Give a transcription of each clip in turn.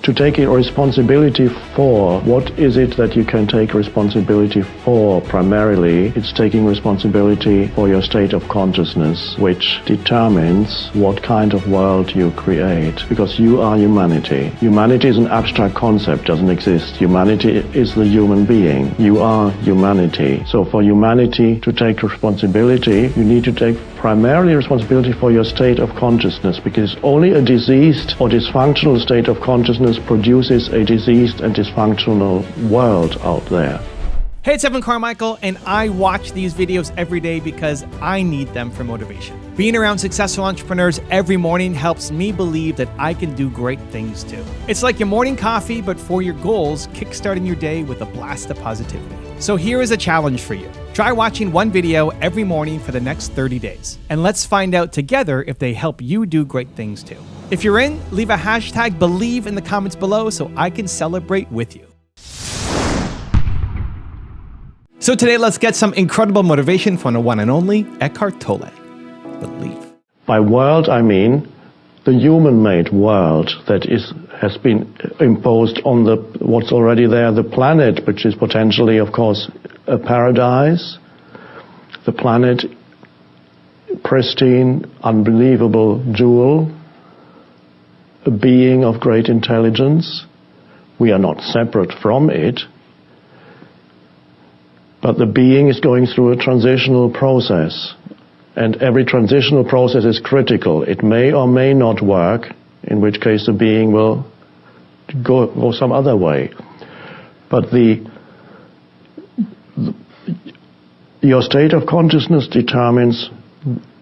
to take responsibility for. What is it that you can take responsibility for primarily? It's taking responsibility for your state of consciousness, which determines what kind of world you create, because you are humanity. Humanity is an abstract concept, doesn't exist. Humanity is the human being. You are humanity. So for humanity to take responsibility, you need to take primarily responsibility for your state of consciousness, because only a diseased or dysfunctional state of consciousness produces a diseased and dysfunctional world out there. Hey, it's Evan Carmichael, and I watch these videos every day because I need them for motivation. Being around successful entrepreneurs every morning helps me believe that I can do great things too. It's like your morning coffee, but for your goals, kickstarting your day with a blast of positivity. So here is a challenge for you. Try watching one video every morning for the next 30 days. And let's find out together if they help you do great things too. If you're in, leave a hashtag BELIEVE in the comments below so I can celebrate with you. So today, let's get some incredible motivation from the one and only Eckhart Tolle. Believe. By world, I mean the human-made world that has been imposed on what's already there, the planet, which is potentially, of course, a paradise. The planet, pristine, unbelievable jewel, a being of great intelligence. We are not separate from it. But the being is going through a transitional process, and every transitional process is critical. It may or may not work, in which case the being will go some other way. But your state of consciousness determines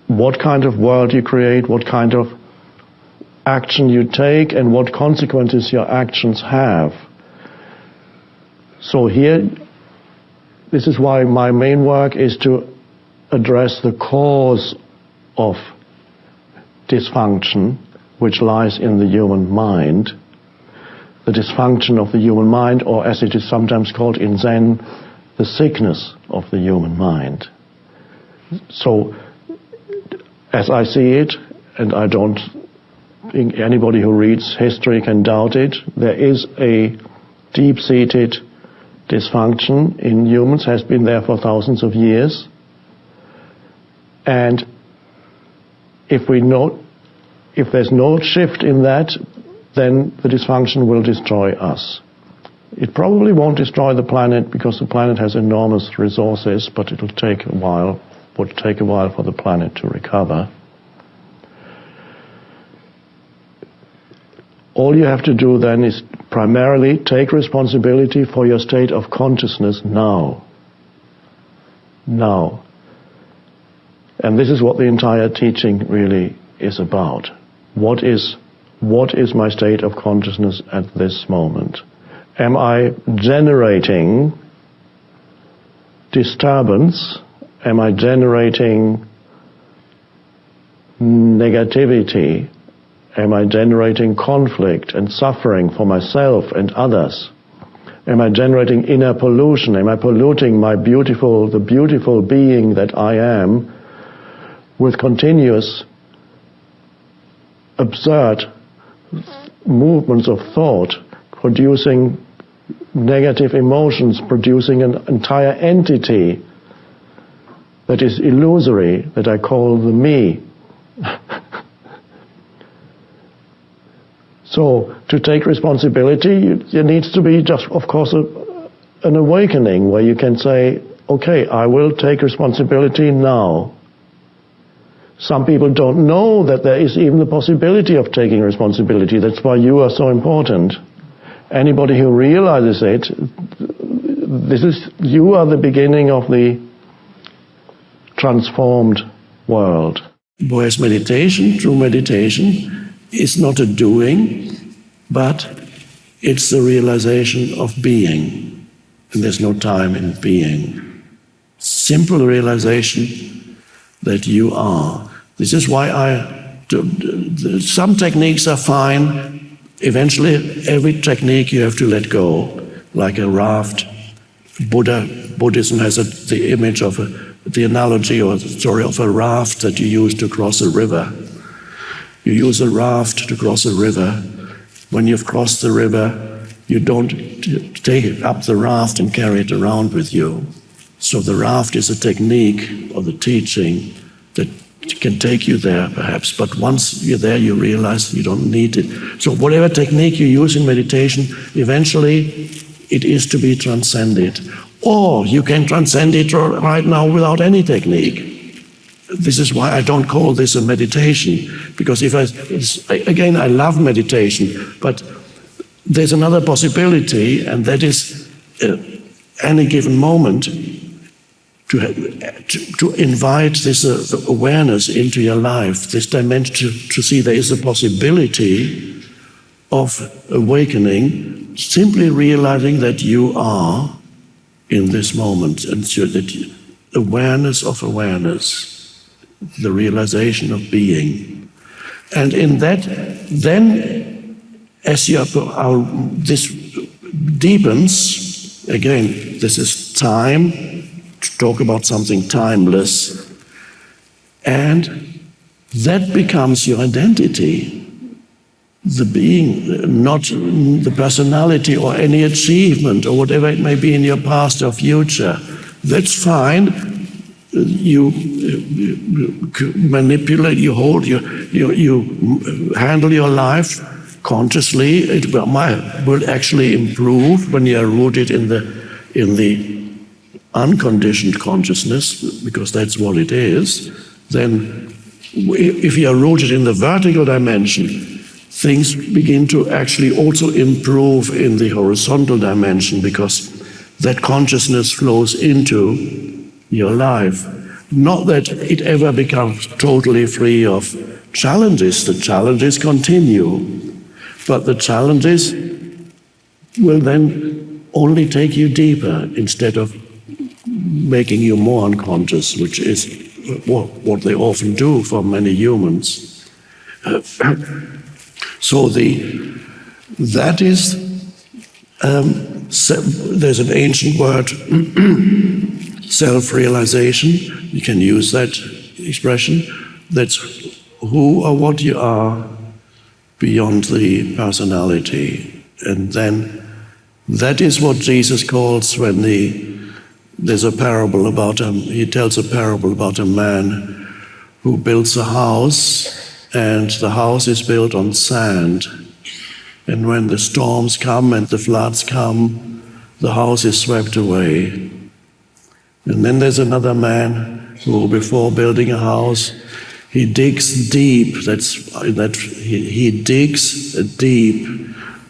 what kind of world you create, what kind of action you take, and what consequences your actions have. So here, this is why my main work is to address the cause of dysfunction, which lies in the human mind. The dysfunction of the human mind, or as it is sometimes called in Zen, the sickness of the human mind. So, as I see it, and I don't think anybody who reads history can doubt it, there is a deep-seated dysfunction in humans, has been there for thousands of years. And if there's no shift in that, then the dysfunction will destroy us. It probably won't destroy the planet, because the planet has enormous resources, but it will take a while for the planet to recover. All you have to do then is primarily take responsibility for your state of consciousness now. Now. And this is what the entire teaching really is about. What is my state of consciousness at this moment? Am I generating disturbance? Am I generating negativity? Am I generating conflict and suffering for myself and others? Am I generating inner pollution? Am I polluting the beautiful being that I am with continuous absurd movements of thought, producing negative emotions, producing an entire entity that is illusory, that I call the me? So, to take responsibility, there needs to be just, of course, an awakening where you can say, okay, I will take responsibility now. Some people don't know that there is even the possibility of taking responsibility. That's why you are so important. Anybody who realizes it, you are the beginning of the transformed world. Whereas true meditation, is not a doing, but it's the realization of being. And there's no time in being. Simple realization that you are. This is why some techniques are fine. Eventually, every technique you have to let go, like a raft. Buddhism has the image of the analogy or the story of a raft that you use to cross a river. You use a raft to cross a river, When you've crossed the river, you don't take up the raft and carry it around with you. So the raft is a technique or the teaching that can take you there, perhaps. But once you're there, you realize you don't need it. So whatever technique you use in meditation, eventually it is to be transcended. Or you can transcend it right now without any technique. This is why I don't call this a meditation, because again, I love meditation, but there's another possibility, and that is any given moment to invite this awareness into your life, this dimension, to see there is a possibility of awakening, simply realizing that you are in this moment, and so that awareness of awareness, the realization of being. And in that, then, as this deepens, again, this is time, to talk about something timeless, and that becomes your identity. The being, not the personality or any achievement or whatever it may be in your past or future. That's fine. You manipulate, you hold, you handle your life consciously. It will actually improve when you are rooted in the unconditioned consciousness, because that's what it is. Then, if you are rooted in the vertical dimension, things begin to actually also improve in the horizontal dimension, because that consciousness flows into your life. Not that it ever becomes totally free of challenges. The challenges continue, but the challenges will then only take you deeper instead of making you more unconscious, which is what they often do for many humans. So that is, there's an ancient word, self-realization. You can use that expression. That's who or what you are beyond the personality. And then that is what Jesus calls when there's a parable about he tells a parable about a man who builds a house, and the house is built on sand. And when the storms come and the floods come, the house is swept away. And then there's another man who, before building a house, he digs deep. He digs deep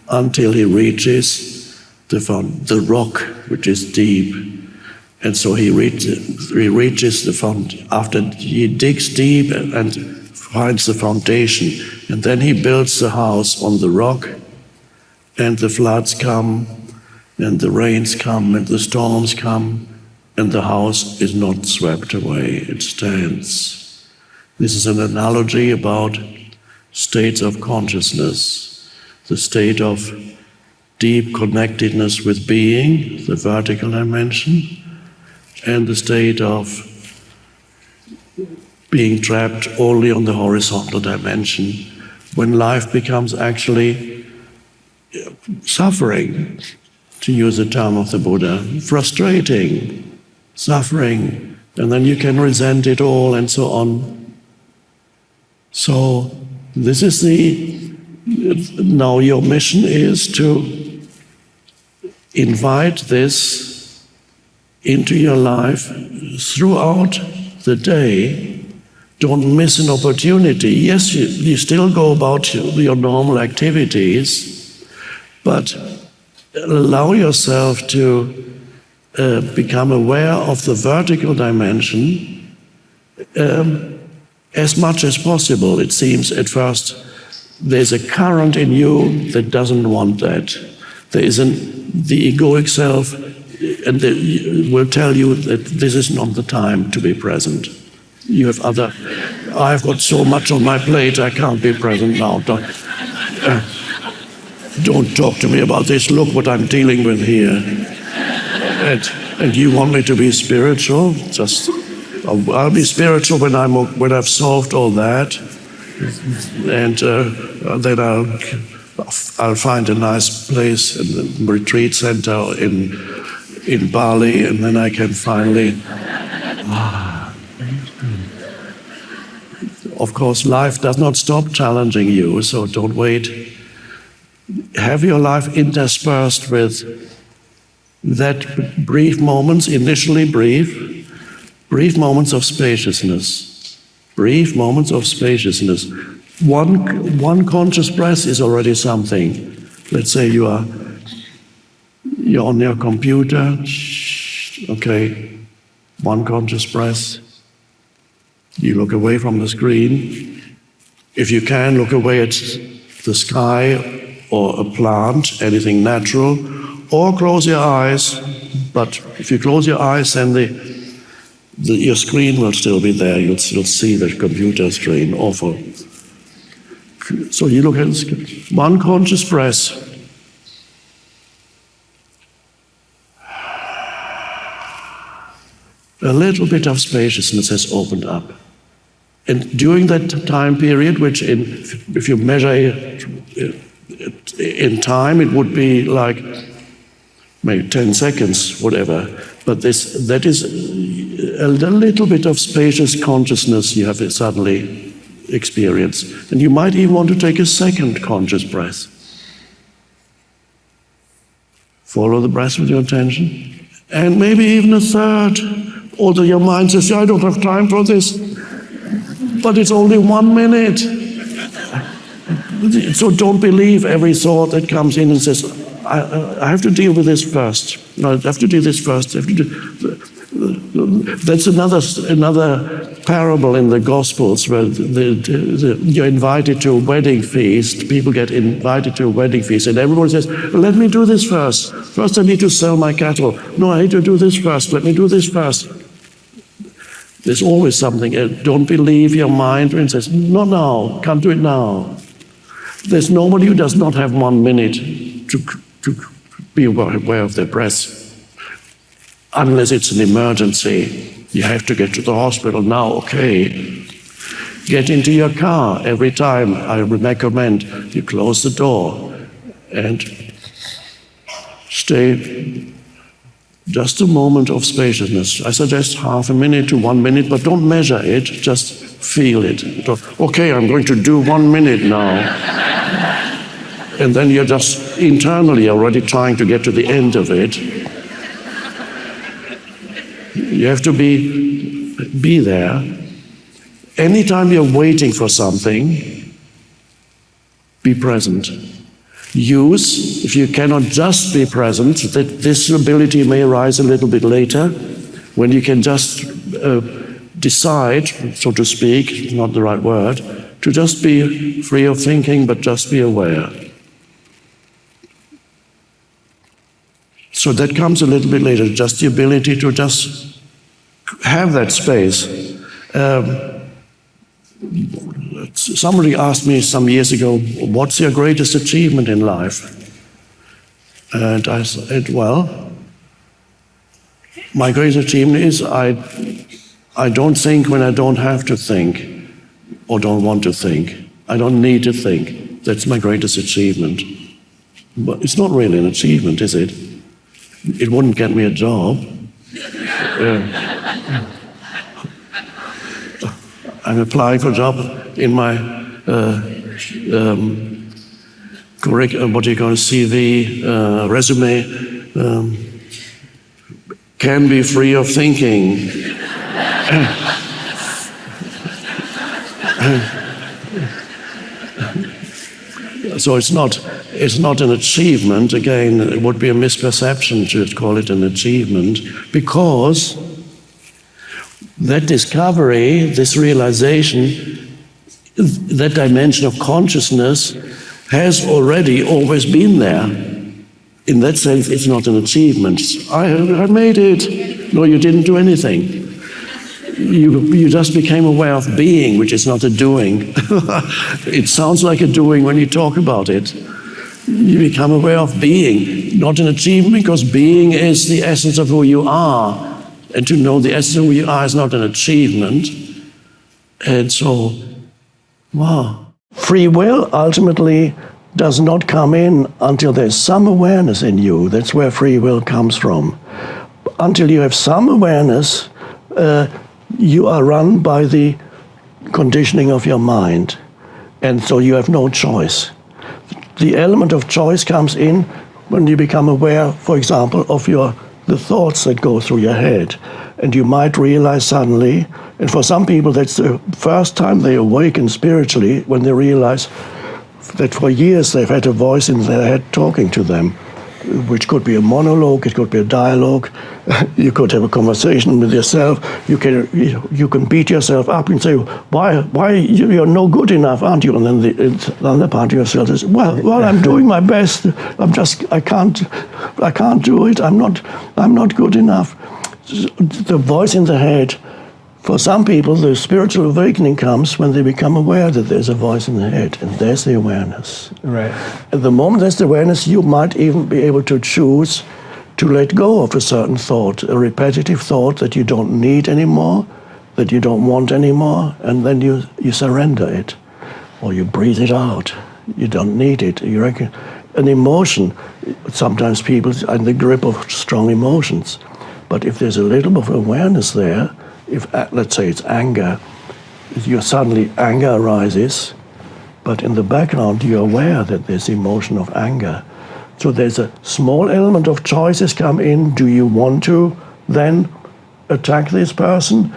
until he reaches the rock, which is deep. And so he reaches the foundation. After he digs deep and finds the foundation, and then he builds the house on the rock, and the floods come, and the rains come, and the storms come, and the house is not swept away, it stands. This is an analogy about states of consciousness, the state of deep connectedness with being, the vertical dimension, and the state of being trapped only on the horizontal dimension, when life becomes actually suffering, to use the term of the Buddha, frustrating, suffering, and then you can resent it all and so on. So this is now your mission is to invite this into your life throughout the day. Don't miss an opportunity. Yes, you still go about your normal activities, but allow yourself to become aware of the vertical dimension as much as possible. It seems at first there's a current in you that doesn't want that. There is the egoic self, and will tell you that this is not the time to be present. I've got so much on my plate, I can't be present now. Don't talk to me about this. Look what I'm dealing with here. And you want me to be spiritual? I'll be spiritual when I've solved all that, and then I'll I'll find a nice place in the retreat center in Bali, and then I can finally... Of course, life does not stop challenging you, so don't wait. Have your life interspersed with that brief moments, initially brief moments of spaciousness. Brief moments of spaciousness. One conscious breath is already something. Let's say you're on your computer. Okay, one conscious breath. You look away from the screen. If you can, look away at the sky or a plant, anything natural, or close your eyes. But if you close your eyes, then your screen will still be there. You'll still see the computer screen. Awful. So you look at one conscious breath. A little bit of spaciousness has opened up. And during that time period, which if you measure it in time, it would be like maybe 10 seconds, whatever. But that is a little bit of spacious consciousness you have suddenly experienced. And you might even want to take a second conscious breath. Follow the breath with your attention. And maybe even a third. Although your mind says, I don't have time for this. But it's only 1 minute. So don't believe every thought that comes in and says, I have to deal with this first. No, I have to do this first. That's another parable in the Gospels where you're invited to a wedding feast. People get invited to a wedding feast, and everyone says, let me do this first. First I need to sell my cattle. No, I need to do this first. Let me do this first. There's always something. Don't believe your mind when it says, not now, can't do it now. There's nobody who does not have 1 minute to be aware of their breath. Unless it's an emergency. You have to get to the hospital now, okay. Get into your car. Every time I recommend you close the door and stay just a moment of spaciousness. I suggest half a minute to 1 minute, but don't measure it, just feel it. Okay, I'm going to do 1 minute now. And then you're just internally already trying to get to the end of it. You have to be there. Anytime you're waiting for something, be present. Use, if you cannot just be present, that this ability may arise a little bit later, when you can just decide, so to speak, not the right word, to just be free of thinking, but just be aware. So that comes a little bit later, just the ability to just have that space. Somebody asked me some years ago, what's your greatest achievement in life? And I said, well, my greatest achievement is I don't think when I don't have to think or don't want to think. I don't need to think. That's my greatest achievement. But it's not really an achievement, is it? It wouldn't get me a job. I'm applying for a job in my what do you call it, CV, resume, can be free of thinking. So it's not an achievement. Again, it would be a misperception to call it an achievement, because that discovery, this realization, that dimension of consciousness has already always been there. In that sense, it's not an achievement. I made it. No, you didn't do anything. You just became aware of being, which is not a doing. It sounds like a doing when you talk about it. You become aware of being, not an achievement, because being is the essence of who you are. And to know the essence of who you are is not an achievement. And so, wow. Free will ultimately does not come in until there's some awareness in you. That's where free will comes from. Until you have some awareness, you are run by the conditioning of your mind. And so you have no choice. The element of choice comes in when you become aware, for example, of the thoughts that go through your head. And you might realize suddenly, and for some people that's the first time they awaken spiritually, when they realize that for years they've had a voice in their head talking to them, which could be a monologue, it could be a dialogue. You could have a conversation with yourself. You can beat yourself up and say, "Why you're no good enough, aren't you?" And then the other part of yourself says, "Well, I'm doing my best. I can't do it. I'm not good enough." The voice in the head. For some people, the spiritual awakening comes when they become aware that there's a voice in the head, and there's the awareness. Right. At the moment there's the awareness, you might even be able to choose to let go of a certain thought, a repetitive thought that you don't need anymore, that you don't want anymore, and then you surrender it, or you breathe it out. You don't need it. You reckon an emotion, sometimes people are in the grip of strong emotions, but if there's a little bit of awareness there, if, let's say it's anger, anger arises, but in the background you're aware that there's emotion of anger. So there's a small element of choices come in. Do you want to then attack this person?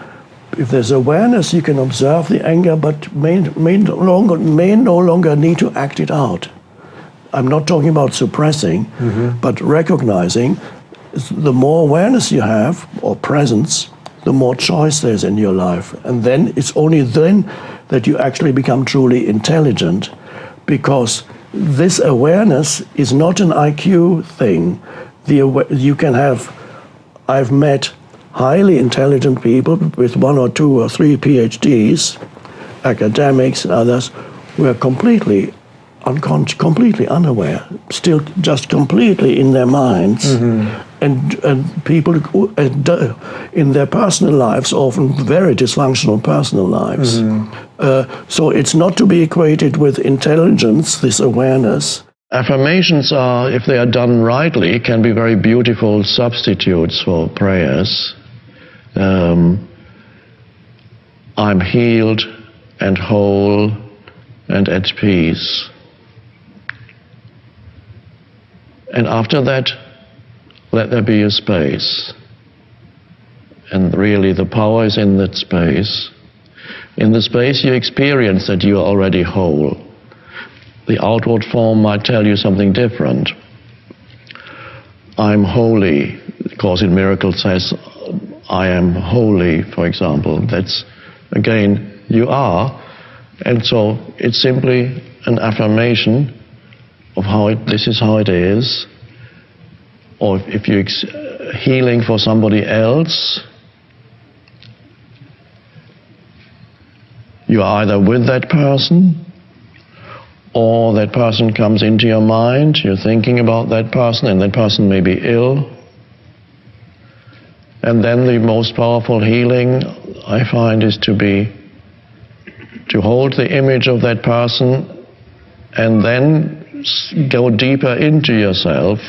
If there's awareness, you can observe the anger, but may no longer need to act it out. I'm not talking about suppressing, but recognizing. The more awareness you have, or presence, the more choice there's in your life. And then it's only then that you actually become truly intelligent, because this awareness is not an IQ thing. I've met highly intelligent people with 1 or 2 or 3 PhDs, academics and others, who are completely unaware, still just completely in their minds. And people in their personal lives, often very dysfunctional personal lives. So it's not to be equated with intelligence, this awareness. Affirmations are, if they are done rightly, can be very beautiful substitutes for prayers. I'm healed and whole and at peace. And after that, let there be a space. And really the power is in that space. In the space you experience that you are already whole. The outward form might tell you something different. I'm holy. The Course in Miracles says, I am holy, for example. That's, again, you are. And so it's simply an affirmation of this is how it is. Or if you're healing for somebody else, you are either with that person, or that person comes into your mind, you're thinking about that person, and that person may be ill. And then the most powerful healing, I find, is to hold the image of that person and then go deeper into yourself,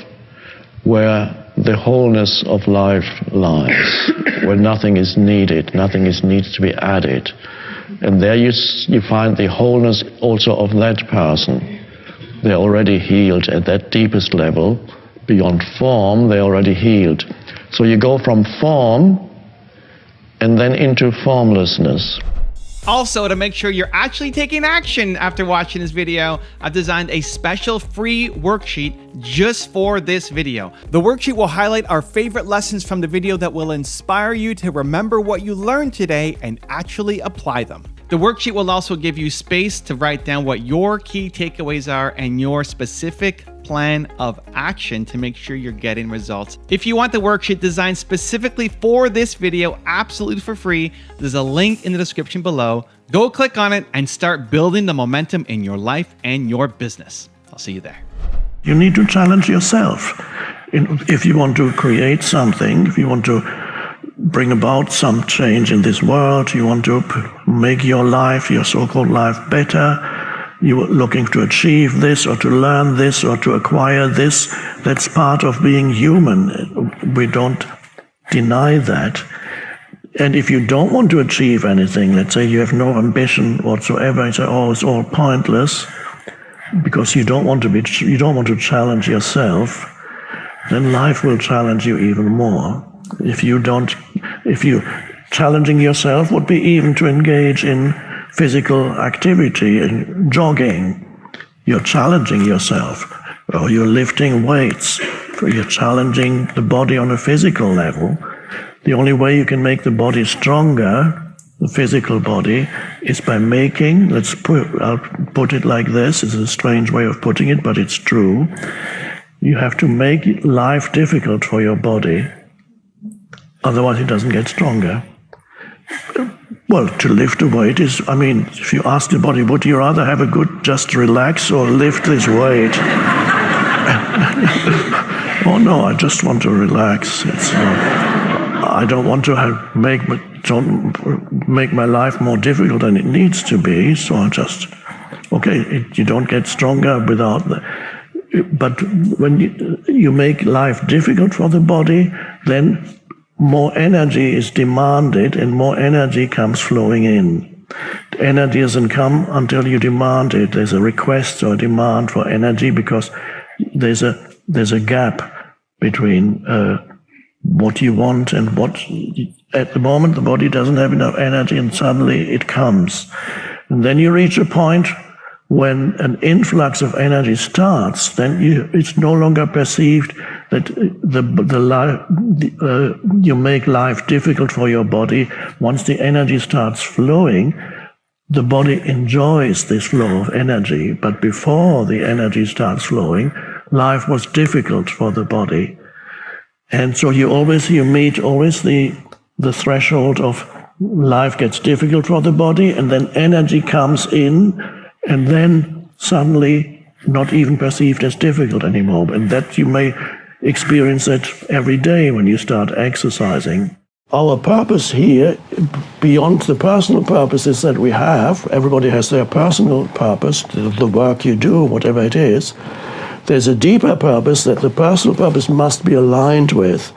where the wholeness of life lies, where nothing is needed, needs to be added. And there you find the wholeness also of that person. They're already healed at that deepest level. Beyond form, they're already healed. So you go from form and then into formlessness. Also, to make sure you're actually taking action after watching this video, I've designed a special free worksheet just for this video. The worksheet will highlight our favorite lessons from the video that will inspire you to remember what you learned today and actually apply them. The worksheet will also give you space to write down what your key takeaways are and your specific plan of action to make sure you're getting results. If you want the worksheet designed specifically for this video, absolutely for free, there's a link in the description below. Go click on it and start building the momentum in your life and your business. I'll see you there. You need to challenge yourself. If you want to create something, if you want to bring about some change in this world, you want to make your life, your so-called life, better, you're looking to achieve this or to learn this or to acquire this. That's part of being human. We don't deny that. And if you don't want to achieve anything, let's say you have no ambition whatsoever, you say, oh, it's all pointless, because you don't want to challenge yourself, then life will challenge you even more. If you challenging yourself would be even to engage in physical activity and jogging. You're challenging yourself, or you're lifting weights. You're challenging the body on a physical level. The only way you can make the body stronger, the physical body, is by making, I'll put it like this, it's a strange way of putting it, but it's true. You have to make life difficult for your body, otherwise it doesn't get stronger. Well, to lift a weight is, if you ask the body, would you rather have a good just relax or lift this weight? Oh no, I just want to relax. I don't want to make my life more difficult than it needs to be, so I just, you don't get stronger without that. But when you make life difficult for the body, then more energy is demanded and more energy comes flowing in. The energy doesn't come until you demand it. There's a request or a demand for energy because there's a gap between what you want and what, at the moment the body doesn't have enough energy and suddenly it comes. And then you reach a point when an influx of energy starts, then it's no longer perceived that you make life difficult for your body. Once the energy starts flowing, the body enjoys this flow of energy. But before the energy starts flowing, life was difficult for the body. And so you meet the threshold of life gets difficult for the body, and then energy comes in, and then suddenly not even perceived as difficult anymore. And that you may experience it every day when you start exercising. Our purpose here, beyond the personal purposes that we have, everybody has their personal purpose, the work you do, whatever it is. There's a deeper purpose that the personal purpose must be aligned with.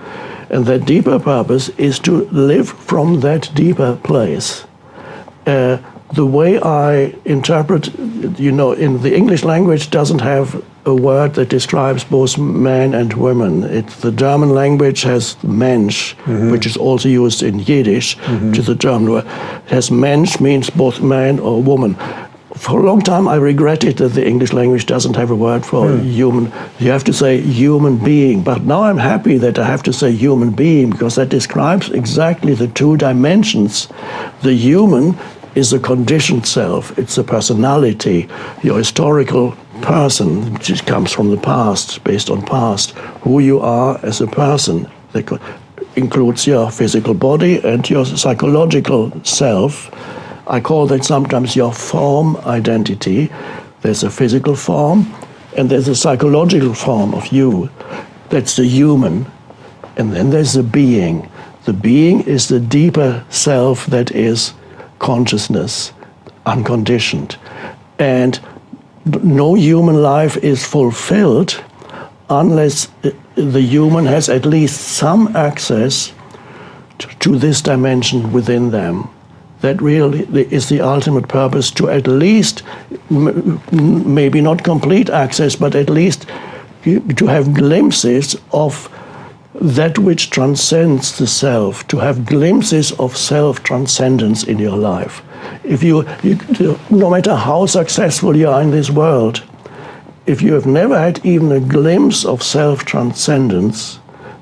And that deeper purpose is to live from that deeper place. The way I interpret, in the English language doesn't have a word that describes both men and women. The German language has Mensch, which is also used in Yiddish, which is the German word. It has Mensch, means both man or woman. For a long time, I regretted that the English language doesn't have a word for human. You have to say human being. But now I'm happy that I have to say human being, because that describes exactly the two dimensions. The human is a conditioned self. It's a personality, your historical person, which comes from the past, based on past, who you are as a person. That includes your physical body and your psychological self. I call that sometimes your form identity. There's a physical form and there's a psychological form of you. That's the human. And then there's the being. The being is the deeper self that is consciousness, unconditioned. And no human life is fulfilled unless the human has at least some access to this dimension within them. That really is the ultimate purpose, to at least, maybe not complete access, but at least to have glimpses of that which transcends the self, to have glimpses of self-transcendence in your life. No matter how successful you are in this world, if you have never had even a glimpse of self-transcendence,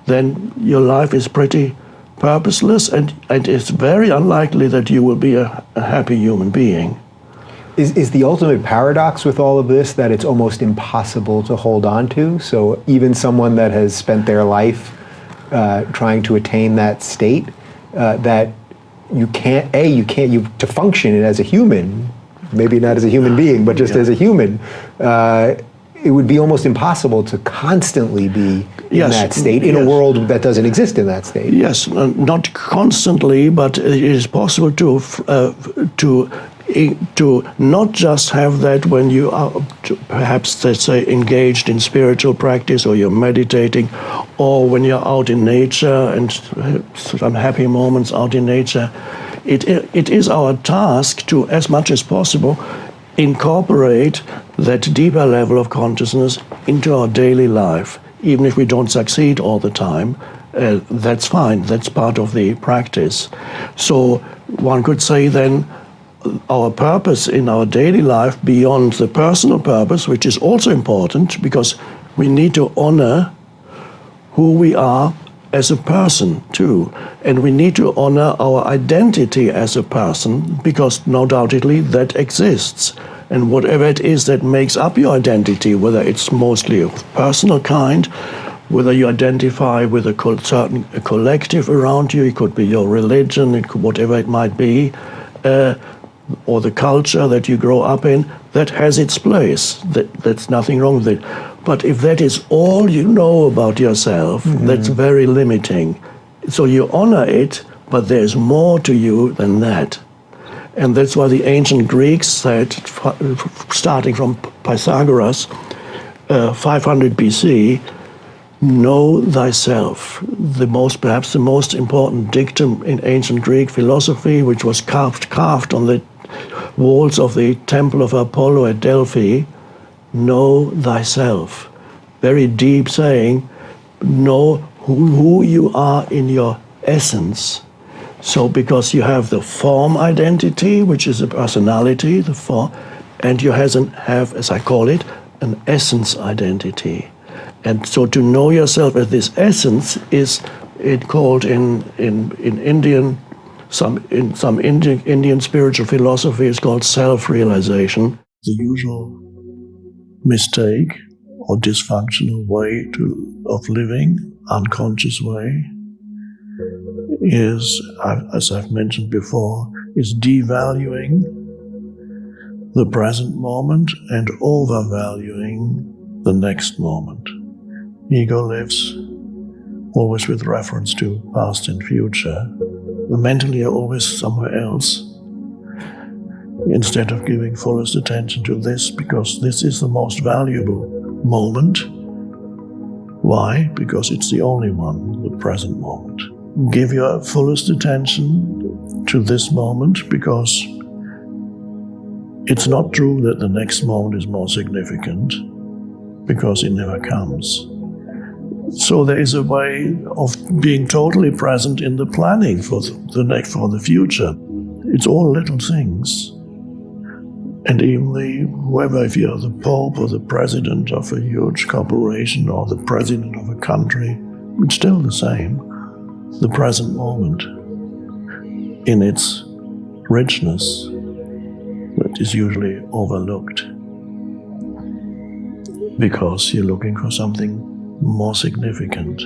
then your life is pretty purposeless, and it's very unlikely that you will be a happy human being. Is the ultimate paradox with all of this that it's almost impossible to hold on to? So even someone that has spent their life trying to attain that state, that to function as a human, maybe not as a human being, but just as a human, it would be almost impossible to constantly be in that state, in a world that doesn't exist in that state. Yes, not constantly, but it is possible to to not just have that when you are perhaps, let's say, engaged in spiritual practice, or you're meditating, or when you're out in nature and some happy moments out in nature. It is our task to, as much as possible, incorporate that deeper level of consciousness into our daily life. Even if we don't succeed all the time, that's fine. That's part of the practice. So one could say then, our purpose in our daily life, beyond the personal purpose, which is also important, because we need to honor who we are as a person too, and we need to honor our identity as a person, because no doubtedly that exists. And whatever it is that makes up your identity, whether it's mostly of personal kind, whether you identify with a certain collective around you, it could be your religion, whatever it might be, or the culture that you grow up in, that has its place. That's nothing wrong with it. But if that is all you know about yourself, that's very limiting. So you honor it, but there's more to you than that. And that's why the ancient Greeks said, starting from Pythagoras, 500 BC, know thyself. Perhaps the most important dictum in ancient Greek philosophy, which was carved on the walls of the temple of Apollo at Delphi, know thyself. Very deep saying, know who you are in your essence. So because you have the form identity, which is a personality, the form, and you have, as I call it, an essence identity. And so to know yourself as this essence is called in Indian, in some Indian spiritual philosophy, is called self-realization. The usual mistake or dysfunctional way of living, unconscious way, is, as I've mentioned before, is devaluing the present moment and overvaluing the next moment. Ego lives always with reference to past and future. We mentally are always somewhere else, instead of giving fullest attention to this, because this is the most valuable moment. Why? Because it's the only one, the present moment. Give your fullest attention to this moment, because it's not true that the next moment is more significant, because it never comes. So there is a way of being totally present in the planning for the future. It's all little things. And even whoever, if you're the Pope or the president of a huge corporation or the president of a country, it's still the same. The present moment in its richness that is usually overlooked because you're looking for something more significant.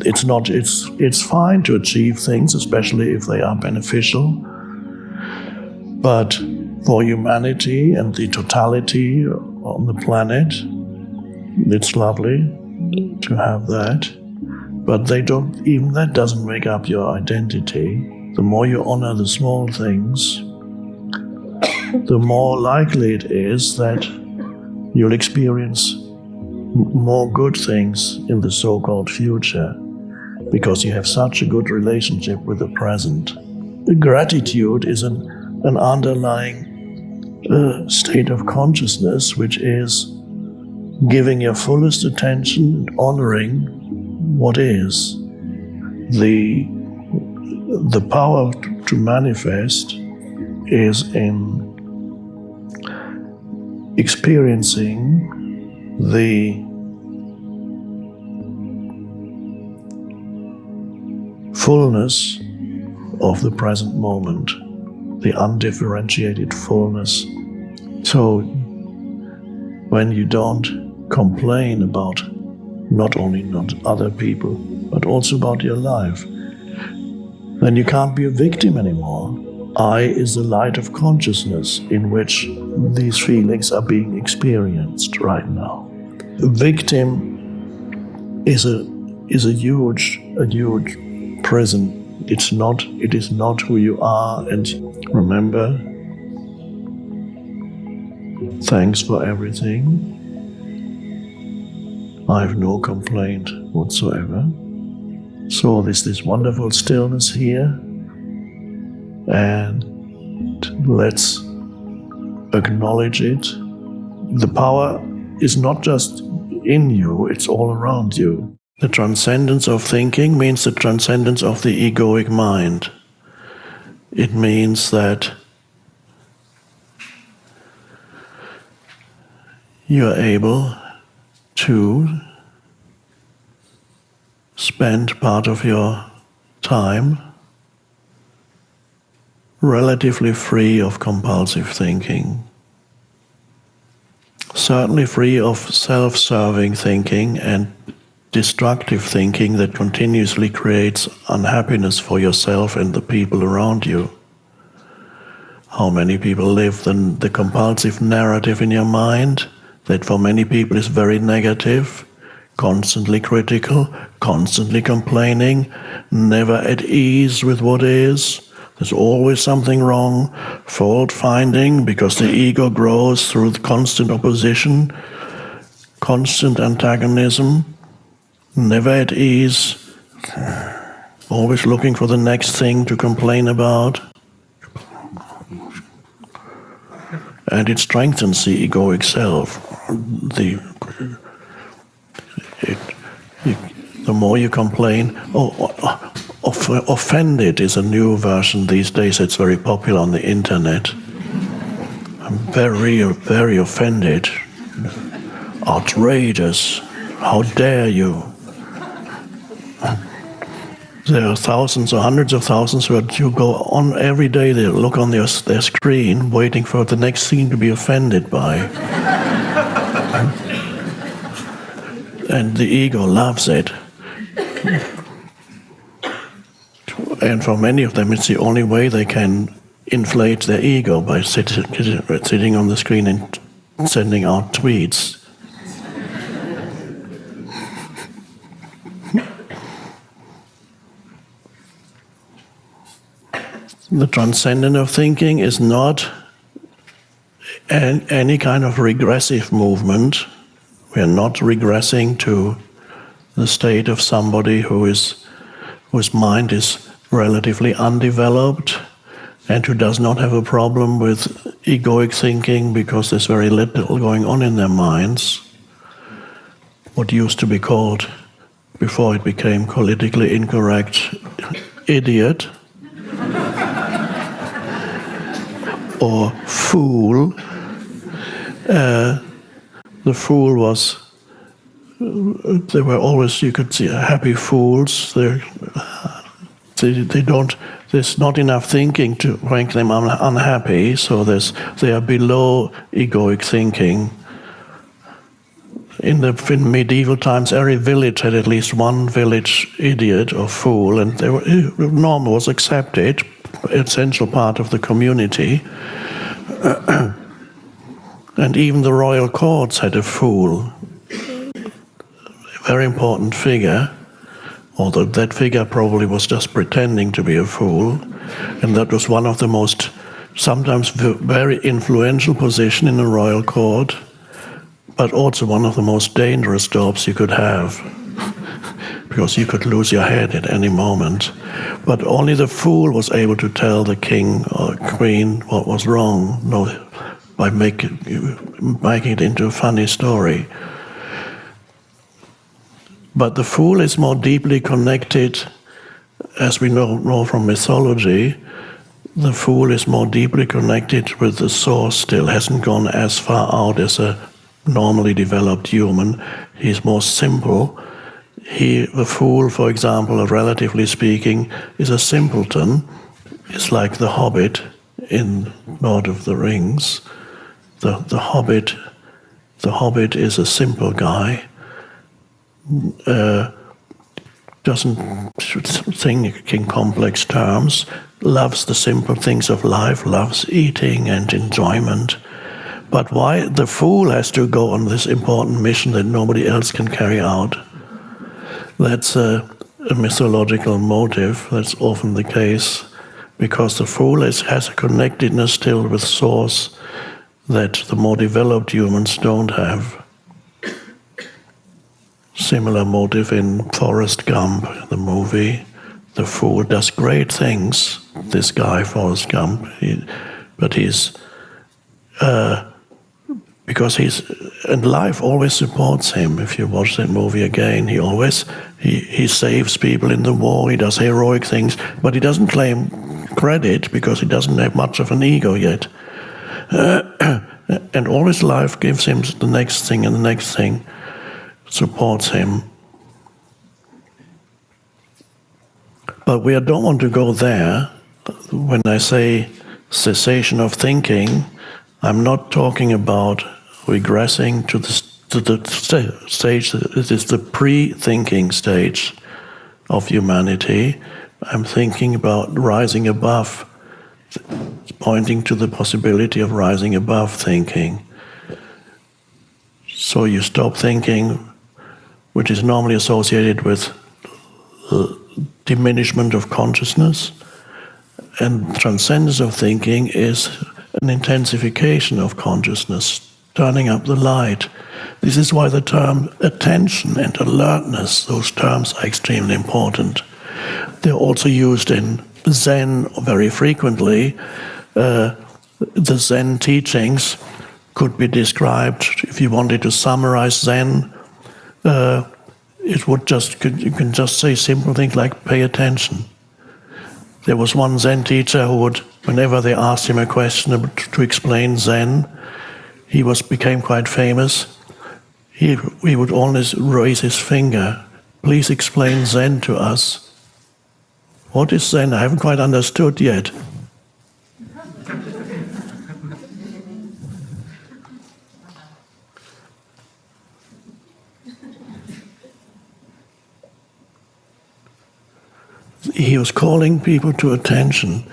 It's fine to achieve things, especially if they are beneficial, but for humanity and the totality on the planet, it's lovely to have that, but even that doesn't make up your identity. The more you honor the small things, the more likely it is that you'll experience more good things in the so-called future, because you have such a good relationship with the present. Gratitude is an underlying state of consciousness, which is giving your fullest attention and honoring what is. The power to manifest is in experiencing the fullness of the present moment, the undifferentiated fullness. So when you don't complain about not other people, but also about your life, then you can't be a victim anymore. I is the light of consciousness in which these feelings are being experienced right now. The victim is a huge prison. It is not who you are. And remember, Thanks for everything. I have no complaint whatsoever. So there's this wonderful stillness here, and let's acknowledge it. The power is not just in you, it's all around you. The transcendence of thinking means the transcendence of the egoic mind. It means that you are able to spend part of your time relatively free of compulsive thinking. Certainly free of self-serving thinking and destructive thinking that continuously creates unhappiness for yourself and the people around you. How many people live the compulsive narrative in your mind that for many people is very negative, constantly critical, constantly complaining, never at ease with what is. There's always something wrong, fault finding, because the ego grows through the constant opposition, constant antagonism, never at ease, always looking for the next thing to complain about. And it strengthens the egoic self. The more you complain, offended is a new version these days. It's very popular on the internet. I'm very, very offended. Outrageous. How dare you? There are thousands or hundreds of thousands who go on every day, they look on their screen waiting for the next thing to be offended by. And the ego loves it. And for many of them, it's the only way they can inflate their ego, by sitting on the screen and sending out tweets. The transcendence of thinking is not any kind of regressive movement. We are not regressing to the state of somebody whose mind is relatively undeveloped and who does not have a problem with egoic thinking because there's very little going on in their minds. What used to be called, before it became politically incorrect, idiot or fool. The fool was, there were always, you could see happy fools. They don't, there's not enough thinking to make them unhappy, so they are below egoic thinking. In medieval times, every village had at least one village idiot or fool, and normal was accepted, essential part of the community. And even the royal courts had a fool, a very important figure, although that figure probably was just pretending to be a fool, and that was one of the most, sometimes very influential position in the royal court, but also one of the most dangerous jobs you could have, because you could lose your head at any moment. But only the fool was able to tell the king or queen what was wrong, by making it into a funny story. But the fool is more deeply connected, as we know from mythology. The fool is more deeply connected with the source still, hasn't gone as far out as a normally developed human. He's more simple. The fool, for example, relatively speaking, is a simpleton. It's like the Hobbit in Lord of the Rings. The Hobbit is a simple guy. Doesn't think in complex terms, loves the simple things of life, loves eating and enjoyment. But why the fool has to go on this important mission that nobody else can carry out? That's a mythological motive. That's often the case, because the fool has a connectedness still with source that the more developed humans don't have. Similar motive in Forrest Gump, the movie. The fool does great things, this guy, Forrest Gump, because and life always supports him. If you watch that movie again, he saves people in the war, he does heroic things, but he doesn't claim credit because he doesn't have much of an ego yet. And always life gives him the next thing and the next thing, supports him. But we don't want to go there. When I say cessation of thinking, I'm not talking about regressing to the stage that is the pre-thinking stage of humanity. I'm thinking about rising above, pointing to the possibility of rising above thinking. So you stop thinking, which is normally associated with diminishment of consciousness, and transcendence of thinking is an intensification of consciousness, turning up the light. This is why the term attention and alertness, those terms are extremely important. They're also used in Zen very frequently. The Zen teachings could be described, if you wanted to summarize Zen, you can just say simple things like pay attention. There was one Zen teacher who would, whenever they asked him a question to explain Zen, he became quite famous. He would always raise his finger. Please explain Zen to us. What is Zen? I haven't quite understood yet. He was calling people to attention.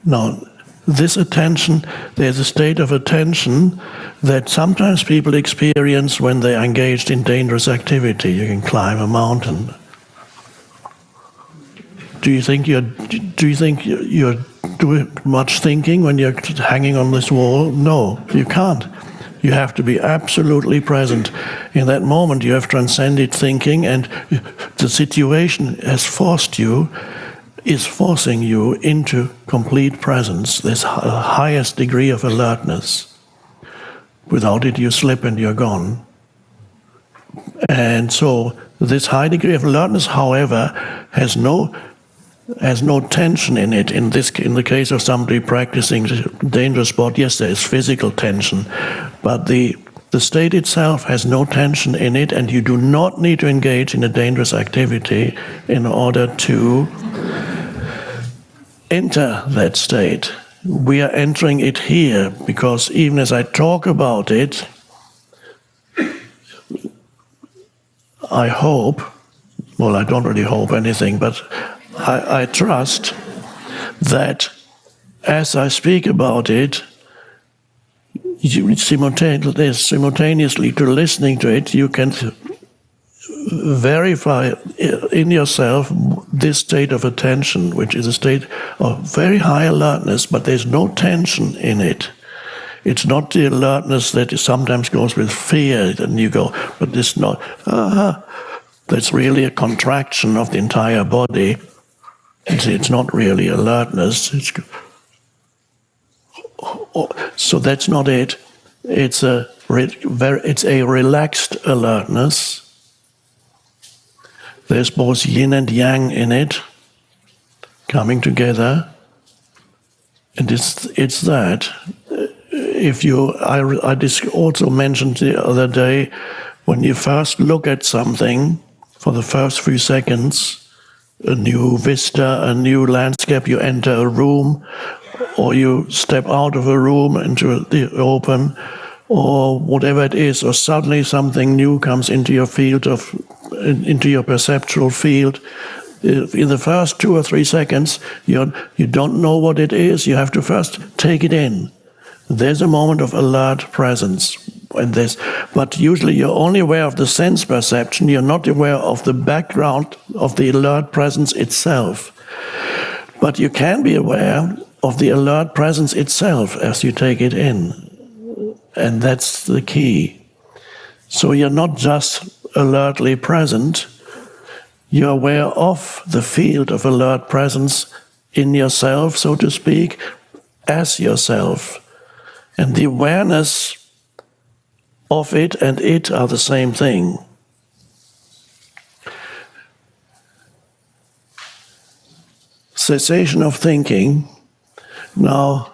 Now, this attention, there's a state of attention that sometimes people experience when they're engaged in dangerous activity. You can climb a mountain. Do you think you're doing much thinking when you're hanging on this wall? No, you can't. You have to be absolutely present. In that moment, you have transcended thinking, and the situation is forcing you into complete presence, this highest degree of alertness. Without it, you slip and you're gone. And so this high degree of alertness, however, has no tension in it. In the case of somebody practicing dangerous sport, yes, there is physical tension, but the state itself has no tension in it, and you do not need to engage in a dangerous activity in order to enter that state. We are entering it here because even as I talk about it, I hope, well, I don't really hope anything, but I trust that as I speak about it, simultaneously to listening to it, you can verify in yourself this state of attention, which is a state of very high alertness, but there's no tension in it. It's not the alertness that sometimes goes with fear, and you go, but this not, that's really a contraction of the entire body. It's not really alertness. So that's not it. It's a relaxed alertness. There's both yin and yang in it, coming together, and it's that. I also mentioned the other day, when you first look at something for the first few seconds, a new vista, a new landscape, you enter a room, or you step out of a room into the open, or whatever it is, or suddenly something new comes into your into your perceptual field. In the first 2 or 3 seconds, you don't know what it is. You have to first take it in. There's a moment of alert presence. But usually you're only aware of the sense perception. You're not aware of the background of the alert presence itself. But you can be aware of the alert presence itself as you take it in. And that's the key. So you're not just alertly present, you're aware of the field of alert presence in yourself, so to speak, as yourself. And the awareness of it and it are the same thing. Cessation of thinking. Now,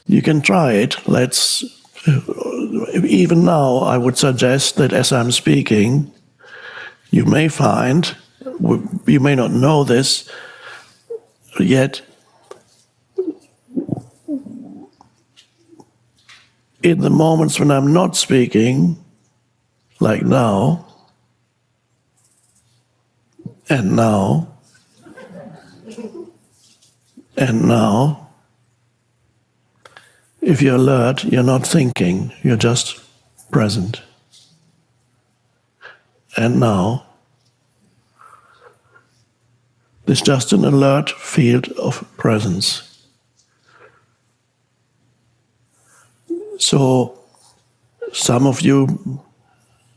you can try it. Even now, I would suggest that as I'm speaking, you may find, you may not know this yet, in the moments when I'm not speaking, like now, and now, and now, if you're alert, you're not thinking, you're just present. And now, there's just an alert field of presence. So, some of you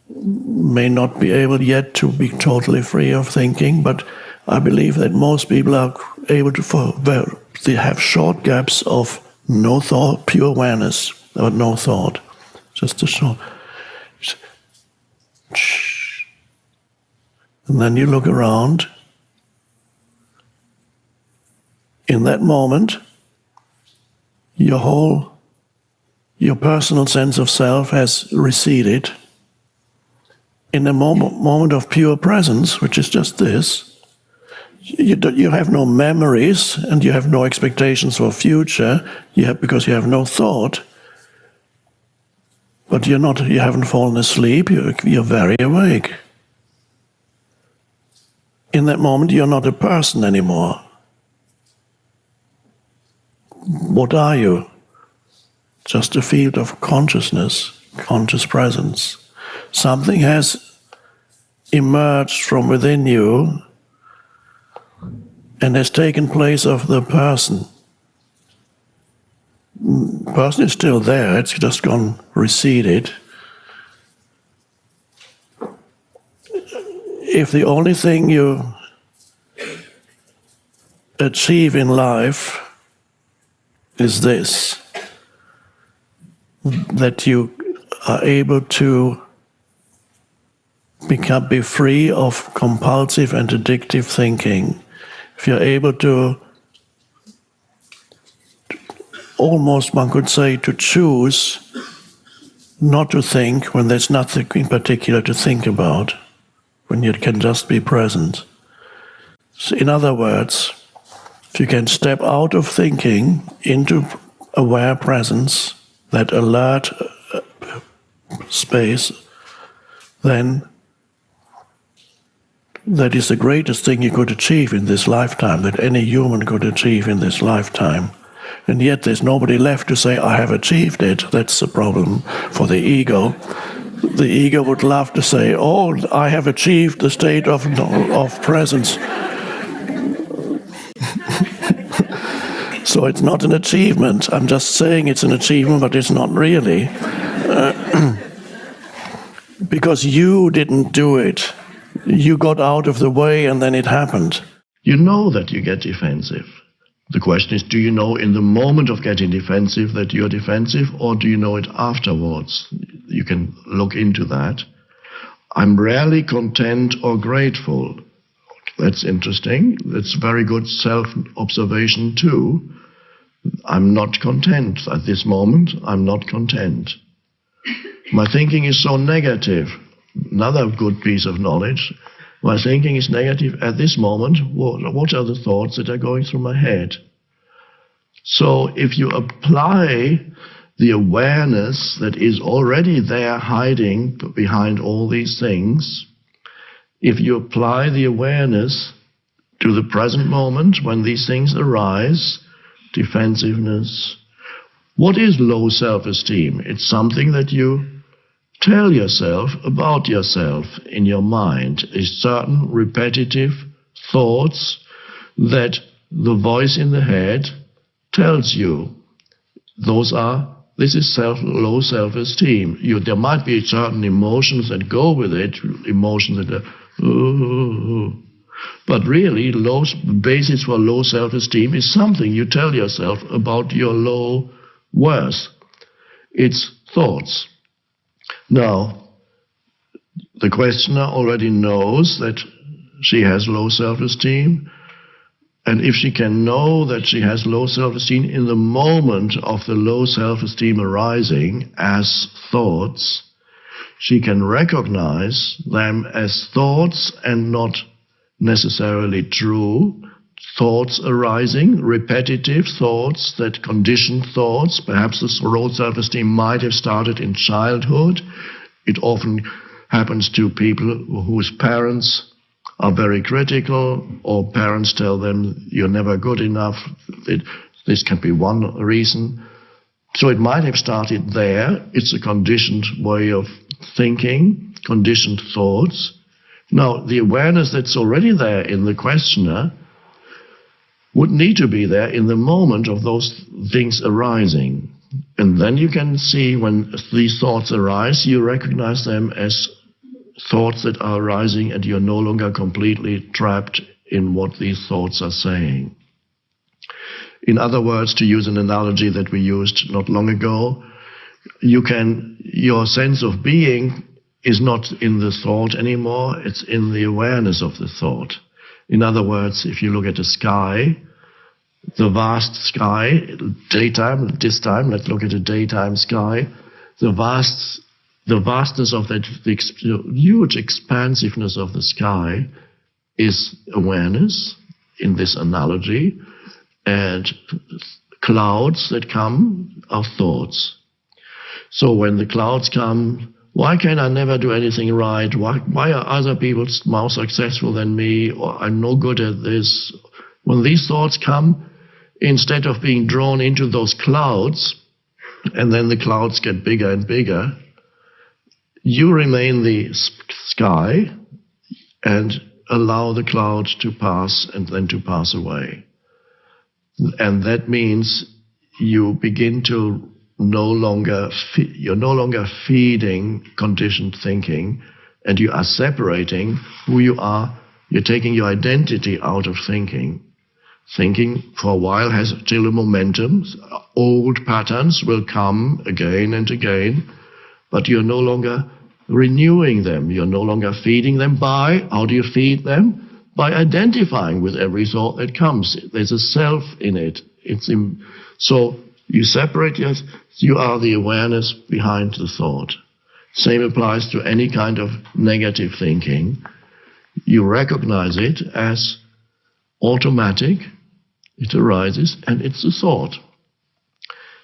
may not be able yet to be totally free of thinking, but I believe that most people are able to, they have short gaps of no thought, pure awareness, or no thought. Just a short. And then you look around. In that moment, your personal sense of self has receded. In a moment of pure presence, which is just this, you have no memories and you have no expectations for future, because you have no thought. But you haven't fallen asleep, you're very awake. In that moment, you're not a person anymore. What are you? Just a field of consciousness, conscious presence. Something has emerged from within you and has taken place of the person. The person is still there, it's just gone receded. If the only thing you achieve in life is this, that you are able to be free of compulsive and addictive thinking, if you're able to, almost one could say, to choose not to think when there's nothing in particular to think about, when you can just be present. So in other words, if you can step out of thinking into aware presence, that alert space, then that is the greatest thing you could achieve in this lifetime, that any human could achieve in this lifetime. And yet there's nobody left to say, I have achieved it. That's the problem for the ego. The ego would love to say, oh, I have achieved the state of presence. So it's not an achievement. I'm just saying it's an achievement, but it's not really. Because you didn't do it. You got out of the way and then it happened. You know that you get defensive. The question is, do you know in the moment of getting defensive that you're defensive, or do you know it afterwards? You can look into that. I'm rarely content or grateful. That's interesting. That's very good self-observation too. I'm not content at this moment. I'm not content. My thinking is so negative. Another good piece of knowledge. My thinking is negative at this moment. What are the thoughts that are going through my head? So if you apply the awareness that is already there hiding behind all these things, if you apply the awareness to the present moment when these things arise, defensiveness, what is low self-esteem? It's something that you tell yourself about yourself in your mind, is certain repetitive thoughts that the voice in the head tells you. Those are this is low self-esteem. There might be certain emotions that go with it, emotions that are, but really, the basis for low self-esteem is something you tell yourself about your low worth. It's thoughts. Now, the questioner already knows that she has low self-esteem, and if she can know that she has low self-esteem in the moment of the low self-esteem arising as thoughts, she can recognize them as thoughts and not necessarily true thoughts arising, repetitive thoughts, that conditioned thoughts. Perhaps the low self-esteem might have started in childhood. It often happens to people whose parents are very critical, or parents tell them, you're never good enough. This can be one reason. So it might have started there. It's a conditioned way of thinking, conditioned thoughts. Now, the awareness that's already there in the questioner would need to be there in the moment of those things arising. And then you can see when these thoughts arise, you recognize them as thoughts that are arising, and you're no longer completely trapped in what these thoughts are saying. In other words, to use an analogy that we used not long ago, your sense of being is not in the thought anymore, it's in the awareness of the thought. In other words, if you look at the sky, the vast sky, daytime, this time, let's look at the daytime sky, the vastness of that, the huge expansiveness of the sky is awareness in this analogy, and clouds that come are thoughts. So when the clouds come, why can I never do anything right? Why are other people more successful than me? Or I'm no good at this. When these thoughts come, instead of being drawn into those clouds, and then the clouds get bigger and bigger, you remain the sky and allow the clouds to pass and then to pass away. And that means you begin to you're no longer feeding conditioned thinking, and you are separating who you are. You're taking your identity out of thinking. Thinking for a while has still a momentum. Old patterns will come again and again, but you're no longer renewing them. You're no longer feeding them by, how do you feed them? By identifying with every thought that comes. There's a self in it. So you separate you are the awareness behind the thought. Same applies to any kind of negative thinking. You recognize it as automatic. It arises and it's a thought.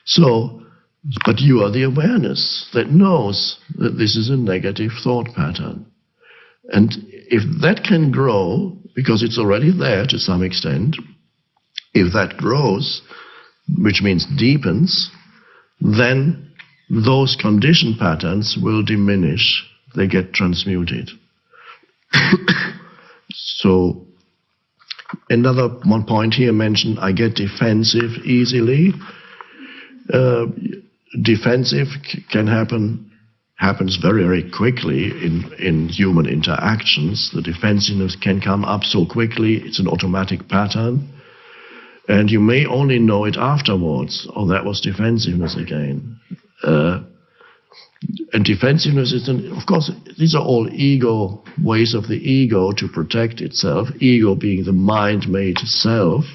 So, but you are the awareness that knows that this is a negative thought pattern. And if that can grow, because it's already there to some extent, if that grows, which means deepens, then those conditioned patterns will diminish. They get transmuted. So, another one point here mentioned, I get defensive easily. Defensive happens very, very quickly in human interactions. The defensiveness can come up so quickly, it's an automatic pattern. And you may only know it afterwards. Oh, that was defensiveness again. And defensiveness is, of course, these are all ego, ways of the ego to protect itself, ego being the mind-made self.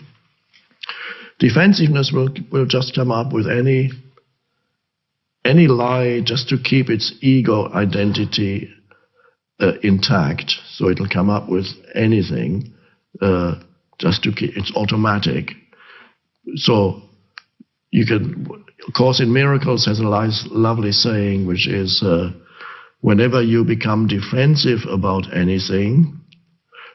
Defensiveness will just come up with any lie just to keep its ego identity intact. So it'll come up with anything just to keep, it's automatic. So you can, of course, in Miracles has a lovely saying, which is, whenever you become defensive about anything,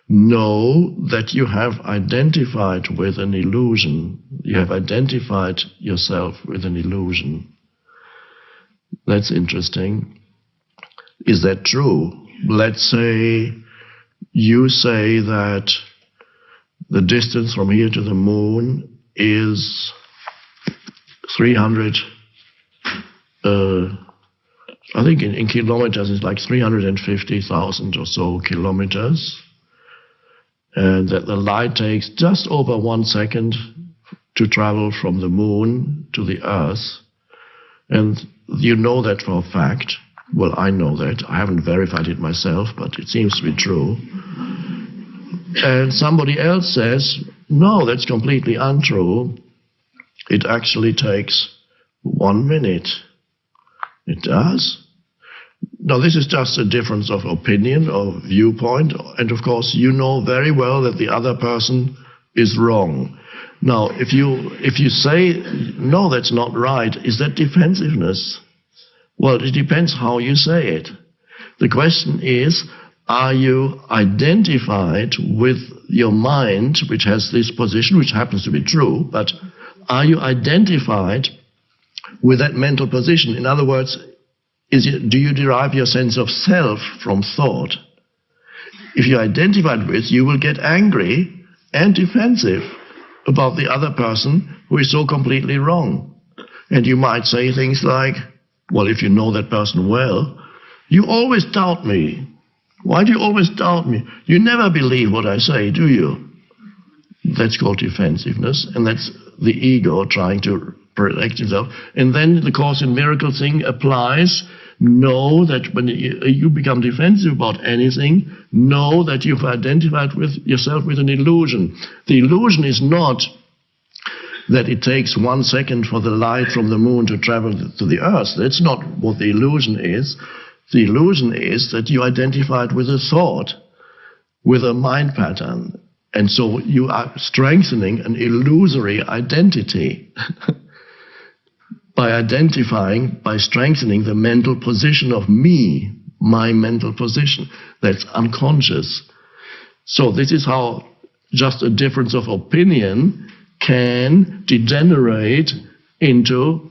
know that you have identified with an illusion. You have identified yourself with an illusion. That's interesting. Is that true? Let's say you say that the distance from here to the moon is 300 I think in kilometers it's like 350,000 or so kilometers, and that the light takes just over 1 second to travel from the moon to the Earth. And you know that for a fact. Well, I know that. I haven't verified it myself, but it seems to be true. And somebody else says, no, that's completely untrue. It actually takes 1 minute. It does. Now, this is just a difference of opinion or viewpoint. And of course, you know very well that the other person is wrong. Now, if you say, no, that's not right, is that defensiveness? Well, it depends how you say it. The question is, are you identified with your mind, which has this position, which happens to be true, but are you identified with that mental position? In other words, do you derive your sense of self from thought? If you're identified with, you will get angry and defensive about the other person who is so completely wrong. And you might say things like, well, if you know that person well, you always doubt me. Why do you always doubt me? You never believe what I say, do you? That's called defensiveness, and that's the ego trying to protect itself. And then the Course in Miracles thing applies. Know that when you become defensive about anything, know that you've identified with yourself with an illusion. The illusion is not that it takes 1 second for the light from the moon to travel to the Earth. That's not what the illusion is. The illusion is that you identified with a thought, with a mind pattern. And so you are strengthening an illusory identity by strengthening the mental position of me, my mental position. That's unconscious. So this is how just a difference of opinion can degenerate into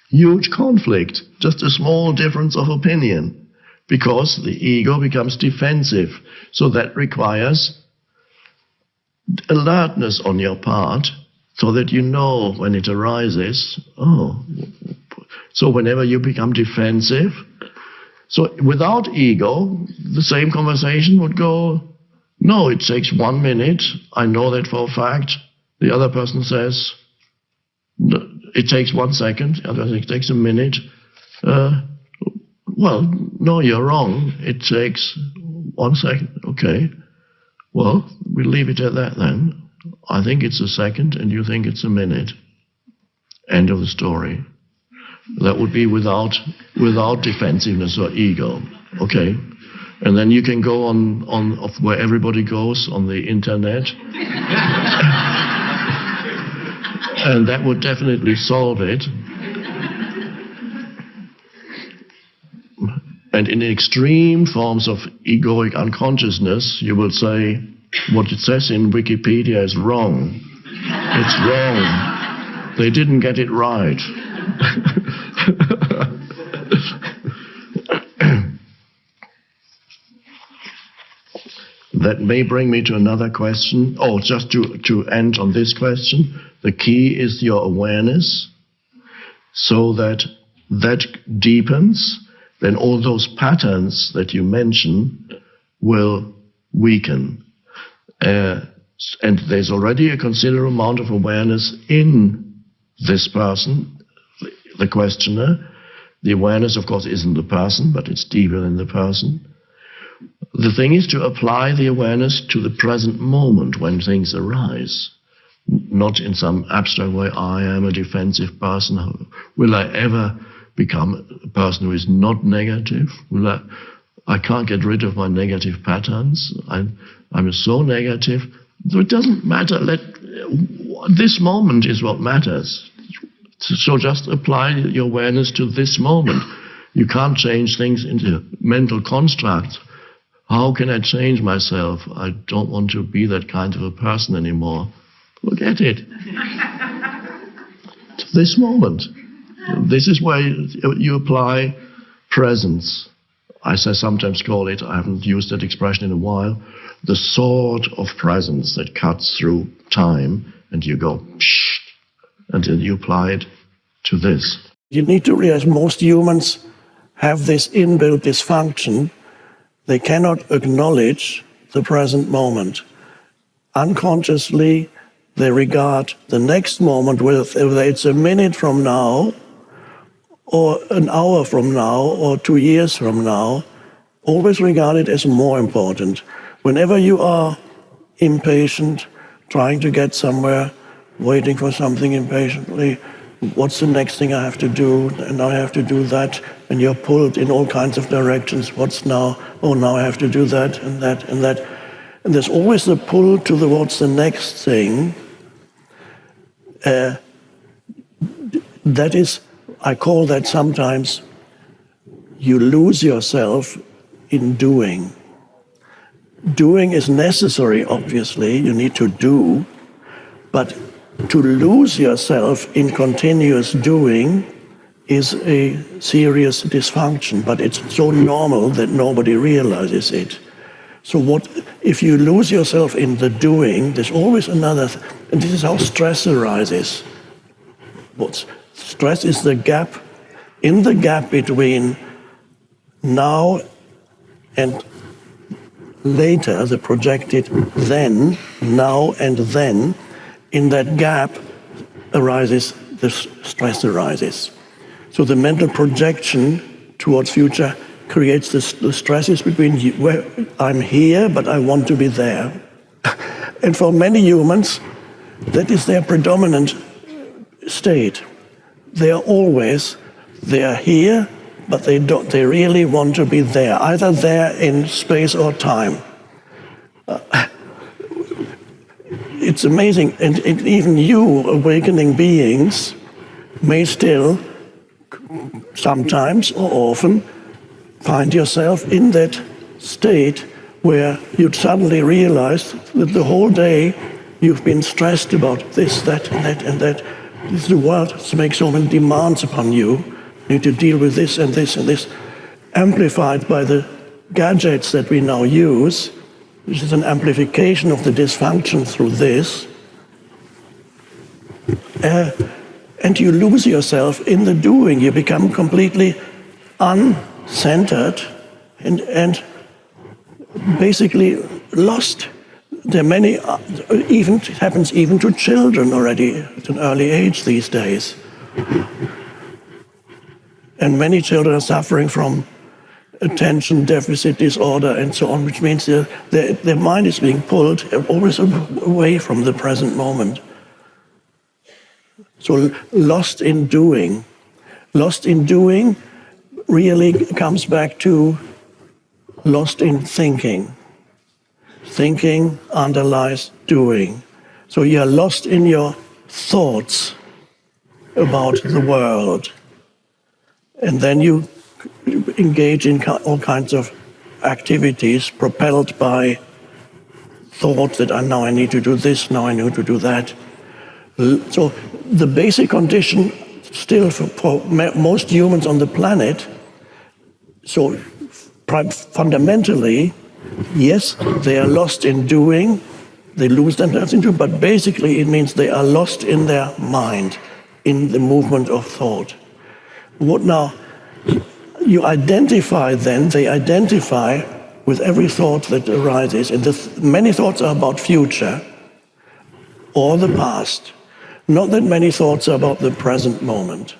huge conflict. Just a small difference of opinion, because the ego becomes defensive. So that requires alertness on your part, so that you know when it arises. Oh, so whenever you become defensive, so without ego, the same conversation would go, no, it takes 1 minute. I know that for a fact. The other person says, no, it takes 1 second. The other says, it takes a minute. Well, no, you're wrong. It takes 1 second. Okay. Well, we'll leave it at that then. I think it's a second and you think it's a minute. End of the story. That would be without defensiveness or ego. Okay. And then you can go on where everybody goes on the internet. And that would definitely solve it. And in extreme forms of egoic unconsciousness, you will say, what it says in Wikipedia is wrong. It's wrong. They didn't get it right. That may bring me to another question. Oh, just to end on this question, the key is your awareness, so that deepens, then all those patterns that you mention will weaken. And there's already a considerable amount of awareness in this person, the questioner. The awareness, of course, isn't the person, but it's deeper than the person. The thing is to apply the awareness to the present moment when things arise, not in some abstract way, I am a defensive person. Will I ever become a person who is not negative? I can't get rid of my negative patterns. I'm so negative. So it doesn't matter. This moment is what matters. So just apply your awareness to this moment. You can't change things into mental constructs. How can I change myself? I don't want to be that kind of a person anymore. Forget it. To this moment. This is where you apply presence. As I sometimes call it, I haven't used that expression in a while, the sword of presence that cuts through time, and you go, psh, and then you apply it to this. You need to realize most humans have this inbuilt dysfunction. They cannot acknowledge the present moment. Unconsciously, they regard the next moment, whether it's a minute from now, or an hour from now, or 2 years from now, always regard it as more important. Whenever you are impatient, trying to get somewhere, waiting for something impatiently, what's the next thing I have to do? And I have to do that. And you're pulled in all kinds of directions. What's now? Oh, now I have to do that and that and that. And there's always the pull towards the next thing. That is, I call that sometimes, you lose yourself in doing. Doing is necessary, obviously, you need to do, but to lose yourself in continuous doing is a serious dysfunction, but it's so normal that nobody realizes it. So what if you lose yourself in the doing, there's always another, and this is how stress arises. Stress is the gap, in the gap between now and later, the projected then, now and then, in that gap arises, the stress arises. So the mental projection towards future creates the stresses between where I'm here, but I want to be there. And for many humans, that is their predominant state. They are here, but they really want to be there, either there in space or time. It's amazing, and even you, awakening beings, may still, sometimes or often, find yourself in that state where you suddenly realize that the whole day you've been stressed about this, that, and that, and that. The world makes so many demands upon you. You need to deal with this and this and this, amplified by the gadgets that we now use, which is an amplification of the dysfunction through this. And you lose yourself in the doing. You become completely uncentered and basically lost. There are many, it happens even to children already at an early age these days. And many children are suffering from attention deficit disorder and so on, which means their mind is being pulled always away from the present moment. So lost in doing. Lost in doing really comes back to lost in thinking. Thinking underlies doing. So you're lost in your thoughts about the world. And then you engage in all kinds of activities propelled by thought that now I need to do this, now I need to do that. So the basic condition still for most humans on the planet, so fundamentally, yes, they are lost in doing, they lose themselves in doing, but basically it means they are lost in their mind, in the movement of thought. What now? You identify then, they identify with every thought that arises, and many thoughts are about future or the past. Not that many thoughts are about the present moment.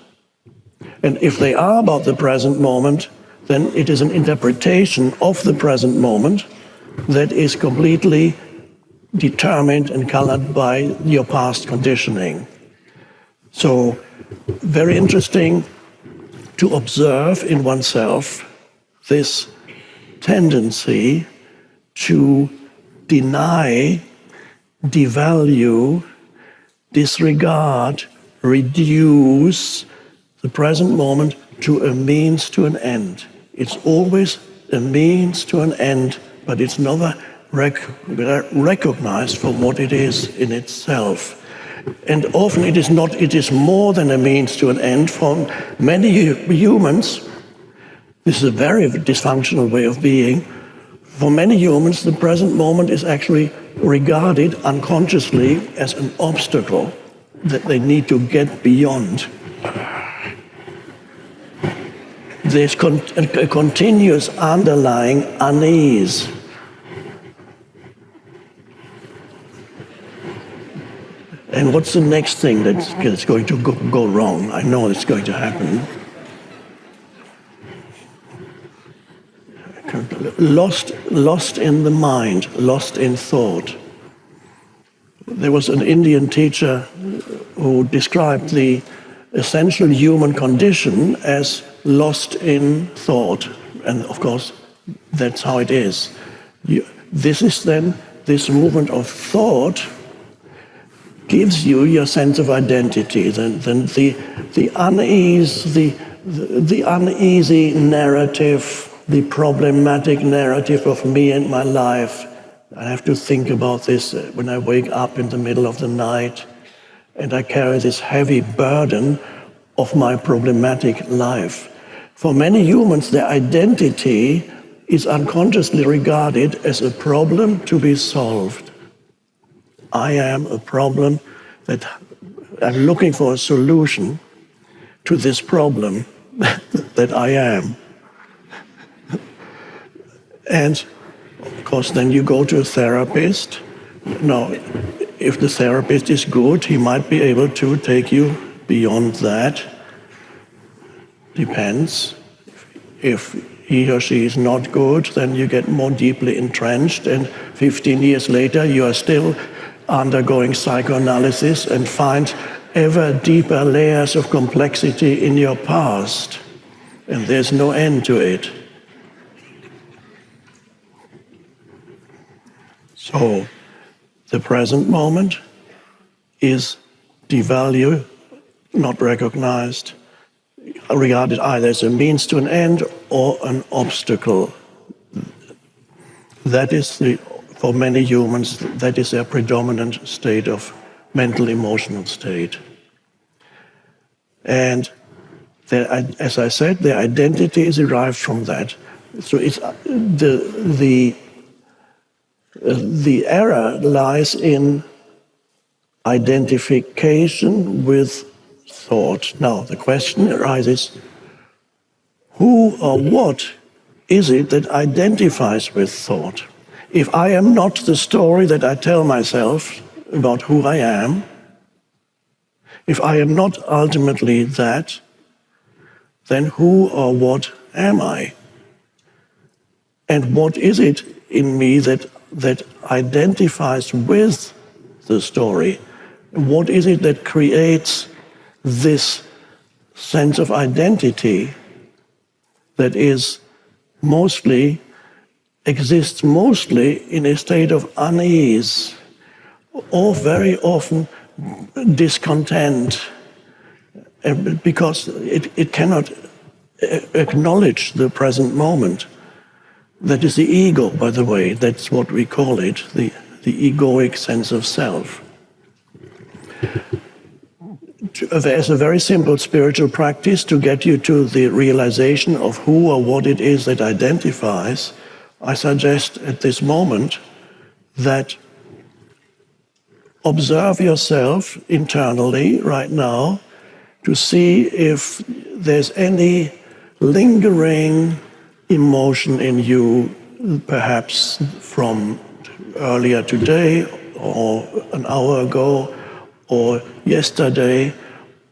And if they are about the present moment, then it is an interpretation of the present moment that is completely determined and colored by your past conditioning. So, very interesting to observe in oneself this tendency to deny, devalue, disregard, reduce the present moment to a means to an end. It's always a means to an end, but it's never recognized for what it is in itself. And often it is not, it is more than a means to an end. For many humans, this is a very dysfunctional way of being. For many humans, the present moment is actually regarded unconsciously as an obstacle that they need to get beyond. there's a continuous underlying unease. And what's the next thing that's going to go wrong? I know it's going to happen. Lost in the mind, lost in thought. There was an Indian teacher who described the essential human condition as lost in thought. And of course, that's how it is. This movement of thought gives you your sense of identity. Then the unease, the uneasy narrative, the problematic narrative of me and my life. I have to think about this when I wake up in the middle of the night, and I carry this heavy burden of my problematic life. For many humans, their identity is unconsciously regarded as a problem to be solved. I am a problem that I'm looking for a solution to this problem that I am. And of course, then you go to a therapist. Now, if the therapist is good, he might be able to take you beyond that. Depends. If he or she is not good, then you get more deeply entrenched, and 15 years later, you are still undergoing psychoanalysis and find ever deeper layers of complexity in your past, and there's no end to it. So, the present moment is devalued, not recognized, regarded either as a means to an end or an obstacle. That is, for many humans, that is their predominant state of mental, emotional state. And as I said, their identity is derived from that. So it's the error lies in identification with thought. Now, the question arises, who or what is it that identifies with thought? If I am not the story that I tell myself about who I am, if I am not ultimately that, then who or what am I? And what is it in me that identifies with the story? What is it that creates this sense of identity that exists mostly in a state of unease, or very often discontent, because it cannot acknowledge the present moment. That is the ego, by the way. That's what we call it, the egoic sense of self. There's a very simple spiritual practice to get you to the realization of who or what it is that identifies. I suggest at this moment that observe yourself internally right now to see if there's any lingering emotion in you, perhaps from earlier today, or an hour ago, or yesterday,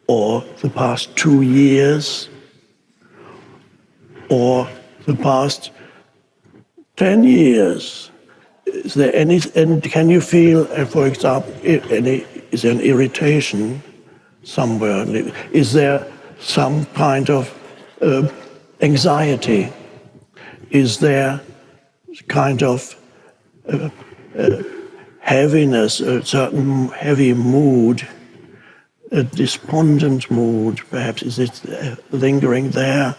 or the past 2 years, or the past 10 years. Is there any, and can you feel, for example, is there an irritation somewhere? Is there some kind of anxiety? Is there kind of heaviness, a certain heavy mood, a despondent mood, perhaps? Is it lingering there?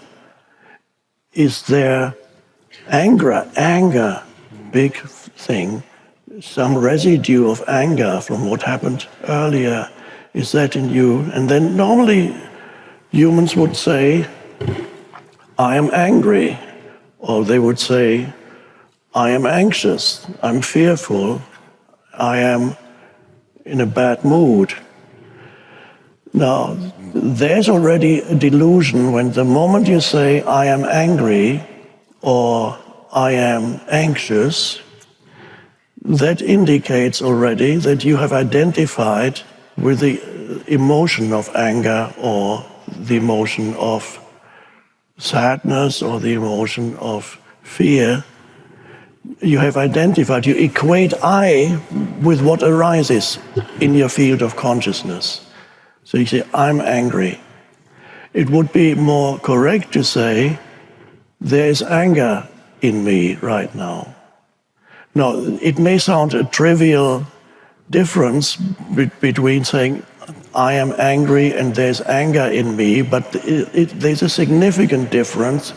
Is there anger, big thing, some residue of anger from what happened earlier? Is that in you? And then normally humans would say, I am angry. Or they would say, I am anxious, I'm fearful, I am in a bad mood. Now, there's already a delusion when the moment you say, I am angry or I am anxious, that indicates already that you have identified with the emotion of anger or the emotion of sadness or the emotion of fear. You have identified, you equate I with what arises in your field of consciousness. So you say, I'm angry. It would be more correct to say, there is anger in me right now. Now, it may sound a trivial difference between saying, I am angry and there's anger in me, but there's a significant difference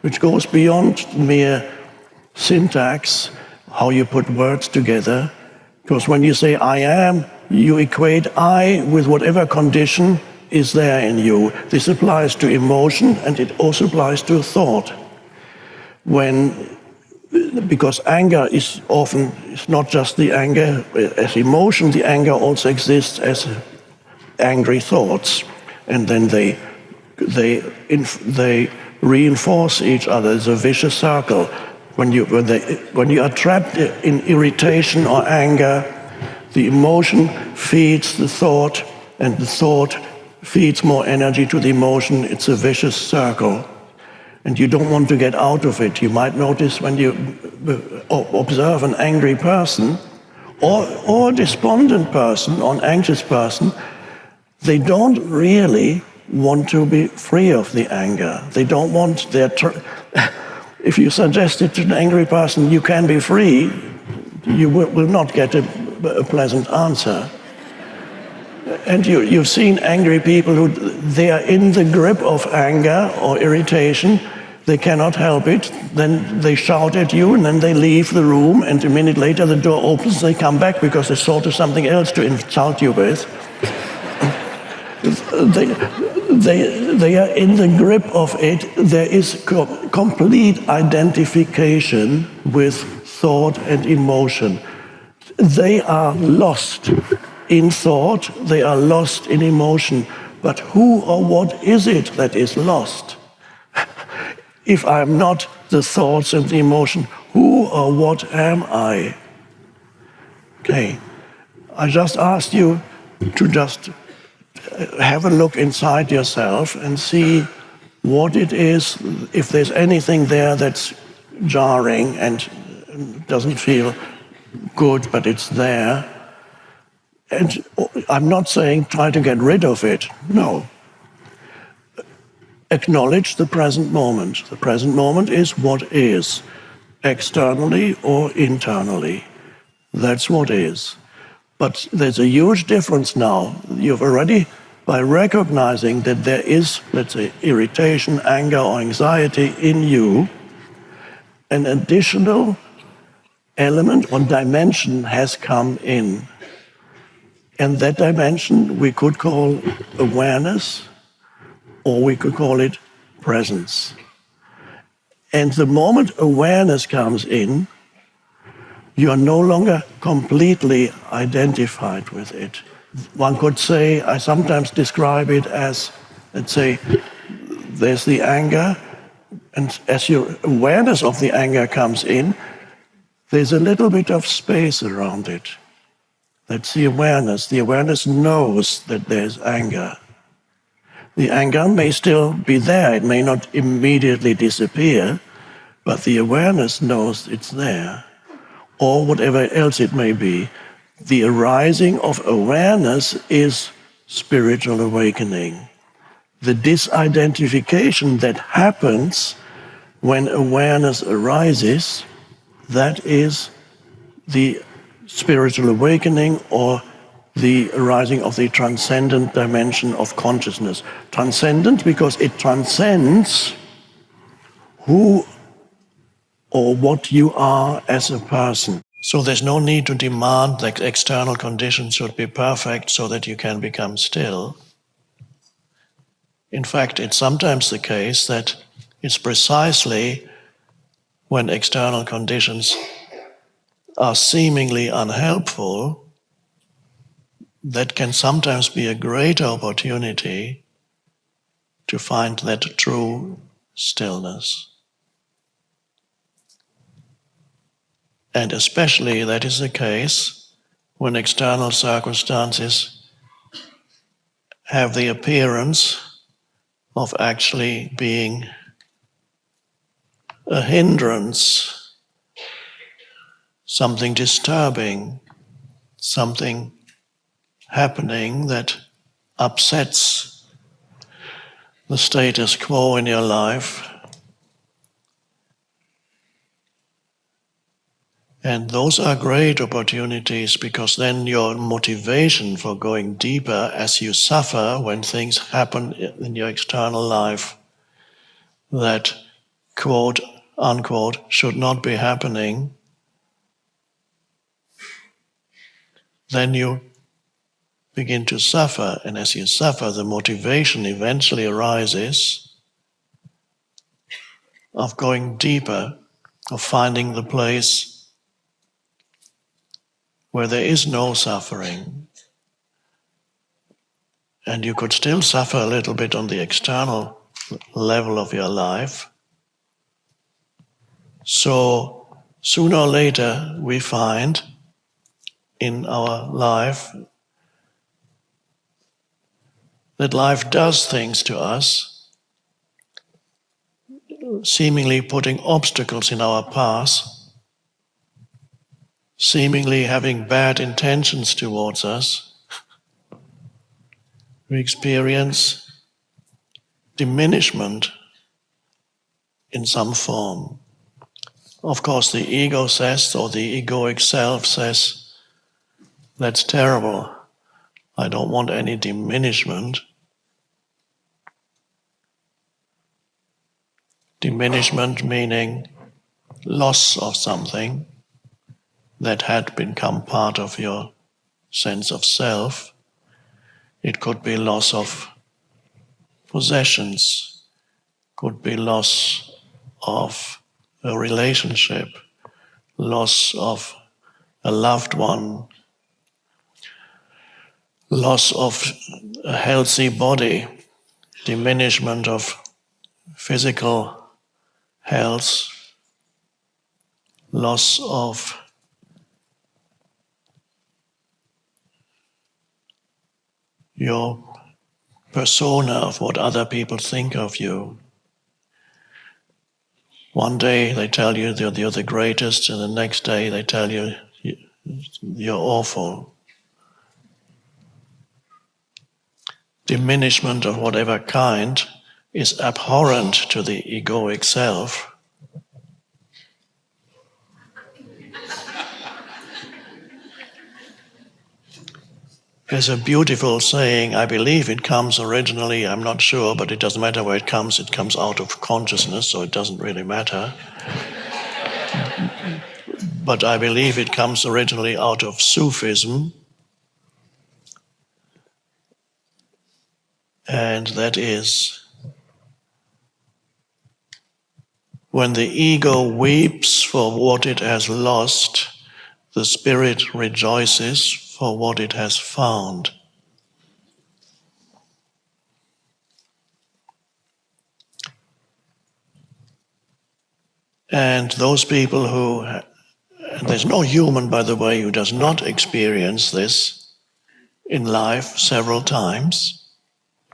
which goes beyond mere syntax, how you put words together. Because when you say I am, you equate I with whatever condition is there in you. This applies to emotion and it also applies to thought. Because anger is often, it's not just the anger as emotion, the anger also exists as angry thoughts. And then they reinforce each other. It's a vicious circle. When you are trapped in irritation or anger, the emotion feeds the thought, and the thought feeds more energy to the emotion. It's a vicious circle. And you don't want to get out of it. You might notice when you observe an angry person or a despondent person or an anxious person, they don't really want to be free of the anger. They don't want if you suggest it to an angry person, you can be free, you will not get a pleasant answer. And you've seen angry people who they are in the grip of anger or irritation, they cannot help it, then they shout at you and then they leave the room and a minute later the door opens, they come back because they thought of something else to insult you with. They are in the grip of it. There is complete identification with thought and emotion. They are lost in thought, they are lost in emotion. But who or what is it that is lost? If I'm not the thoughts and the emotion, who or what am I? Okay, I just asked you to just have a look inside yourself and see what it is, if there's anything there that's jarring and doesn't feel good, but it's there. And I'm not saying try to get rid of it, no. Acknowledge the present moment. The present moment is what is, externally or internally. That's what is. But there's a huge difference now. You've already, by recognizing that there is, let's say, irritation, anger, or anxiety in you, an additional element or dimension has come in. And that dimension we could call awareness, or we could call it presence. And the moment awareness comes in, you are no longer completely identified with it. One could say, I sometimes describe it as, let's say, there's the anger, and as your awareness of the anger comes in, there's a little bit of space around it. That's the awareness. The awareness knows that there's anger. The anger may still be there. It may not immediately disappear, but the awareness knows it's there. Or whatever else it may be. The arising of awareness is spiritual awakening. The disidentification that happens when awareness arises, that is the spiritual awakening or the arising of the transcendent dimension of consciousness. Transcendent because it transcends who or what you are as a person. So there's no need to demand that external conditions should be perfect so that you can become still. In fact, it's sometimes the case that it's precisely when external conditions are seemingly unhelpful that can sometimes be a great opportunity to find that true stillness. And especially that is the case when external circumstances have the appearance of actually being a hindrance, something disturbing, something happening that upsets the status quo in your life. And those are great opportunities, because then your motivation for going deeper as you suffer when things happen in your external life that, quote unquote, should not be happening, then you begin to suffer. And as you suffer, the motivation eventually arises of going deeper, of finding the place where there is no suffering. And you could still suffer a little bit on the external level of your life. So sooner or later we find in our life that life does things to us, seemingly putting obstacles in our path, seemingly having bad intentions towards us. We experience diminishment in some form. Of course, the ego says, or the egoic self says, that's terrible. I don't want any diminishment. Diminishment meaning loss of something that had become part of your sense of self. It could be loss of possessions, could be loss of a relationship, loss of a loved one, loss of a healthy body, diminishment of physical health, loss of your persona, of what other people think of you. One day they tell you that you're the greatest, and the next day they tell you you're awful. Diminishment of whatever kind is abhorrent to the egoic self. There's a beautiful saying, I believe it comes originally, I'm not sure, but it doesn't matter where it comes out of consciousness, so it doesn't really matter. But I believe it comes originally out of Sufism, and that is, when the ego weeps for what it has lost, the spirit rejoices for what it has found. And those people who, and there's no human, by the way, who does not experience this in life several times.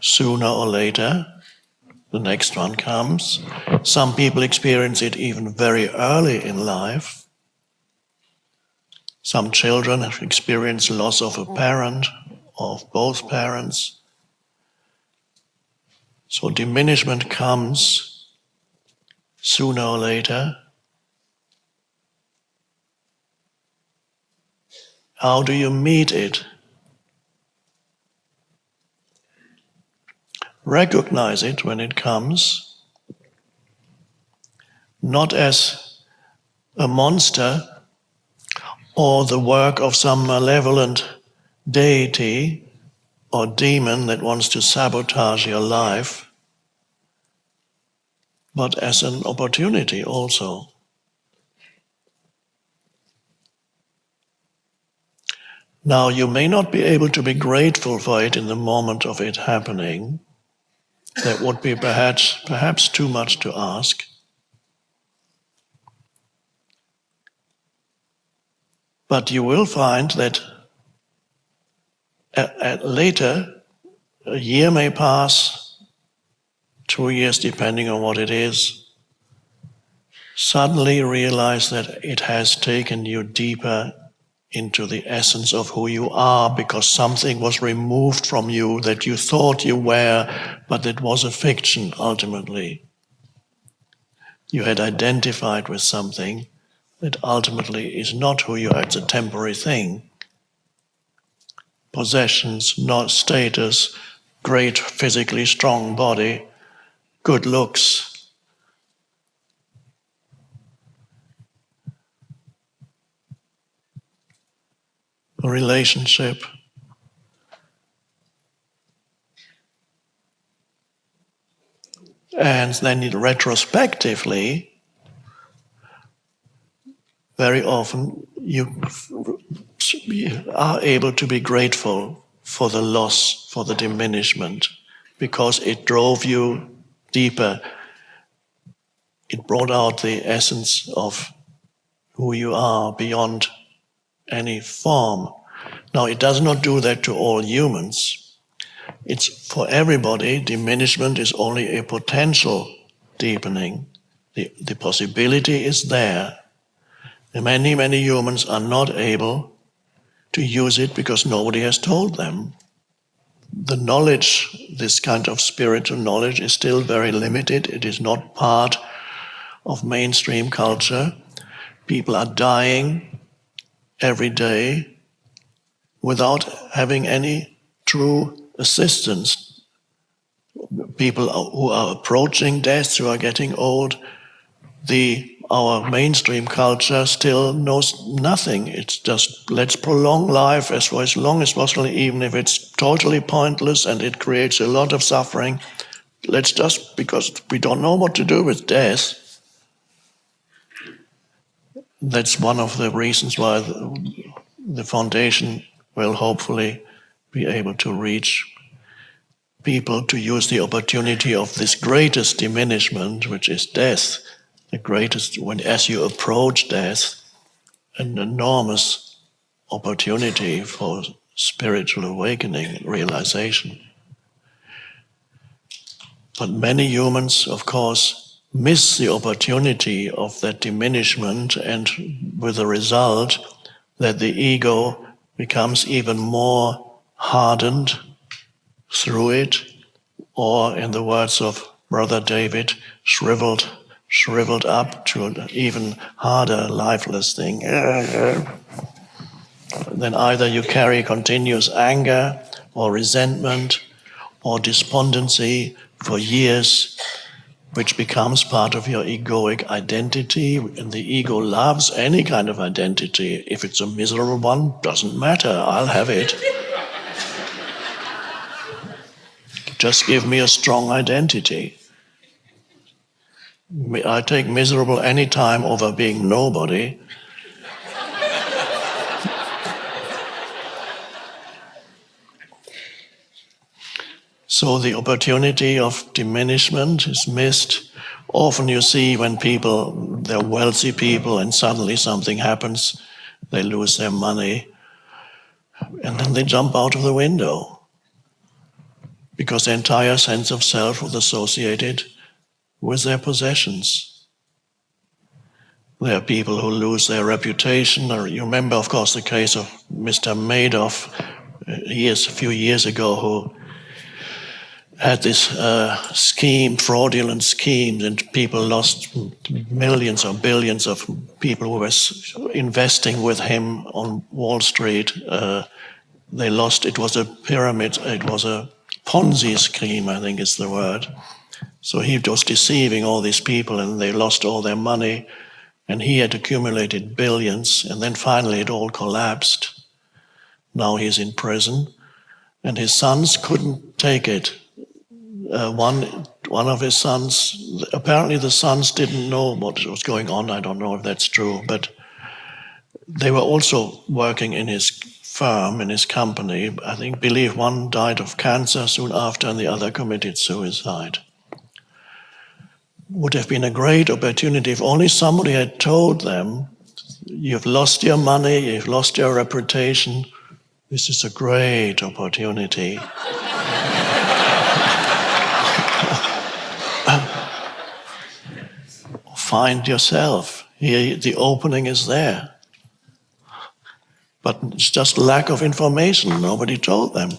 Sooner or later, the next one comes. Some people experience it even very early in life. Some children experience loss of a parent, of both parents. So diminishment comes sooner or later. How do you meet it? Recognize it when it comes, not as a monster or the work of some malevolent deity or demon that wants to sabotage your life, but as an opportunity also. Now, you may not be able to be grateful for it in the moment of it happening. That would be perhaps too much to ask. But you will find that later, a year may pass, 2 years, depending on what it is, suddenly you realize that it has taken you deeper into the essence of who you are, because something was removed from you that you thought you were, but it was a fiction ultimately. You had identified with something that ultimately is not who you are. It's a temporary thing. Possessions, not status, great physically strong body, good looks. A relationship. And then retrospectively, very often you are able to be grateful for the loss, for the diminishment, because it drove you deeper. It brought out the essence of who you are beyond any form. Now, it does not do that to all humans. It's for everybody. Diminishment is only a potential deepening. The possibility is there. And many humans are not able to use it because nobody has told them. The knowledge, this kind of spiritual knowledge, is still very limited. It is not part of mainstream culture. People are dying every day without having any true assistance. People who are approaching death, who are getting old, our mainstream culture still knows nothing. It's just, let's prolong life for as long as possible, even if it's totally pointless and it creates a lot of suffering. Let's just, because we don't know what to do with death. That's one of the reasons why the foundation will hopefully be able to reach people to use the opportunity of this greatest diminishment, which is death. The greatest, as you approach death, an enormous opportunity for spiritual awakening, realization. But many humans, of course, miss the opportunity of that diminishment, and with the result that the ego becomes even more hardened through it, or in the words of Brother David, shriveled up to an even harder, lifeless thing. Then either you carry continuous anger or resentment or despondency for years, which becomes part of your egoic identity, and the ego loves any kind of identity. If it's a miserable one, doesn't matter, I'll have it. Just give me a strong identity. I take miserable any time over being nobody. So the opportunity of diminishment is missed. Often you see when they're wealthy people, and suddenly something happens, they lose their money, and then they jump out of the window, because their entire sense of self was associated with their possessions. There are people who lose their reputation. Or you remember, of course, the case of Mr. Madoff a few years ago, who had this fraudulent scheme, and people lost millions or billions of people who were investing with him on Wall Street. They lost, it was a pyramid, it was a Ponzi scheme, I think is the word. So he was deceiving all these people, and they lost all their money, and he had accumulated billions, and then finally it all collapsed. Now he's in prison, and his sons couldn't take it. One of his sons, apparently the sons didn't know what was going on. I don't know if that's true, but they were also working in his firm in his company. I believe one died of cancer soon after and the other committed suicide. Would have been a great opportunity if only somebody had told them, you've lost your money, you've lost your reputation, this is a great opportunity. Find yourself. Here, the opening is there. But it's just lack of information. Nobody told them.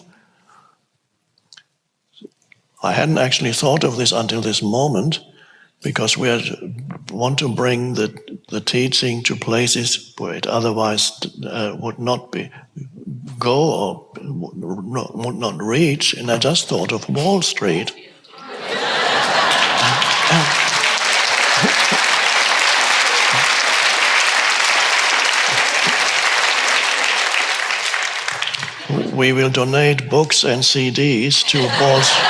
I hadn't actually thought of this until this moment, because we want to bring the teaching to places where it otherwise would not go or would not reach. And I just thought of Wall Street. We will donate books and CDs to Wall Street.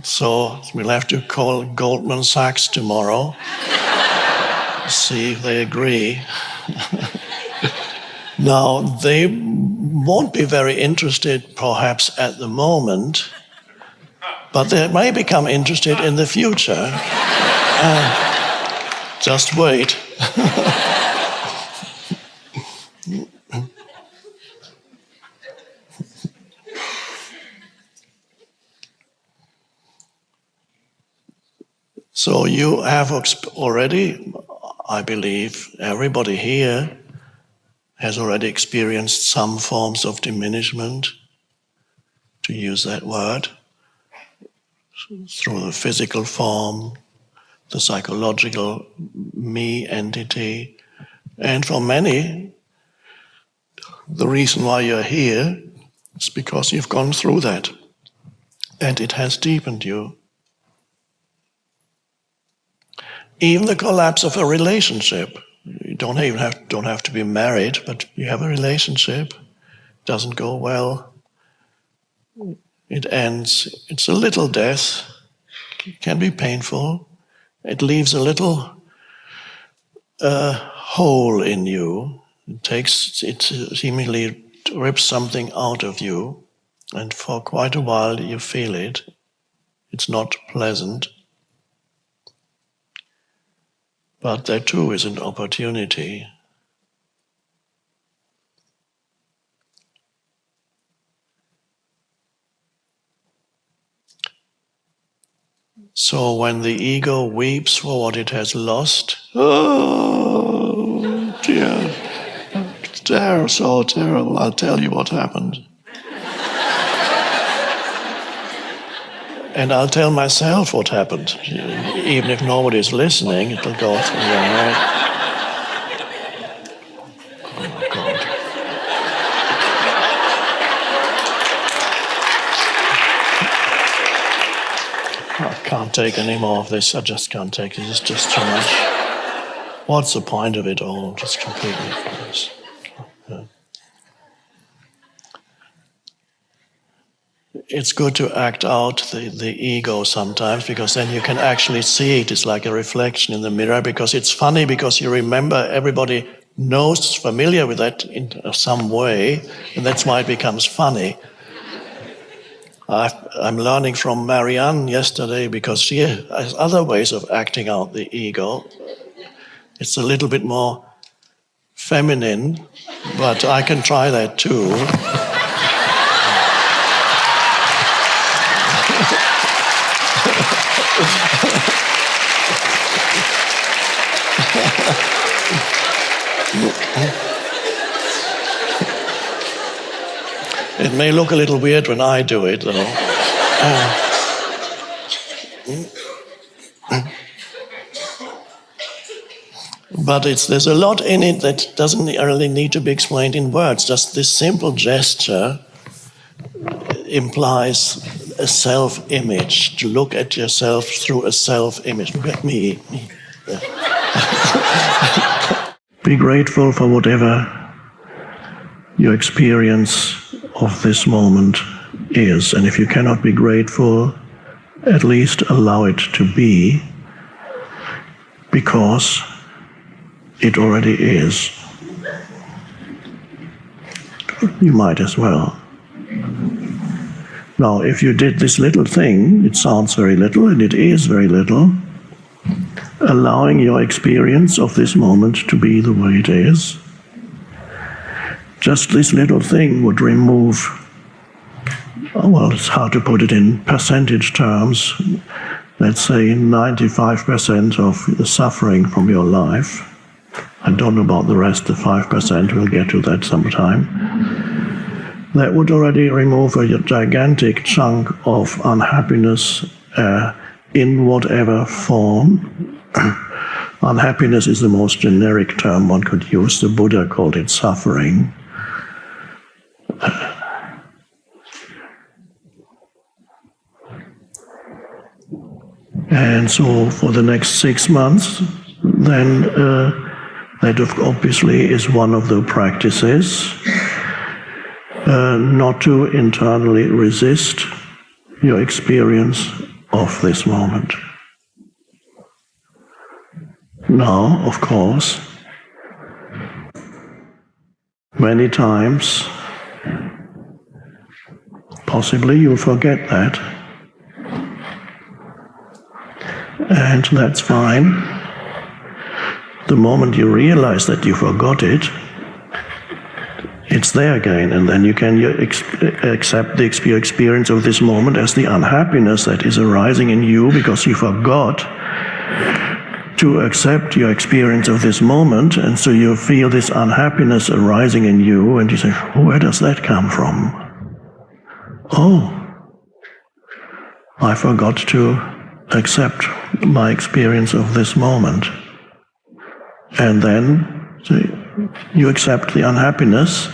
So we'll have to call Goldman Sachs tomorrow, see if they agree. Now, they won't be very interested perhaps at the moment, but they may become interested in the future. Just wait. So you have already, I believe, everybody here has already experienced some forms of diminishment, to use that word, through the physical form, the psychological me entity. And for many, the reason why you're here is because you've gone through that, and it has deepened you. Even the collapse of a relationship. You don't have to be married, but you have a relationship, doesn't go well. It ends. It's a little death. It can be painful. It leaves a little hole in you. It seemingly rips something out of you, and for quite a while you feel it. It's not pleasant. But there too is an opportunity. So when the ego weeps for what it has lost, oh dear, it's so terrible, I'll tell you what happened. And I'll tell myself what happened. Even if nobody's listening, it'll go through your head. Oh my God. I can't take any more of this. I just can't take it. It's just too much. What's the point of it all? Just completely false. It's good to act out the ego sometimes, because then you can actually see it. It's like a reflection in the mirror, because it's funny, because you remember everybody knows, familiar with that in some way, and that's why it becomes funny. I'm learning from Marianne yesterday, because she has other ways of acting out the ego. It's a little bit more feminine, but I can try that too. It may look a little weird when I do it, though. But there's a lot in it that doesn't really need to be explained in words. Just this simple gesture implies a self-image, to look at yourself through a self-image. Look at me. Be grateful for whatever your experience of this moment is. And if you cannot be grateful, at least allow it to be, because it already is. You might as well. Now, if you did this little thing, it sounds very little, and it is very little, allowing your experience of this moment to be the way it is, just this little thing would remove, well, it's hard to put it in percentage terms, let's say 95% of the suffering from your life. I don't know about the rest, the 5%, we'll get to that sometime. That would already remove a gigantic chunk of unhappiness in whatever form. Unhappiness is the most generic term one could use. The Buddha called it suffering. And so for the next 6 months, then that obviously is one of the practices. Not to internally resist your experience of this moment. Now, of course, many times, possibly you'll forget that. And that's fine. The moment you realize that you forgot it, it's there again, and then you can accept the experience of this moment as the unhappiness that is arising in you because you forgot to accept your experience of this moment, and so you feel this unhappiness arising in you, and you say, where does that come from? Oh, I forgot to accept my experience of this moment. And then you accept the unhappiness,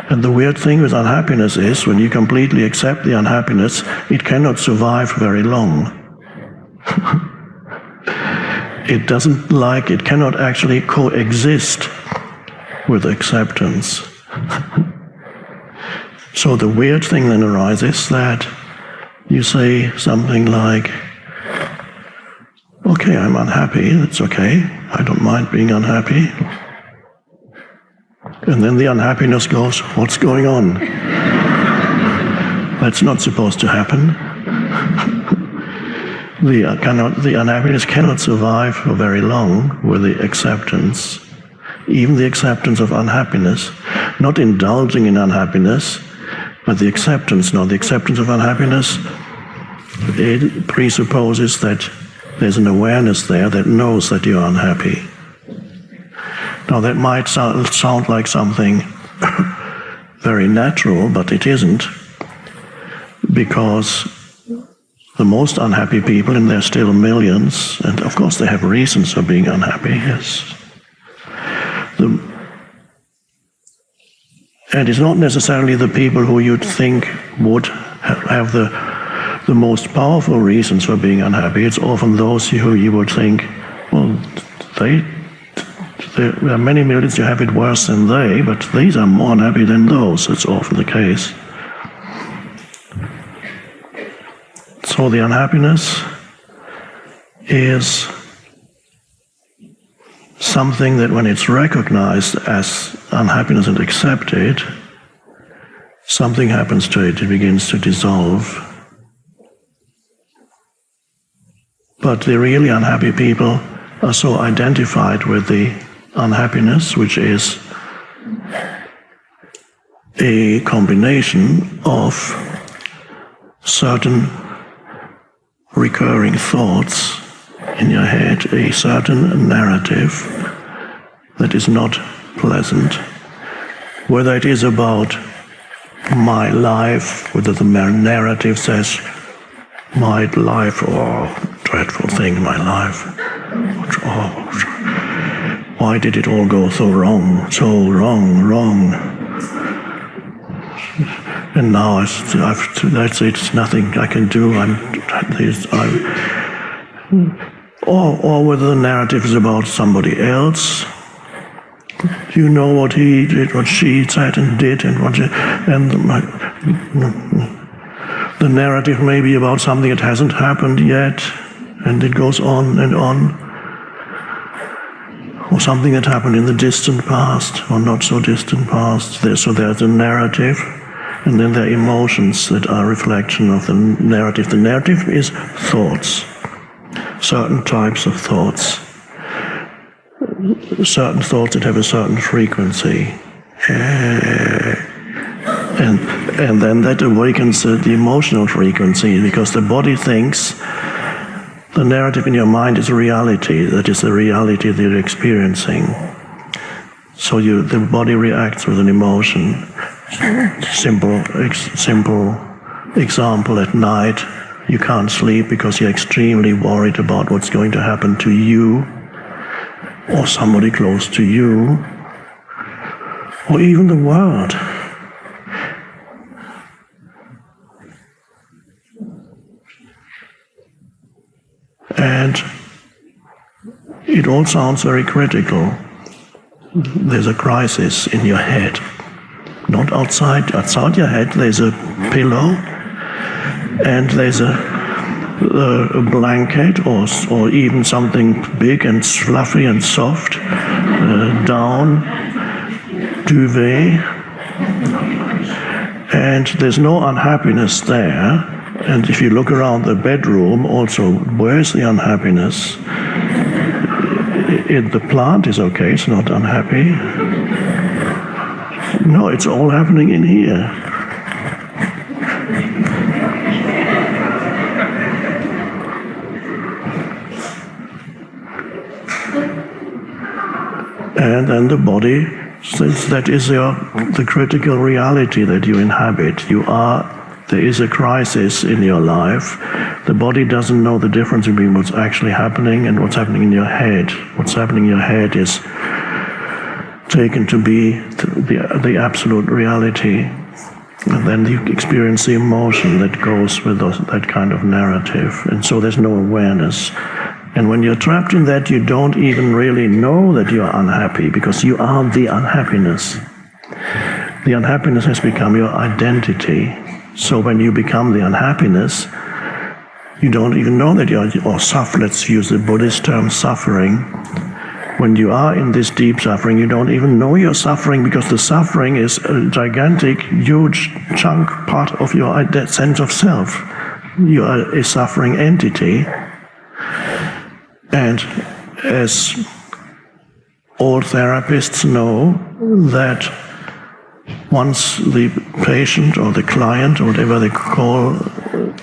and the weird thing with unhappiness is when you completely accept the unhappiness, it cannot survive very long. It cannot actually coexist with acceptance. So the weird thing then arises that you say something like, okay, I'm unhappy, that's okay, I don't mind being unhappy. And then the unhappiness goes, what's going on? That's not supposed to happen. The unhappiness cannot survive for very long with the acceptance, even the acceptance of unhappiness, not indulging in unhappiness, but the acceptance. Now, the acceptance of unhappiness, it presupposes that there's an awareness there that knows that you're unhappy. Now, that might sound like something very natural, but it isn't, because the most unhappy people, and there are still millions, and of course they have reasons for being unhappy, yes. And it's not necessarily the people who you'd think would have the most powerful reasons for being unhappy. It's often those who you would think, well, there are many millions who have it worse than they, but these are more unhappy than those. That's often the case. So the unhappiness is something that when it's recognized as unhappiness and accepted, something happens to it. It begins to dissolve. But the really unhappy people are so identified with the unhappiness, which is a combination of certain recurring thoughts in your head, a certain narrative that is not pleasant, whether it is about my life, whether the narrative says my life, oh, dreadful thing, my life, oh, why did it all go so wrong, wrong. And now that's it. It's nothing I can do. Or whether the narrative is about somebody else. You know what he did, what she said and did, and the narrative may be about something that hasn't happened yet, and it goes on and on. or something that happened in the distant past or not so distant past. So there's a narrative, and then there are emotions that are a reflection of the narrative. The narrative is thoughts, certain types of thoughts, certain thoughts that have a certain frequency. And then that awakens the emotional frequency, because the body thinks the narrative in your mind is reality, that is the reality that you're experiencing. So the body reacts with an emotion. Simple example, at night you can't sleep because you're extremely worried about what's going to happen to you, or somebody close to you, or even the world. And it all sounds very critical. There's a crisis in your head. Not outside. Outside your head there's a pillow, and there's a blanket, or even something big and fluffy and soft, down, duvet, and there's no unhappiness there. And if you look around the bedroom also, where's the unhappiness? The plant is okay, it's not unhappy. No, it's all happening in here. And then the body, since that is the critical reality that you inhabit, there is a crisis in your life. The body doesn't know the difference between what's actually happening and what's happening in your head. What's happening in your head is taken to be the absolute reality. And then you experience the emotion that goes with that kind of narrative. And so there's no awareness. And when you're trapped in that, you don't even really know that you're unhappy, because you are the unhappiness. The unhappiness has become your identity. So when you become the unhappiness, you don't even know that or suffer. Let's use the Buddhist term suffering. When you are in this deep suffering, you don't even know you're suffering, because the suffering is a gigantic, huge chunk, part of your sense of self. You are a suffering entity. And as all therapists know, that once the patient or the client, or whatever they call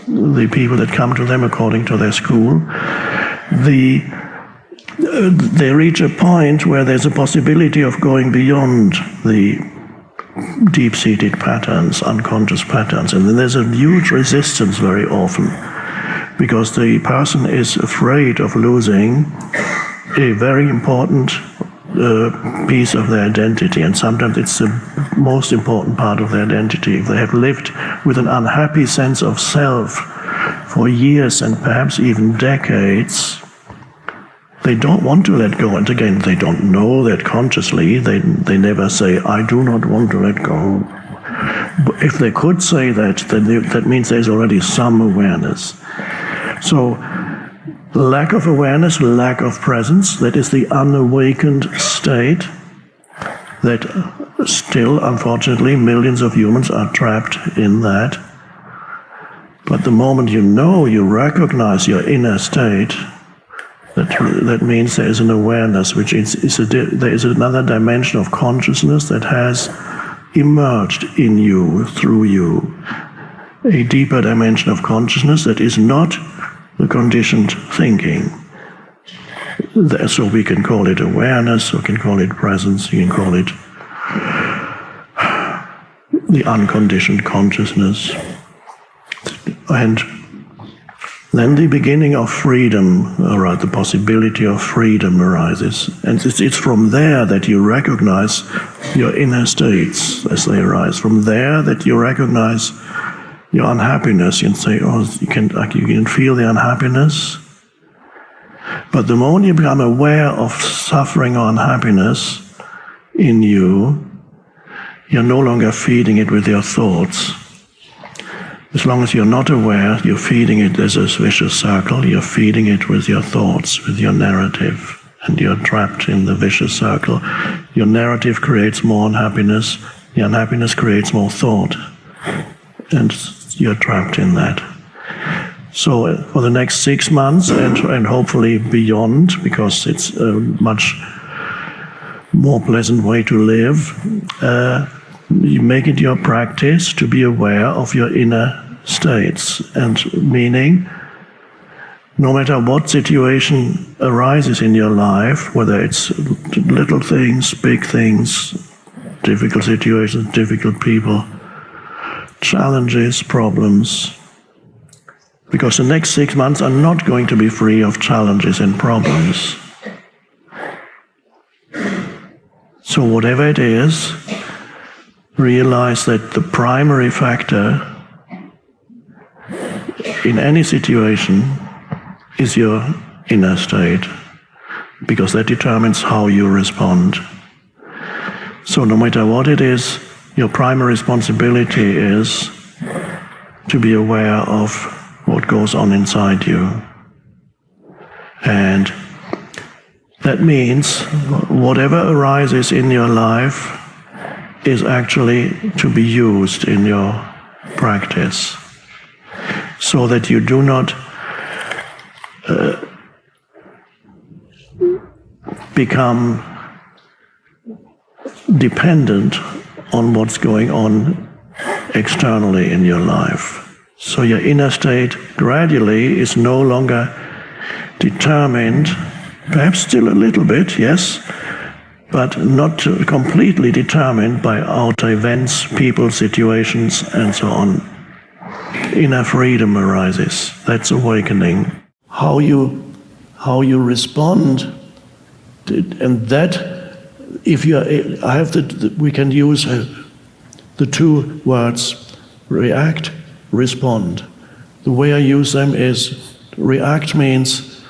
the people that come to them according to their school, they reach a point where there's a possibility of going beyond the deep-seated patterns, unconscious patterns. And then there's a huge resistance very often, because the person is afraid of losing a very important piece of their identity, and sometimes it's the most important part of their identity. If they have lived with an unhappy sense of self for years and perhaps even decades, they don't want to let go. And again, they don't know that consciously. They never say, I do not want to let go. But if they could say that, then that means there's already some awareness. So lack of awareness, lack of presence, that is the unawakened state that still, unfortunately, millions of humans are trapped in that. But the moment you know, you recognize your inner state, that means there is an awareness, which there is another dimension of consciousness that has emerged in you, through you. A deeper dimension of consciousness that is not the conditioned thinking. So we can call it awareness, we can call it presence, we can call it the unconditioned consciousness. And then the beginning of freedom, or the possibility of freedom arises. And it's from there that you recognize your inner states as they arise. From there that you recognize your unhappiness. You can say, you can feel the unhappiness. But the moment you become aware of suffering or unhappiness in you, you're no longer feeding it with your thoughts. As long as you're not aware, you're feeding it as a vicious circle. You're feeding it with your thoughts, with your narrative. and you're trapped in the vicious circle. Your narrative creates more unhappiness. The unhappiness creates more thought, and you're trapped in that. So for the next 6 months and hopefully beyond, because it's a much more pleasant way to live, you make it your practice to be aware of your inner states, and meaning no matter what situation arises in your life, whether it's little things, big things, difficult situations, difficult people, challenges, problems, because the next 6 months are not going to be free of challenges and problems. So whatever it is, realize that the primary factor in any situation is your inner state, because that determines how you respond. So no matter what it is, your primary responsibility is to be aware of what goes on inside you. And that means whatever arises in your life is actually to be used in your practice, so that you do not become dependent on what's going on externally in your life. So your inner state gradually is no longer determined, perhaps still a little bit, yes, but not completely determined by outer events, people, situations, and so on. Inner freedom arises. That's awakening. How you respond, and that, if you, I have we can use the two words, react, respond. The way I use them is, react means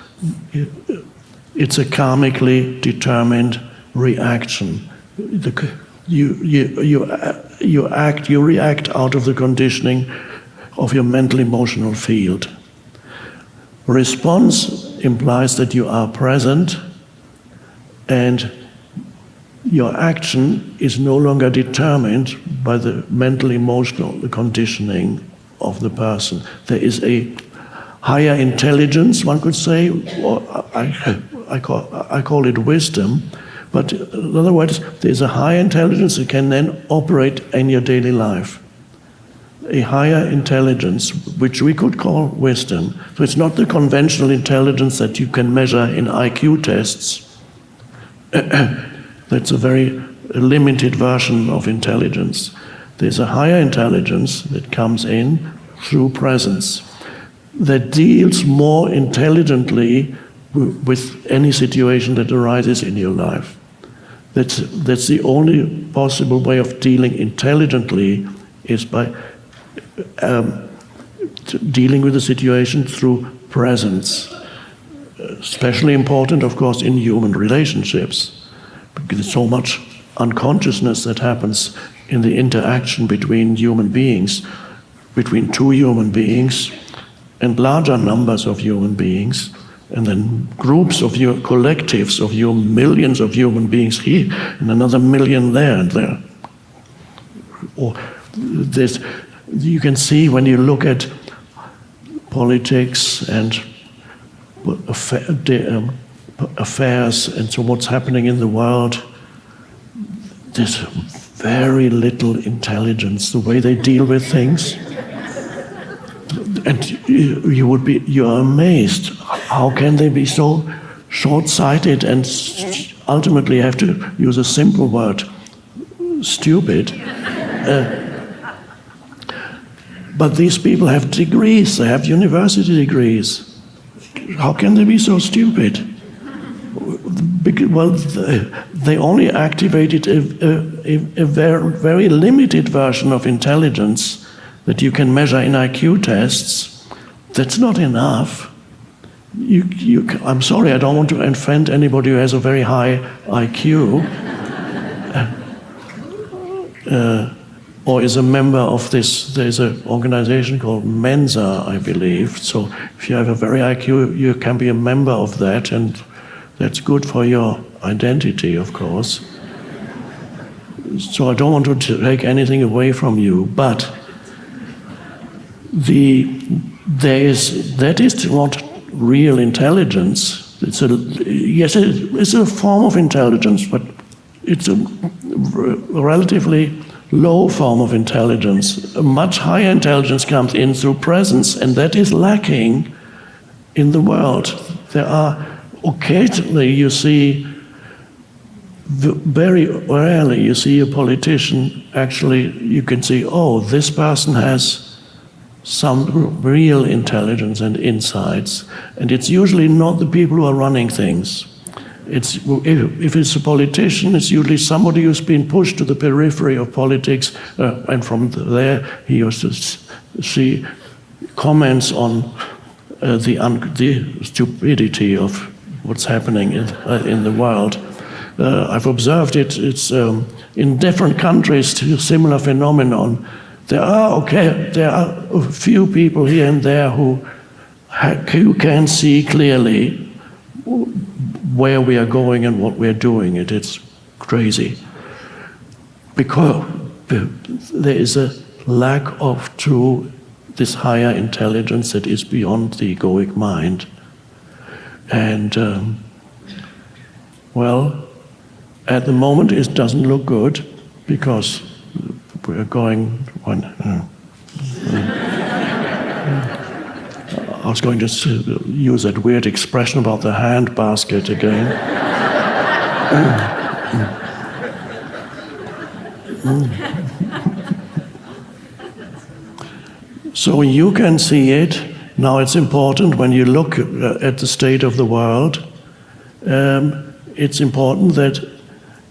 it's a karmically determined reaction. You react out of the conditioning of your mental emotional field. Response implies that you are present and your action is no longer determined by the mental emotional, the conditioning of the person. There is a higher intelligence, one could say, or I call it wisdom, but in other words, there's a higher intelligence that can then operate in your daily life. A higher intelligence, which we could call wisdom. So it's not the conventional intelligence that you can measure in IQ tests. That's a very limited version of intelligence. There's a higher intelligence that comes in through presence, that deals more intelligently with any situation that arises in your life. That's the only possible way of dealing intelligently, is by dealing with the situation through presence. Especially important, of course, in human relationships, because there's so much unconsciousness that happens in the interaction between human beings, between two human beings and larger numbers of human beings, and then groups of collectives of millions of human beings here and another million there and there. Or this, you can see when you look at politics and affairs and so what's happening in the world, there's very little intelligence, the way they deal with things. And you're amazed. How can they be so short-sighted and ultimately have to use a simple word, stupid? But these people have degrees, they have university degrees. How can they be so stupid? Well, they only activated a very limited version of intelligence that you can measure in IQ tests. That's not enough. I'm sorry, I don't want to offend anybody who has a very high IQ or is a member of this. There's an organization called Mensa, I believe. So if you have a very IQ, you can be a member of that, and That's good for your identity, of course. So I don't want to take anything away from you, but that is not real intelligence. It's a form of intelligence, but it's a relatively low form of intelligence. A much higher intelligence comes in through presence, and that is lacking in the world. There are occasionally you see, very rarely you see a politician, actually you can see, oh, this person has some real intelligence and insights, and it's usually not the people who are running things. If it's a politician, it's usually somebody who's been pushed to the periphery of politics, and from there he used to see comments on the stupidity of what's happening in the world. I've observed it's in different countries, a similar phenomenon. There are a few people here and there who can see clearly where we are going and what we're doing. It's crazy. Because there is a lack of this higher intelligence that is beyond the egoic mind. And, well, at the moment it doesn't look good because we're going I was going to use that weird expression about the hand basket again. So you can see it. Now it's important when you look at the state of the world, it's important that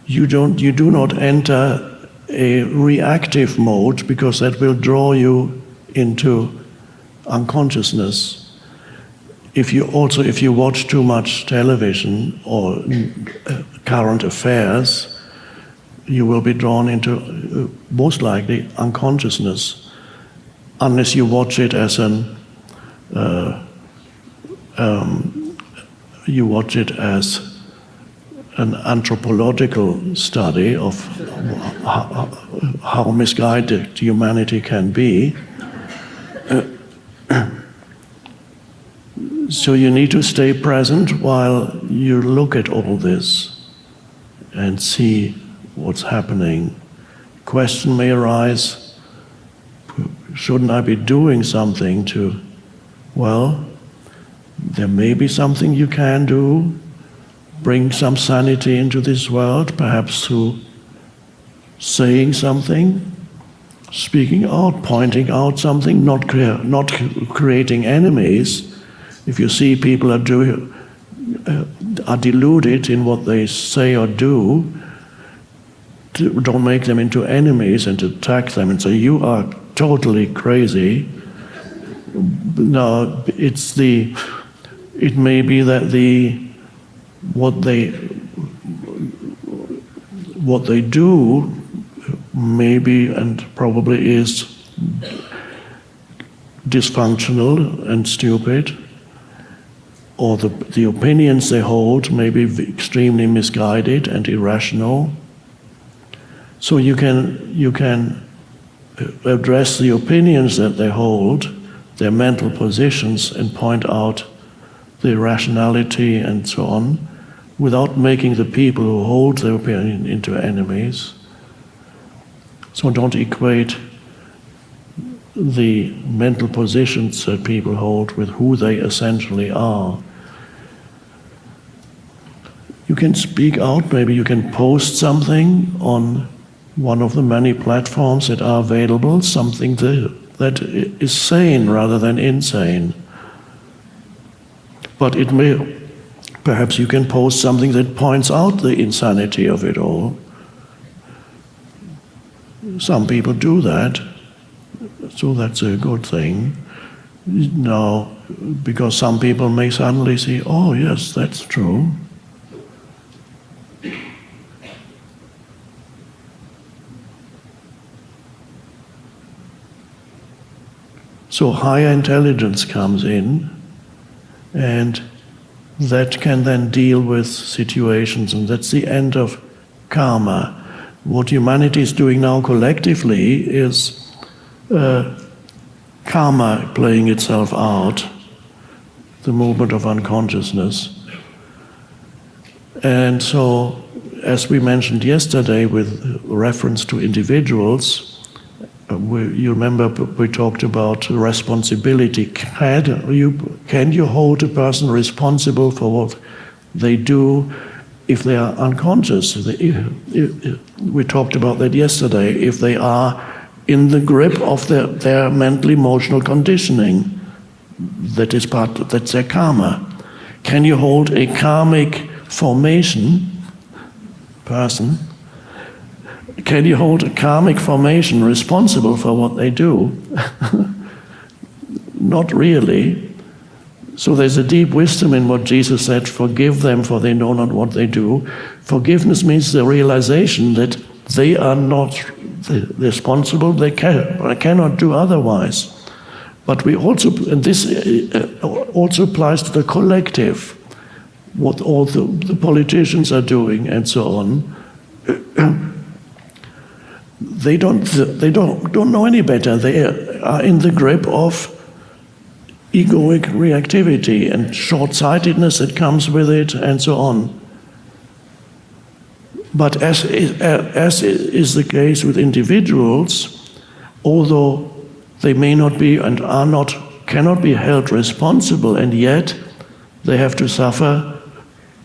you do not enter a reactive mode, because that will draw you into unconsciousness. If you watch too much television or current affairs, you will be drawn into most likely unconsciousness, unless you watch it as an anthropological study of how misguided humanity can be. So you need to stay present while you look at all this and see what's happening. Question may arise, shouldn't I be doing something to, well, there may be something you can do, bring some sanity into this world, perhaps through saying something, speaking out, pointing out something, not creating enemies. If you see people are deluded in what they say or do, don't make them into enemies and attack them and say, you are totally crazy. No, it may be that what they do maybe and probably is dysfunctional and stupid, or the opinions they hold may be extremely misguided and irrational. So you can address the opinions that they hold, their mental positions, and point out the irrationality and so on, without making the people who hold their opinion into enemies. So don't equate the mental positions that people hold with who they essentially are. You can speak out, maybe you can post something on one of the many platforms that are available, something that is sane rather than insane. But perhaps you can post something that points out the insanity of it all. Some people do that, so that's a good thing. Now, because some people may suddenly see, oh yes, that's true. So higher intelligence comes in, and that can then deal with situations, and that's the end of karma. What humanity is doing now collectively is karma playing itself out, the movement of unconsciousness. And so, as we mentioned yesterday with reference to individuals, you remember we talked about responsibility. Can you hold a person responsible for what they do if they are unconscious? We talked about that yesterday. If they are in the grip of their mental emotional conditioning, that's their karma. Can you hold a karmic formation person? Can you hold a karmic formation responsible for what they do? Not really. So there's a deep wisdom in what Jesus said, forgive them for they know not what they do. Forgiveness means the realization that they are not responsible, they cannot do otherwise. But we also, and this also applies to the collective, what all the politicians are doing and so on. They don't know any better. They are in the grip of egoic reactivity and short-sightedness that comes with it, and so on. But as is the case with individuals, although they may not be and cannot be held responsible, and yet they have to suffer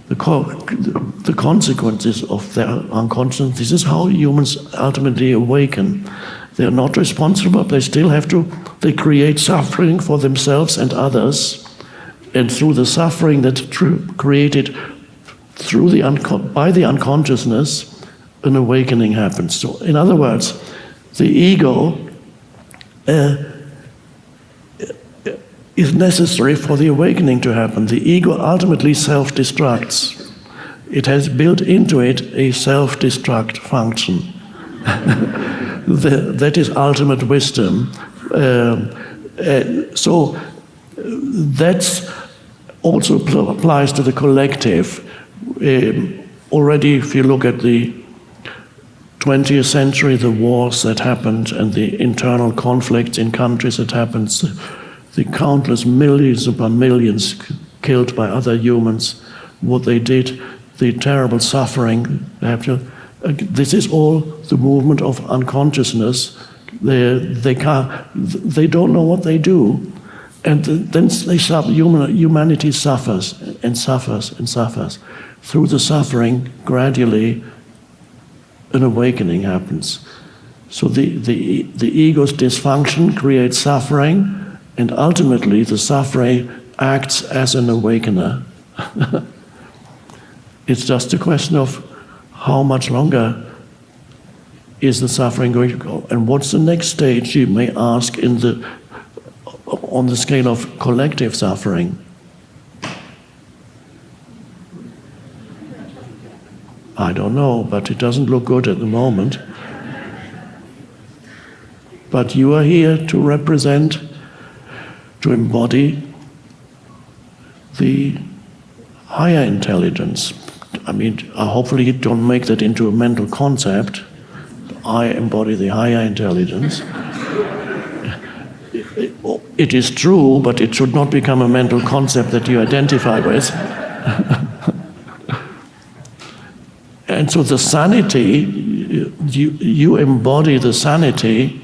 the consequences of their unconsciousness. This is how humans ultimately awaken. They are not responsible, but they still have to, they create suffering for themselves and others, and through the suffering that's created through by the unconsciousness, an awakening happens. So, in other words, the ego is necessary for the awakening to happen. The ego ultimately self-destructs. It has built into it a self-destruct function. That is ultimate wisdom. So that's also applies to the collective. Already, if you look at the 20th century, the wars that happened and the internal conflicts in countries that happened, the countless millions upon millions killed by other humans, what they did, the terrible suffering. This is all the movement of unconsciousness. They don't know what they do, and then humanity suffers and suffers and suffers. Through the suffering, gradually, an awakening happens. So the ego's dysfunction creates suffering. And ultimately, the suffering acts as an awakener. It's just a question of how much longer is the suffering going to go, and what's the next stage, you may ask, on the scale of collective suffering. I don't know, but it doesn't look good at the moment. But you are here to represent, to embody the higher intelligence. I mean, hopefully you don't make that into a mental concept. I embody the higher intelligence. It is true, but it should not become a mental concept that you identify with. And so the sanity, you embody the sanity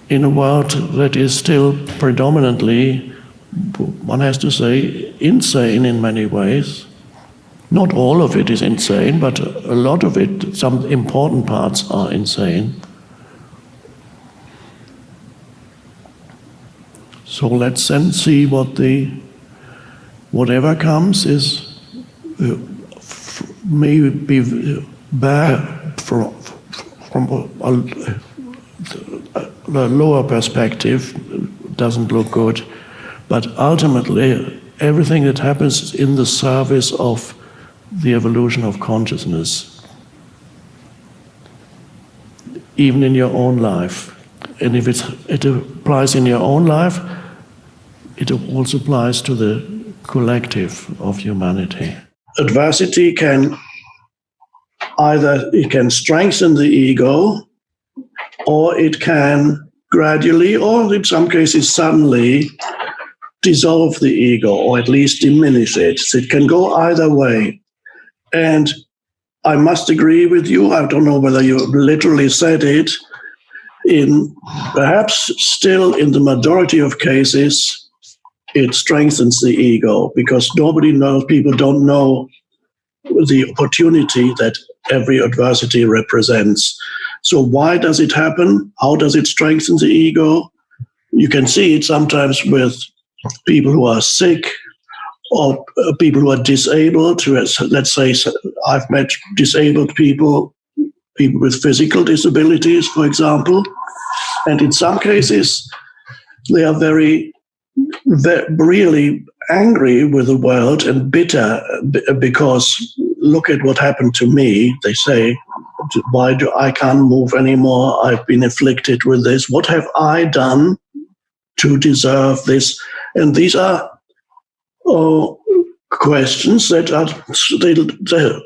in a world that is still predominantly, one has to say, insane in many ways. Not all of it is insane, but a lot of it, some important parts are insane. So let's then see whatever comes is may be bad from a lower perspective, doesn't look good, but ultimately everything that happens is in the service of the evolution of consciousness, even in your own life. And if it applies in your own life, it also applies to the collective of humanity. Adversity can strengthen the ego, or it can gradually, or in some cases suddenly, dissolve the ego, or at least diminish it. So it can go either way. And I must agree with you. I don't know whether you literally said it. Perhaps still in the majority of cases, it strengthens the ego, because people don't know the opportunity that every adversity represents. So why does it happen? How does it strengthen the ego? You can see it sometimes with people who are sick, or people who are disabled. Let's say I've met disabled people with physical disabilities, for example, and in some cases they are really angry with the world and bitter because look at what happened to me. They say, I can't move anymore? I've been afflicted with this. What have I done to deserve this? And these are questions that are they're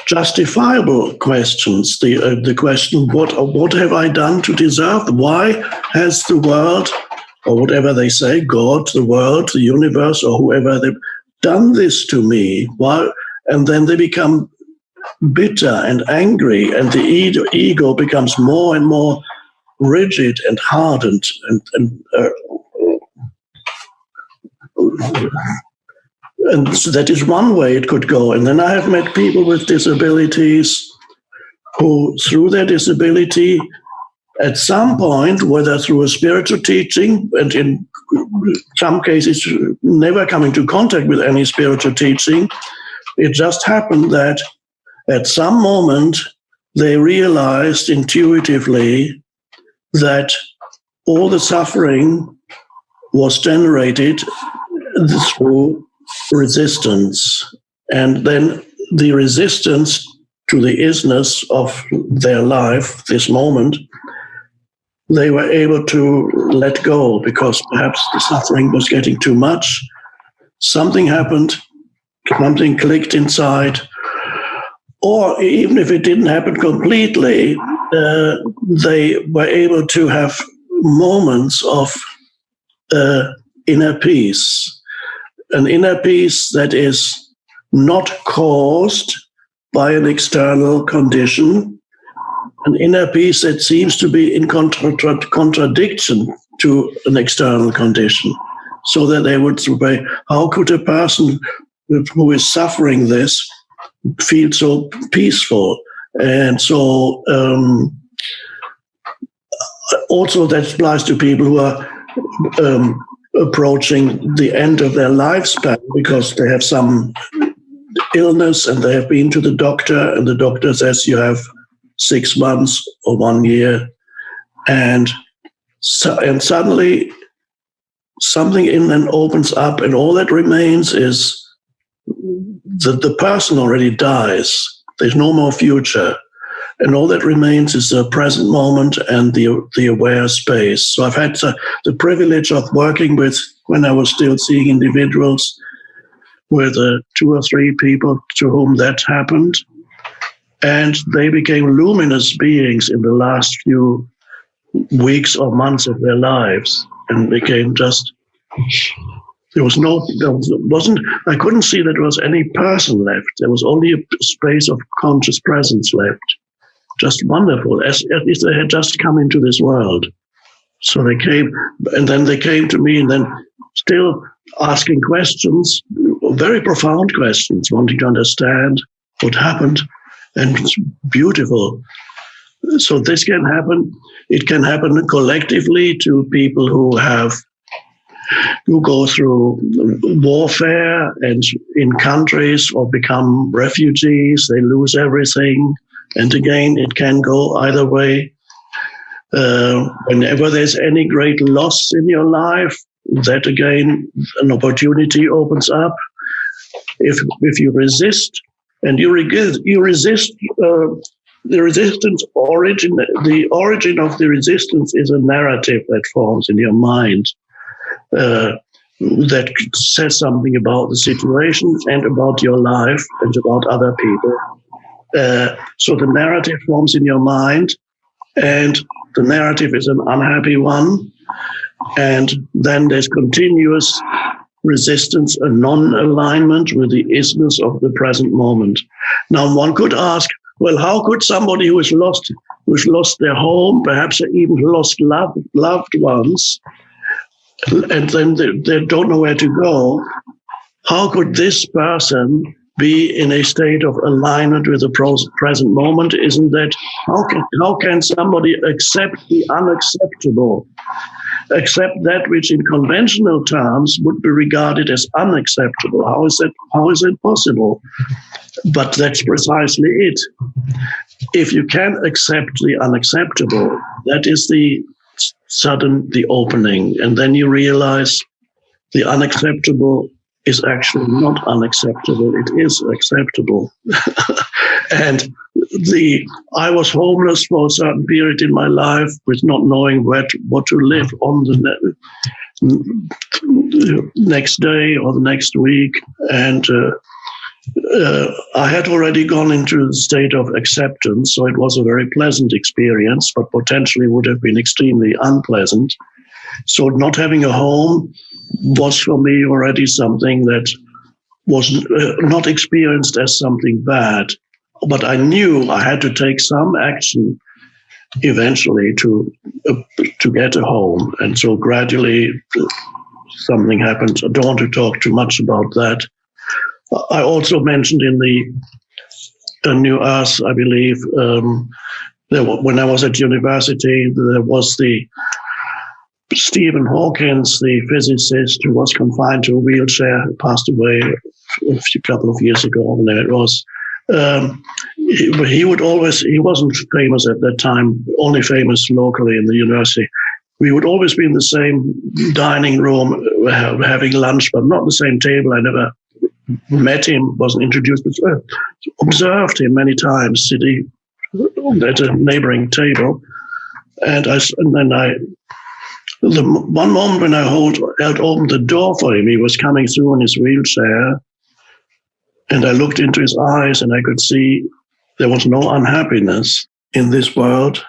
justifiable questions. The question, what have I done to deserve? Why has the world, or whatever they say, God, the world, the universe, or whoever, they've done this to me? Why? And then they become bitter and angry, and the ego becomes more and more rigid and hardened, and so that is one way it could go. And then I have met people with disabilities who, through their disability, at some point, whether through a spiritual teaching, and in some cases never come into contact with any spiritual teaching, it just happened that at some moment they realized intuitively that all the suffering was generated through resistance. And then the resistance to the isness of their life, this moment, they were able to let go, because perhaps the suffering was getting too much. Something happened, something clicked inside, or even if it didn't happen completely, they were able to have moments of inner peace, an inner peace that is not caused by an external condition, an inner peace that seems to be in contradiction to an external condition, so that they would say, how could a person who is suffering this feel so peaceful? And so also that applies to people who are approaching the end of their lifespan because they have some illness and they have been to the doctor, and the doctor says you have 6 months or 1 year, and suddenly something in them opens up, and all that remains is that the person already dies. There's no more future. And all that remains is the present moment and the aware space. So I've had the privilege of working with, when I was still seeing individuals, with 2 or 3 people to whom that happened. And they became luminous beings in the last few weeks or months of their lives, and became just, I couldn't see that there was any person left. There was only a space of conscious presence left. Just wonderful, as if they had just come into this world. So they came, and then they came to me, and then still asking questions, very profound questions, wanting to understand what happened, and it's beautiful. So this can happen. It can happen collectively to people who go through warfare and in countries, or become refugees. They lose everything. And again, it can go either way. Whenever there's any great loss in your life, that again, an opportunity opens up. If you resist, and you resist, the resistance origin. The origin of the resistance is a narrative that forms in your mind. that says something about the situation and about your life and about other people. So the narrative forms in your mind, and the narrative is an unhappy one. And then there's continuous resistance, a non-alignment with the isness of the present moment. Now, one could ask, well, how could somebody who's lost their home, perhaps even lost loved ones, and then they don't know where to go, how could this person be in a state of alignment with the present moment? Isn't that, how can somebody accept the unacceptable? Accept that which in conventional terms would be regarded as unacceptable. How is that possible? But that's precisely it. If you can accept the unacceptable, that is the opening, and then you realize the unacceptable is actually not unacceptable, it is acceptable. And I was homeless for a certain period in my life with not knowing what to live on the next day or the next week. And I had already gone into the state of acceptance, so it was a very pleasant experience, but potentially would have been extremely unpleasant. So not having a home was for me already something that was not experienced as something bad. But I knew I had to take some action eventually to get a home. And so gradually something happened. I don't want to talk too much about that. I also mentioned in the New Earth, I believe, when I was at university, there was the Stephen Hawkins, the physicist who was confined to a wheelchair, who passed away a couple of years ago, whenever it was. He wasn't famous at that time, only famous locally in the university. We would always be in the same dining room having lunch, but not the same table. I never met him, wasn't introduced, but observed him many times sitting at a neighboring table. The one moment when I held open the door for him, he was coming through in his wheelchair, and I looked into his eyes and I could see there was no unhappiness in this world.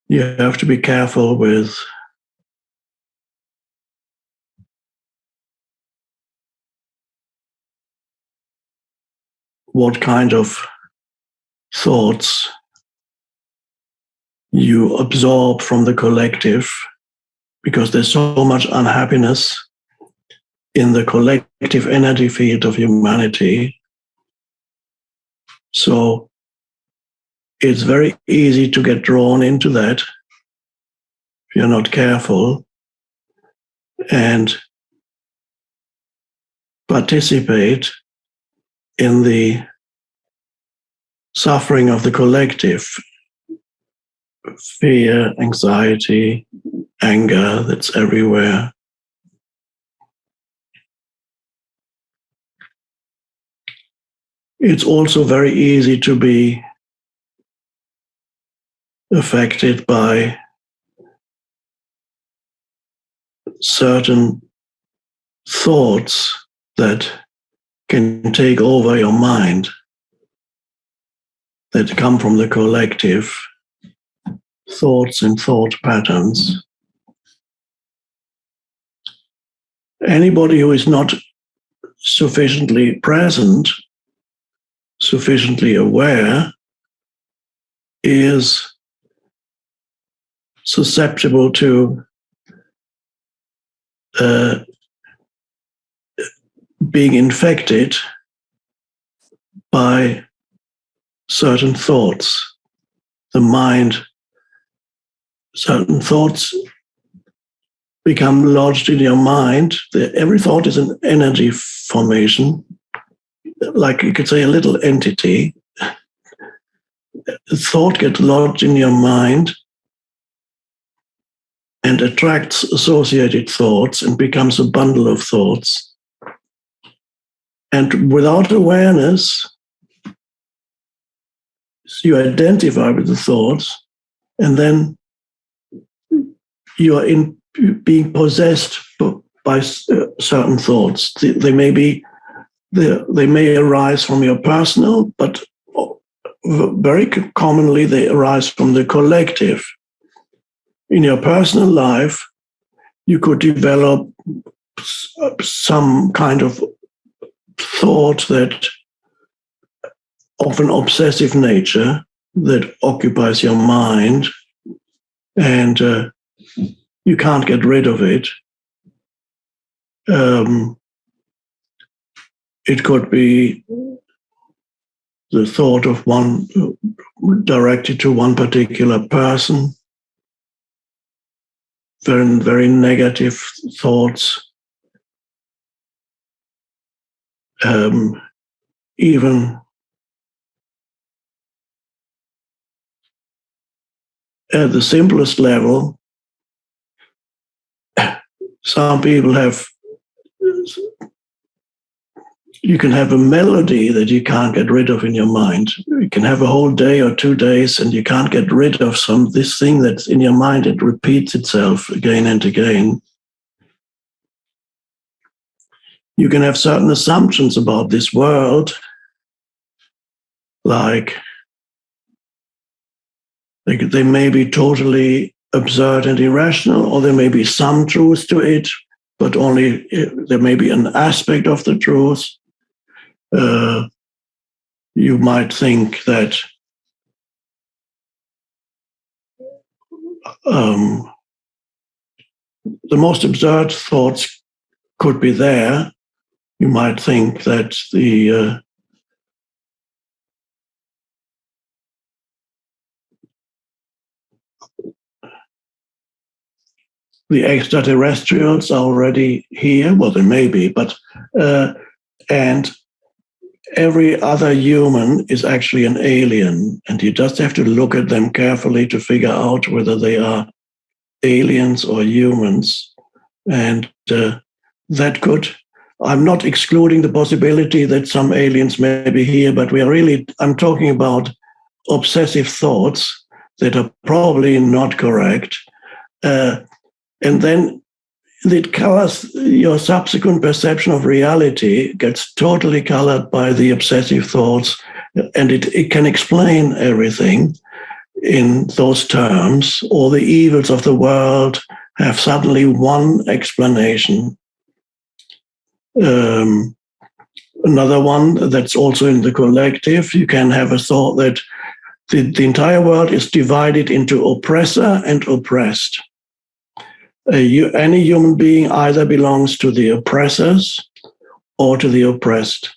You have to be careful with what kind of thoughts you absorb from the collective, because there's so much unhappiness in the collective energy field of humanity. So it's very easy to get drawn into that if you're not careful and participate in the suffering of the collective. Fear, anxiety, anger, that's everywhere. It's also very easy to be affected by certain thoughts that can take over your mind, that come from the collective. Thoughts and thought patterns. Anybody who is not sufficiently present, sufficiently aware, is susceptible to being infected by certain thoughts. The mind, certain thoughts become lodged in your mind. Every thought is an energy formation, like you could say a little entity. The thought gets lodged in your mind and attracts associated thoughts and becomes a bundle of thoughts. And without awareness, you identify with the thoughts, and then you are being possessed by certain thoughts. They may arise from your personal, but very commonly they arise from the collective. In your personal life, you could develop some kind of thought that of an obsessive nature that occupies your mind, and you can't get rid of it. It could be the thought of one directed to one particular person, very, very negative thoughts. Even at the simplest level, some people you can have a melody that you can't get rid of in your mind. You can have a whole day or 2 days and you can't get rid of this thing that's in your mind. It repeats itself again and again. You can have certain assumptions about this world, like they may be totally absurd and irrational, or there may be some truth to it, but only there may be an aspect of the truth. You might think that the most absurd thoughts could be there. You might think that the extraterrestrials are already here. Well, they may be, but and every other human is actually an alien, and you just have to look at them carefully to figure out whether they are aliens or humans. And that could, I'm not excluding the possibility that some aliens may be here, but I'm talking about obsessive thoughts that are probably not correct. And then it colors your subsequent perception of reality, gets totally colored by the obsessive thoughts, and it can explain everything in those terms. All the evils of the world have suddenly one explanation. Another one that's also in the collective, you can have a thought that the entire world is divided into oppressor and oppressed. Any human being either belongs to the oppressors or to the oppressed.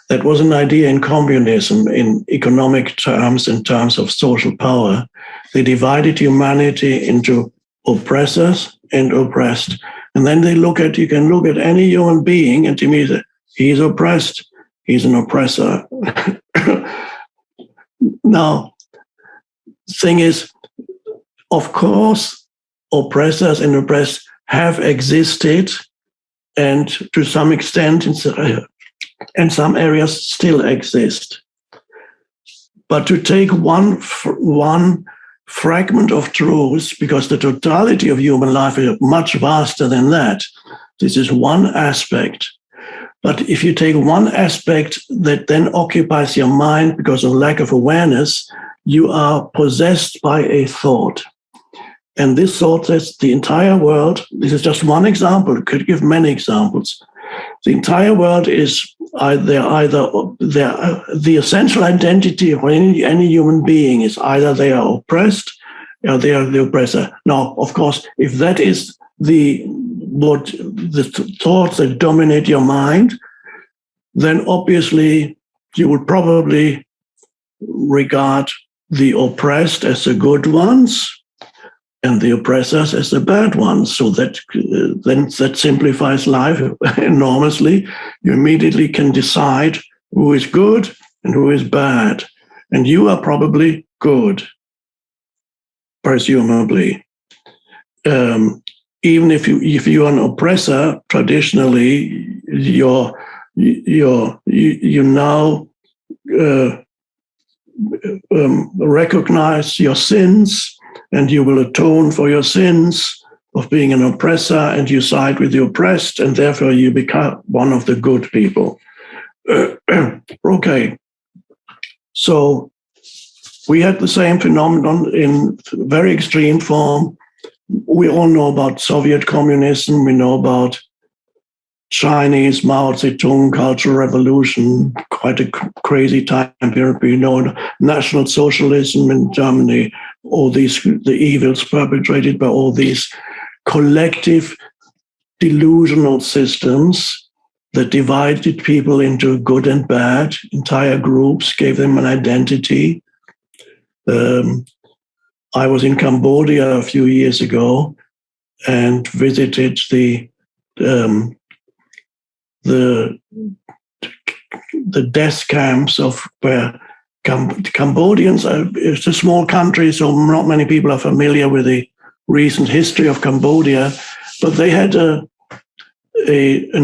That was an idea in communism, in economic terms, in terms of social power. They divided humanity into oppressors and oppressed. And then you can look at any human being and to me, he's oppressed, he's an oppressor. Now, thing is, of course, oppressors and oppressed have existed, and to some extent in some areas still exist. But to take one fragment of truth, because the totality of human life is much vaster than that. This is one aspect. But if you take one aspect that then occupies your mind because of lack of awareness, you are possessed by a thought. And this thought says the entire world, this is just one example, it could give many examples. The entire world is the essential identity of any human being is either they are oppressed or they are the oppressor. Now, of course, if that is the thoughts that dominate your mind, then obviously you would probably regard the oppressed as the good ones and the oppressors as the bad ones. So that simplifies life enormously. You immediately can decide who is good and who is bad. And you are probably good, presumably. Even if you are an oppressor, traditionally, you now recognize your sins, and you will atone for your sins, of being an oppressor, and you side with the oppressed, and therefore you become one of the good people. Okay. So we had the same phenomenon in very extreme form. We all know about Soviet communism. We know about Chinese Mao Zedong Cultural Revolution, quite a crazy time period. We know National Socialism in Germany, all these, the evils perpetrated by all these collective delusional systems that divided people into good and bad, entire groups, gave them an identity. I was in Cambodia a few years ago and visited the death camps of where Cambodians, it's a small country, so not many people are familiar with the recent history of Cambodia, but they had an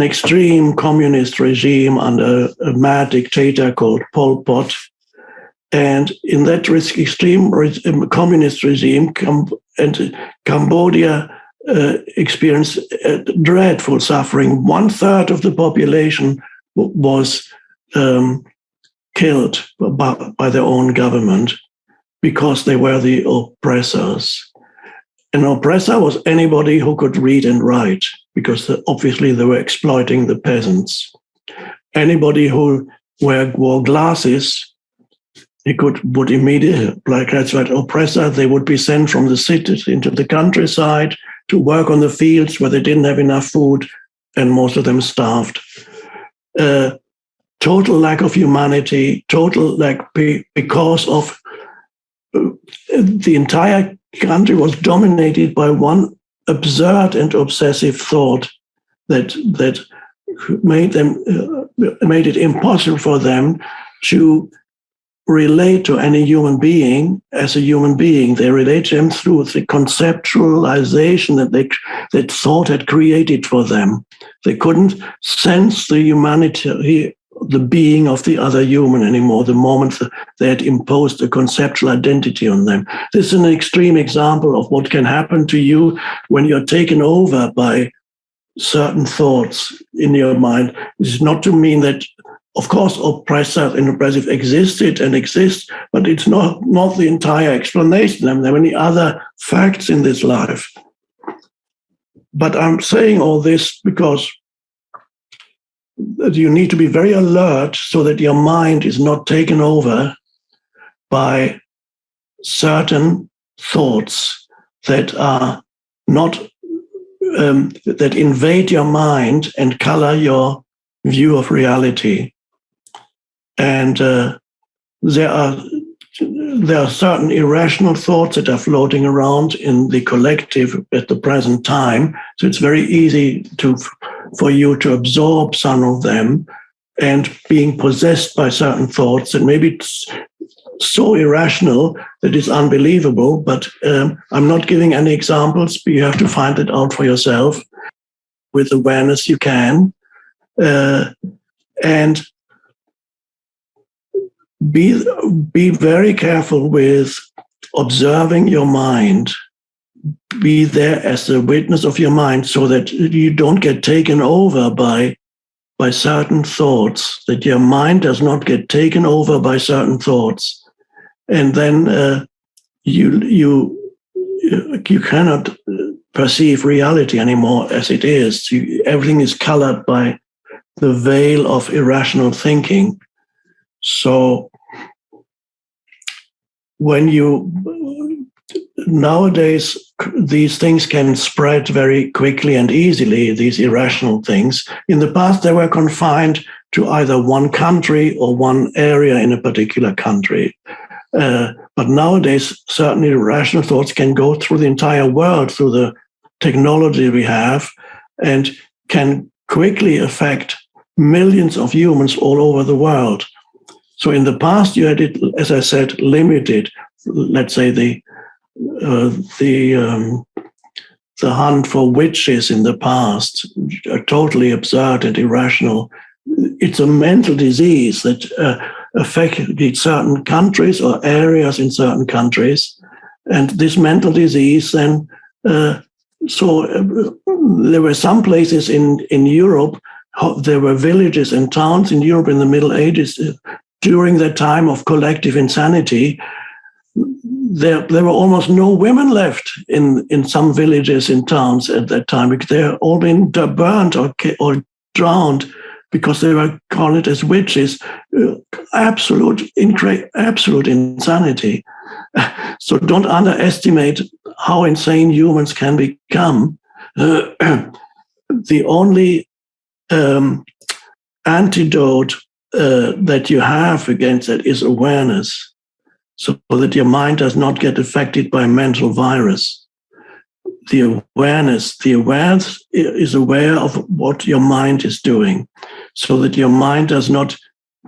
extreme communist regime under a mad dictator called Pol Pot. And in that extreme communist regime, Cambodia experienced dreadful suffering. 1/3 of the population was killed by their own government because they were the oppressors. An oppressor was anybody who could read and write, because obviously they were exploiting the peasants. Anybody who wore glasses, would immediately, like that's right, oppressor, they would be sent from the cities into the countryside to work on the fields where they didn't have enough food, and most of them starved. Total lack of humanity, total because of the entire country was dominated by one absurd and obsessive thought that made it impossible for them to relate to any human being as a human being. They relate to him through the conceptualization that thought had created for them. They couldn't sense the humanity, the being of the other human anymore, the moment they had imposed a conceptual identity on them. This is an extreme example of what can happen to you when you're taken over by certain thoughts in your mind. This is not to mean that, of course, oppressor and oppressive existed and exist, but it's not the entire explanation. I mean, there are many other facts in this life. But I'm saying all this because you need to be very alert so that your mind is not taken over by certain thoughts that are not that invade your mind and color your view of reality. And there are certain irrational thoughts that are floating around in the collective at the present time. So it's very easy for you to absorb some of them, and being possessed by certain thoughts that maybe it's so irrational that it's unbelievable. But I'm not giving any examples, but you have to find it out for yourself. With awareness you can. And be very careful with observing your mind. Be there as the witness of your mind so that you don't get taken over by certain thoughts, that your mind does not get taken over by certain thoughts. And then you cannot perceive reality anymore as it is. Everything is colored by the veil of irrational thinking. So nowadays, these things can spread very quickly and easily, these irrational things. In the past, they were confined to either one country or one area in a particular country. But nowadays, certain irrational thoughts can go through the entire world, through the technology we have, and can quickly affect millions of humans all over the world. So in the past, you had it, as I said, limited. Let's say the hunt for witches in the past are totally absurd and irrational. It's a mental disease that affected certain countries or areas in certain countries. And this mental disease then So there were some places in Europe, there were villages and towns in Europe in the Middle Ages during that time of collective insanity. There were almost no women left in some villages and towns at that time, because they had all been burnt or drowned because they were called as witches. Absolute insanity. So don't underestimate how insane humans can become. The only antidote that you have against that is awareness, so that your mind does not get affected by a mental virus. The awareness is aware of what your mind is doing, so that your mind does not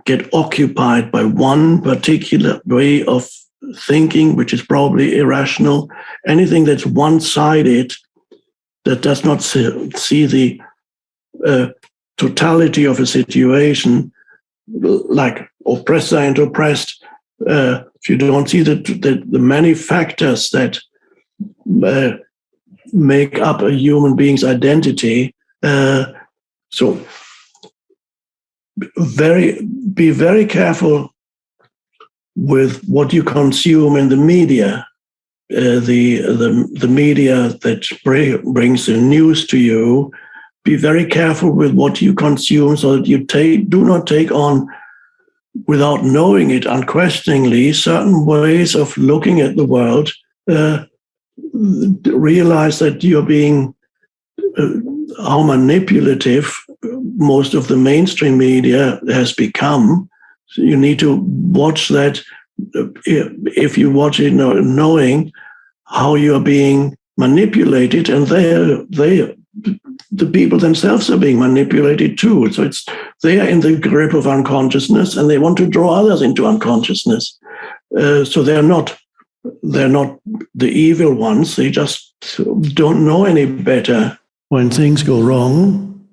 get occupied by one particular way of thinking, which is probably irrational. Anything that's one-sided, that does not see the totality of a situation, like oppressor and oppressed, if you don't see the many factors that make up a human being's identity, so be very careful with what you consume in the media. The media that brings the news to you. Be very careful with what you consume, so that you do not take on, without knowing it unquestioningly, certain ways of looking at the world. Realize that you're being how manipulative most of the mainstream media has become. So you need to watch that. If you watch it knowing how you're being manipulated, and the people themselves are being manipulated too. So they are in the grip of unconsciousness, and they want to draw others into unconsciousness. So they're not the evil ones. They just don't know any better. When things go wrong,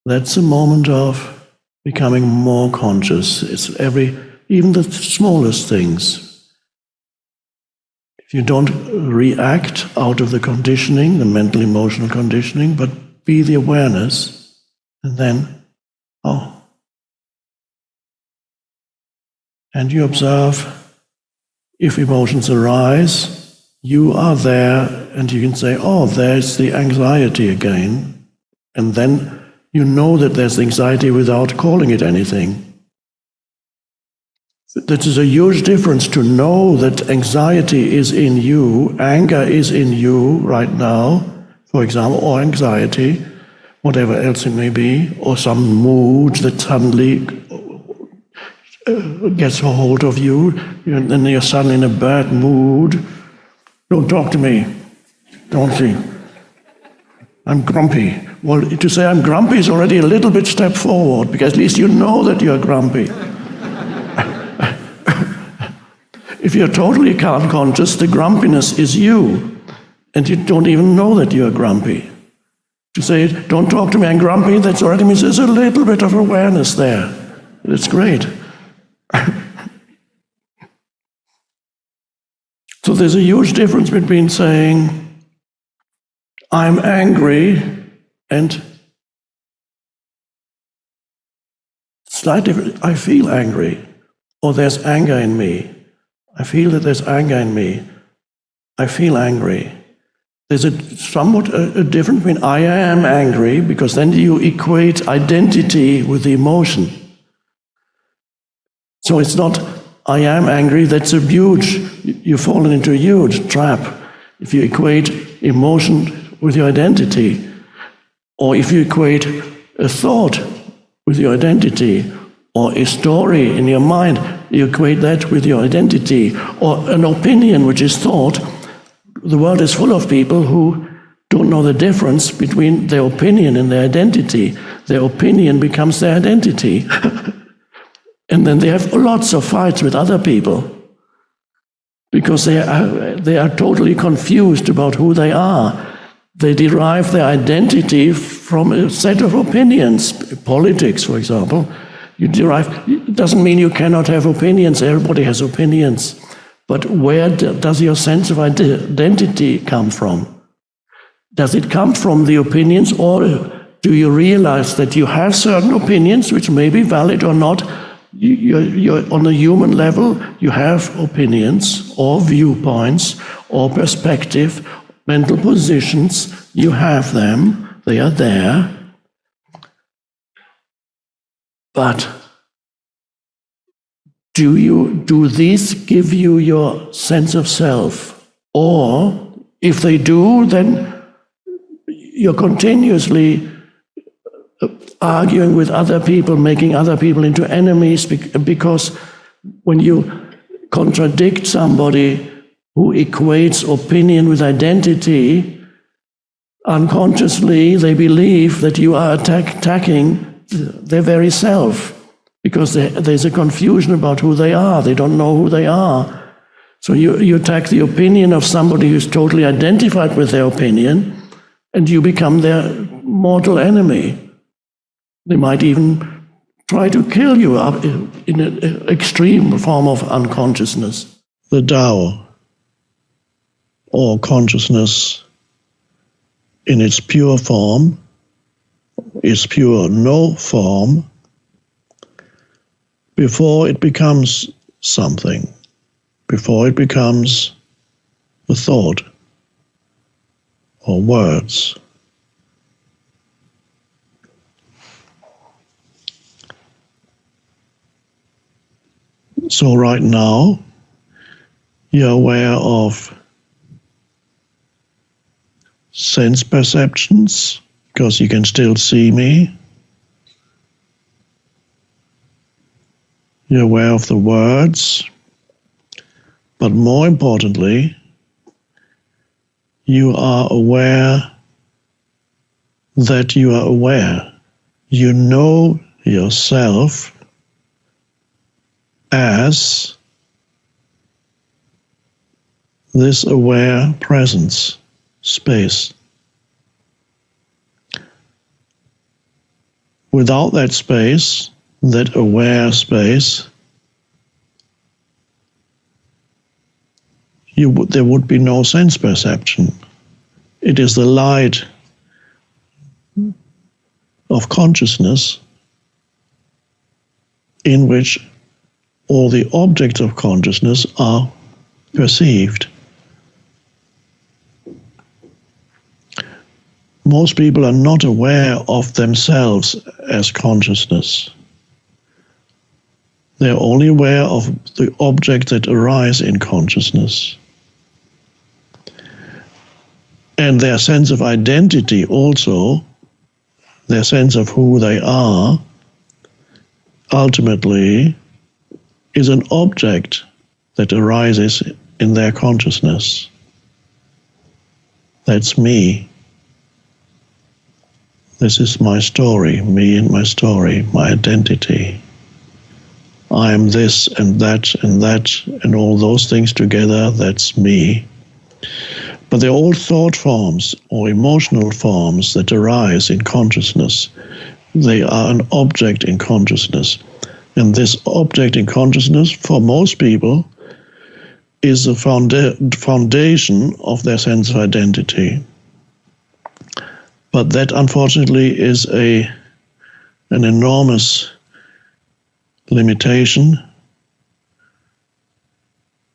that's a moment of becoming more conscious. It's even the smallest things. If you don't react out of the conditioning, the mental emotional conditioning, but be the awareness, and then, and you observe. If emotions arise, you are there, and you can say, there's the anxiety again. And then you know that there's anxiety without calling it anything. That is a huge difference, to know that anxiety is in you, anger is in you right now, for example, or anxiety, whatever else it may be, or some mood that suddenly gets a hold of you, and then you're suddenly in a bad mood. Don't talk to me, don't you? I'm grumpy. Well, to say I'm grumpy is already a little bit step forward, because at least you know that you're grumpy. If you're totally unconscious, the grumpiness is you, and you don't even know that you're grumpy. To say, don't talk to me, I'm grumpy, that already means there's a little bit of awareness there. It's great. So there's a huge difference between saying, I'm angry, and slight difference, I feel angry, or there's anger in me. I feel that there's anger in me. I feel angry. There's somewhat a difference between I am angry, because then you equate identity with the emotion. So it's not I am angry, that's a huge, you've fallen into a huge trap. If you equate emotion with your identity, or if you equate a thought with your identity, or a story in your mind, you equate that with your identity, or an opinion which is thought. The world is full of people who don't know the difference between their opinion and their identity. Their opinion becomes their identity. And then they have lots of fights with other people, because they are totally confused about who they are. They derive their identity from a set of opinions. Politics, for example. It doesn't mean you cannot have opinions. Everybody has opinions. But where does your sense of identity come from? Does it come from the opinions, or do you realize that you have certain opinions which may be valid or not? You're on a human level, you have opinions or viewpoints or perspective, mental positions, you have them, they are there. But do these give you your sense of self? Or if they do, then you're continuously arguing with other people, making other people into enemies, because when you contradict somebody who equates opinion with identity, unconsciously they believe that you are attacking their very self, because there's a confusion about who they are. They don't know who they are. So you attack the opinion of somebody who's totally identified with their opinion, and you become their mortal enemy. They might even try to kill you up in an extreme form of unconsciousness. The Tao, or consciousness in its pure form, is pure no form before it becomes something, before it becomes a thought or words. So right now, you're aware of sense perceptions, because you can still see me. You're aware of the words, but more importantly, you are aware that you are aware. You know yourself as this aware presence, space. Without that space, that aware space, there would be no sense perception. It is the light of consciousness in which all the objects of consciousness are perceived. Most people are not aware of themselves as consciousness. They're only aware of the objects that arise in consciousness. And their sense of identity also, their sense of who they are, ultimately is an object that arises in their consciousness. That's me. This is my story, me and my story, my identity. I am this and that and all those things together, that's me. But they're all thought forms or emotional forms that arise in consciousness. They are an object in consciousness. And this object in consciousness, for most people, is the foundation of their sense of identity. But that, unfortunately, is an enormous limitation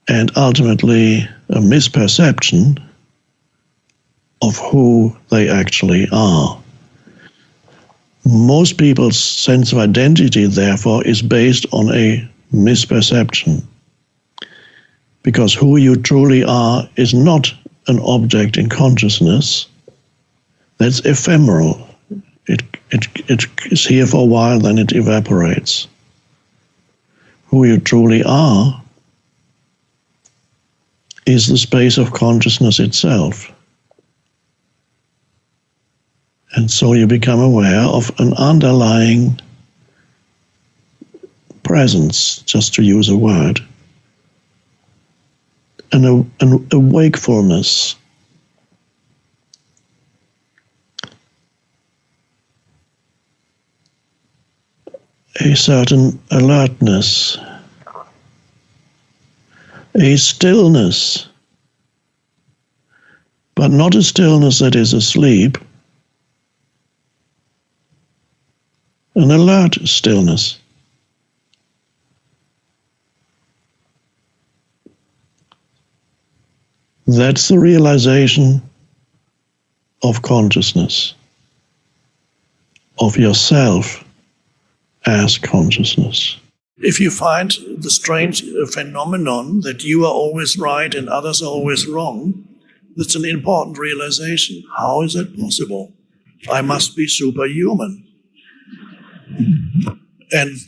and ultimately a misperception of who they actually are. Most people's sense of identity, therefore, is based on a misperception, because who you truly are is not an object in consciousness. That's ephemeral. It is here for a while, then it evaporates. Who you truly are is the space of consciousness itself. And so you become aware of an underlying presence, just to use a word, a wakefulness. A certain alertness, a stillness, but not a stillness that is asleep, an alert stillness. That's the realization of consciousness, of yourself as consciousness. If you find the strange phenomenon that you are always right and others are always wrong, that's an important realization. How is that possible? I must be superhuman. And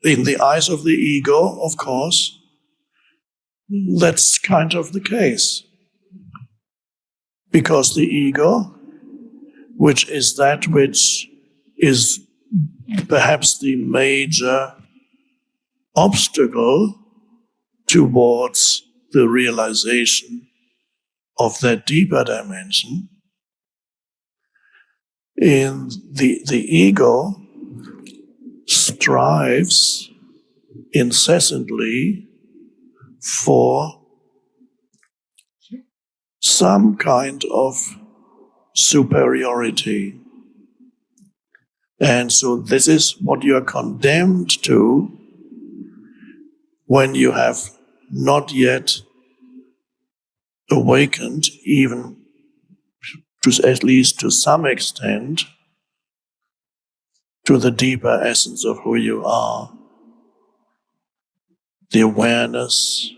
in the eyes of the ego, of course, that's kind of the case. Because the ego, which is that which is perhaps the major obstacle towards the realization of that deeper dimension, in the ego strives incessantly for some kind of superiority. And so this is what you are condemned to when you have not yet awakened, even to at least to some extent, to the deeper essence of who you are. The awareness,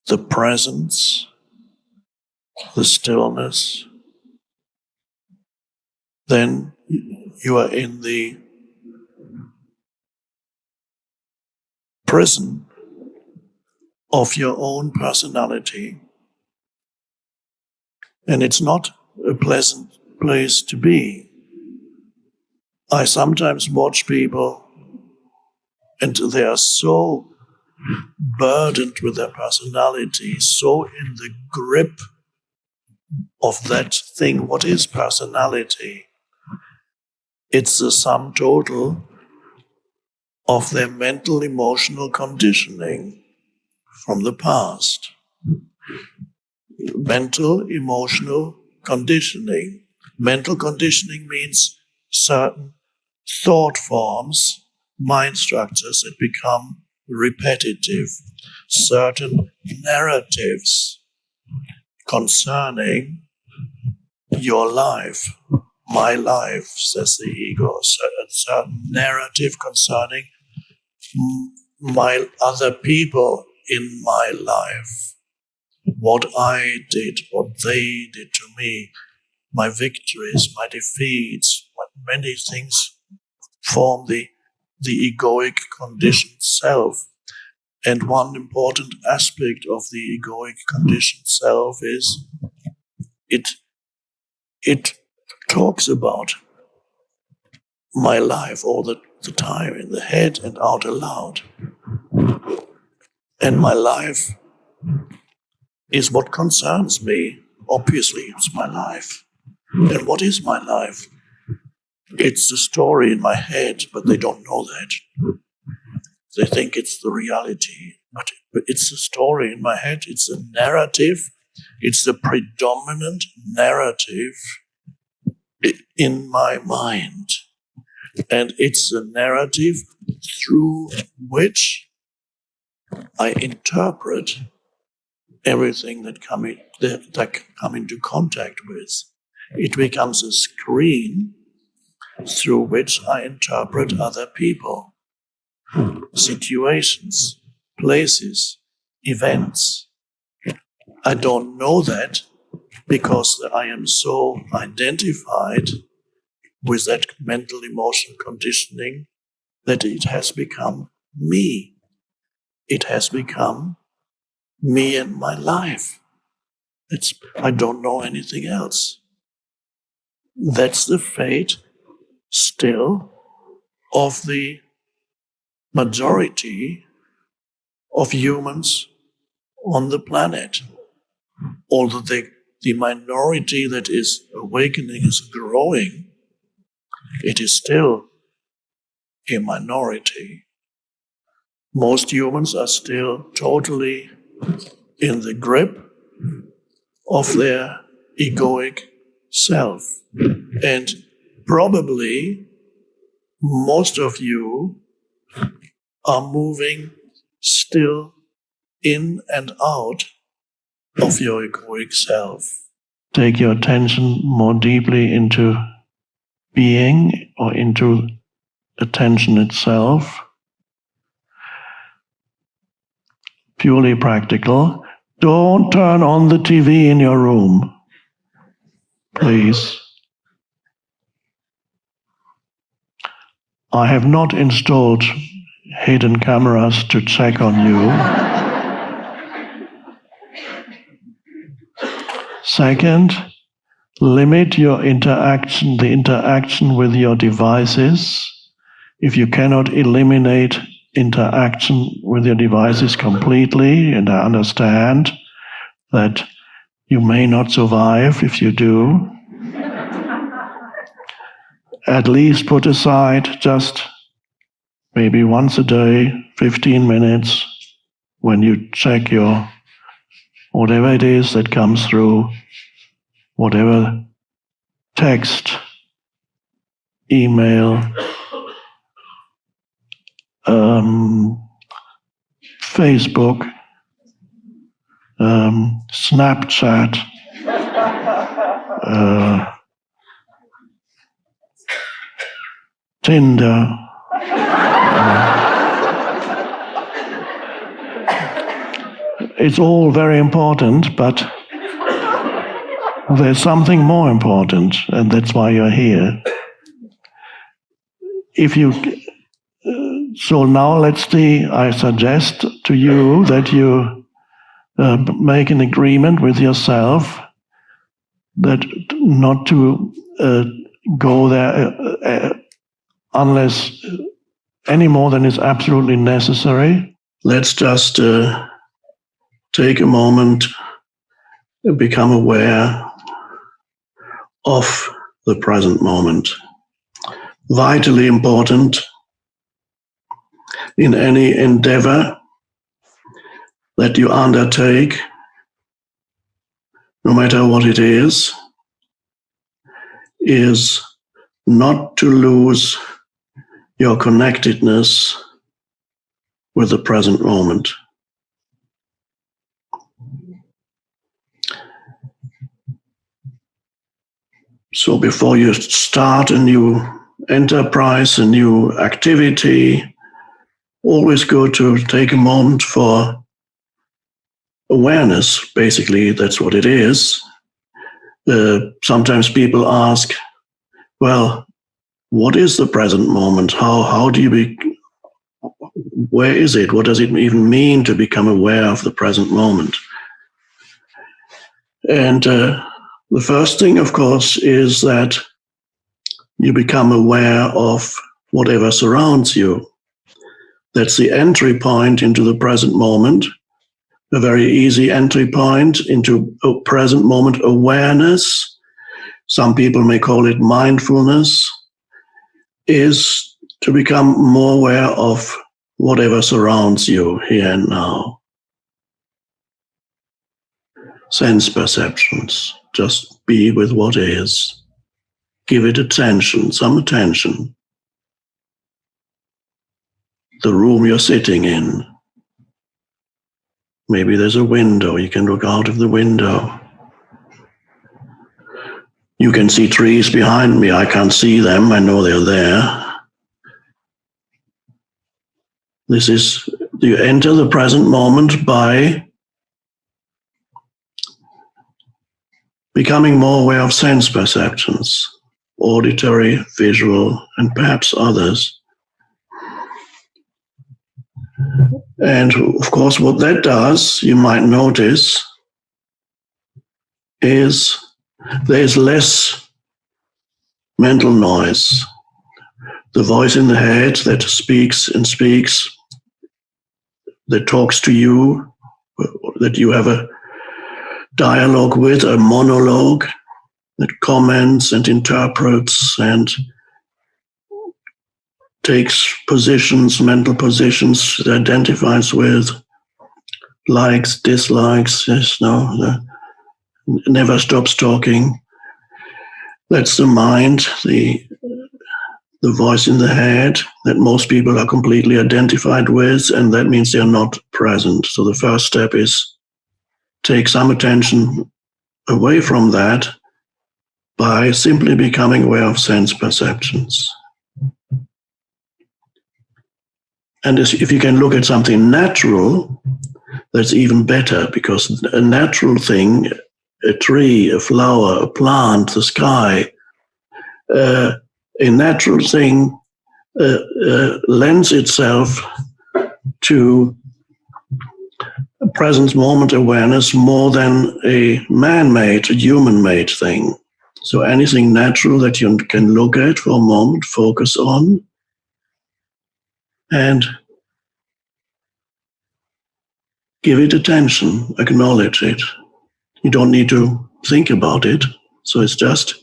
the presence, the stillness. Then you are in the prison of your own personality. And it's not a pleasant place to be. I sometimes watch people and they are so burdened with their personality, so in the grip of that thing. What is personality? It's the sum total of their mental, emotional conditioning from the past. Mental, emotional conditioning. Mental conditioning means certain thought forms, mind structures that become repetitive, certain narratives concerning your life, my life, says the ego, a certain narrative concerning my other people in my life, what I did, what they did to me, my victories, my defeats, many things form the egoic conditioned self. And one important aspect of the egoic conditioned self is it talks about my life all the time, in the head and out aloud. And my life is what concerns me. Obviously, it's my life. And what is my life? It's the story in my head, but they don't know that. They think it's the reality, but it's the story in my head. It's a narrative. It's the predominant narrative in my mind. And it's the narrative through which I interpret everything that I come into contact with. It becomes a screen through which I interpret other people, situations, places, events. I don't know that because I am so identified with that mental emotional conditioning that it has become me. It has become me and my life. I don't know anything else. That's the fate still of the majority of humans on the planet. Although the minority that is awakening is growing, it is still a minority. Most humans are still totally in the grip of their egoic self. And probably most of you are moving still in and out of your egoic self. Take your attention more deeply into being or into attention itself. Purely practical. Don't turn on the TV in your room, please. I have not installed hidden cameras to check on you. Second, limit your the interaction with your devices. If you cannot eliminate interaction with your devices completely, and I understand that you may not survive if you do, at least put aside just maybe once a day, 15 minutes, when you check your whatever it is that comes through, whatever text, email, Facebook, Snapchat, Tinder. It's all very important, but there's something more important, and that's why you're here. So now let's see, I suggest to you that you make an agreement with yourself that not to go there unless any more than is absolutely necessary. Let's just take a moment and become aware of the present moment. Vitally important in any endeavor that you undertake, no matter what it is not to lose your connectedness with the present moment. So before you start a new enterprise, a new activity, always good to take a moment for awareness. Basically, that's what it is. Sometimes people ask, well, what is the present moment? How do you where is it? What does it even mean to become aware of the present moment? And the first thing, of course, is that you become aware of whatever surrounds you. That's the entry point into the present moment, a very easy entry point into a present moment awareness. Some people may call it mindfulness, is to become more aware of whatever surrounds you here and now. Sense perceptions, just be with what is. Give it attention, some attention. The room you're sitting in. Maybe there's a window, you can look out of the window. You can see trees behind me, I can't see them, I know they're there. You enter the present moment by becoming more aware of sense perceptions, auditory, visual, and perhaps others. And of course, what that does, you might notice, is there's less mental noise. The voice in the head that speaks and speaks, that talks to you, that you have a dialogue with, a monologue that comments and interprets and takes positions, mental positions, that identifies with, likes, dislikes, yes, no, never stops talking. That's the mind, the voice in the head that most people are completely identified with, and that means they're not present. So the first step is take some attention away from that by simply becoming aware of sense perceptions. And if you can look at something natural, that's even better, because a natural thing, a tree, a flower, a plant, the sky, a natural thing lends itself to present moment awareness more than a man-made, a human-made thing. So anything natural that you can look at for a moment, focus on, and give it attention, acknowledge it. You don't need to think about it. So it's just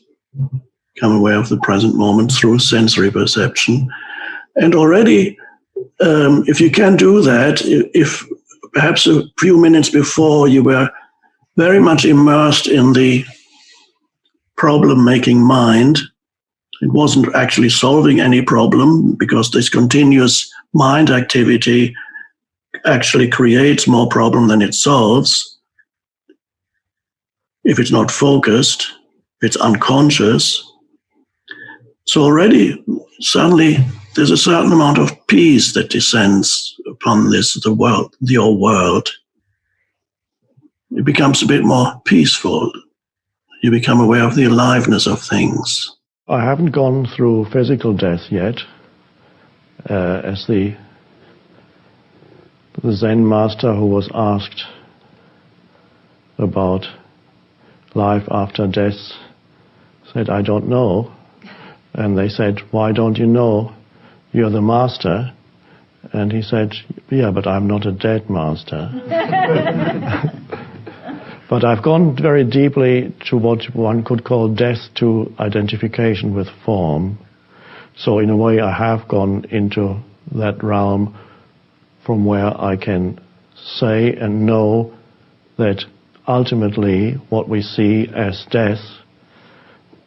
become aware of the present moment through sensory perception. And already, if you can do that, if perhaps a few minutes before you were very much immersed in the problem-making mind, it wasn't actually solving any problem, because this continuous mind activity actually creates more problem than it solves. If it's not focused, it's unconscious. So already, suddenly, there's a certain amount of peace that descends upon your world. It becomes a bit more peaceful. You become aware of the aliveness of things. I haven't gone through physical death yet, as the Zen master who was asked about life after death said, "I don't know." And they said, "Why don't you know? You're the master." And he said, "Yeah, but I'm not a dead master." But I've gone very deeply to what one could call death to identification with form. So in a way I have gone into that realm from where I can say and know that ultimately what we see as death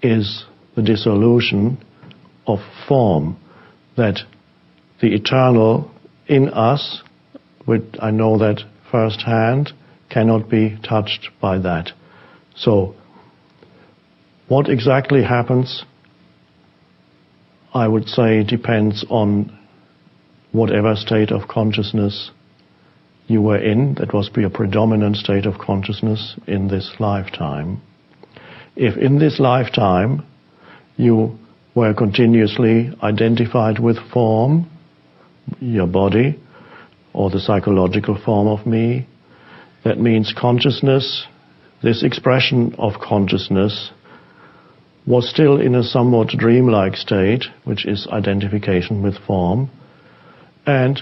is the dissolution of form, that the eternal in us, which I know that firsthand, cannot be touched by that. So what exactly happens, I would say, depends on whatever state of consciousness you were in. That was your predominant state of consciousness in this lifetime. If in this lifetime you were continuously identified with form, your body, or the psychological form of me, that means consciousness, this expression of consciousness, was still in a somewhat dreamlike state, which is identification with form. And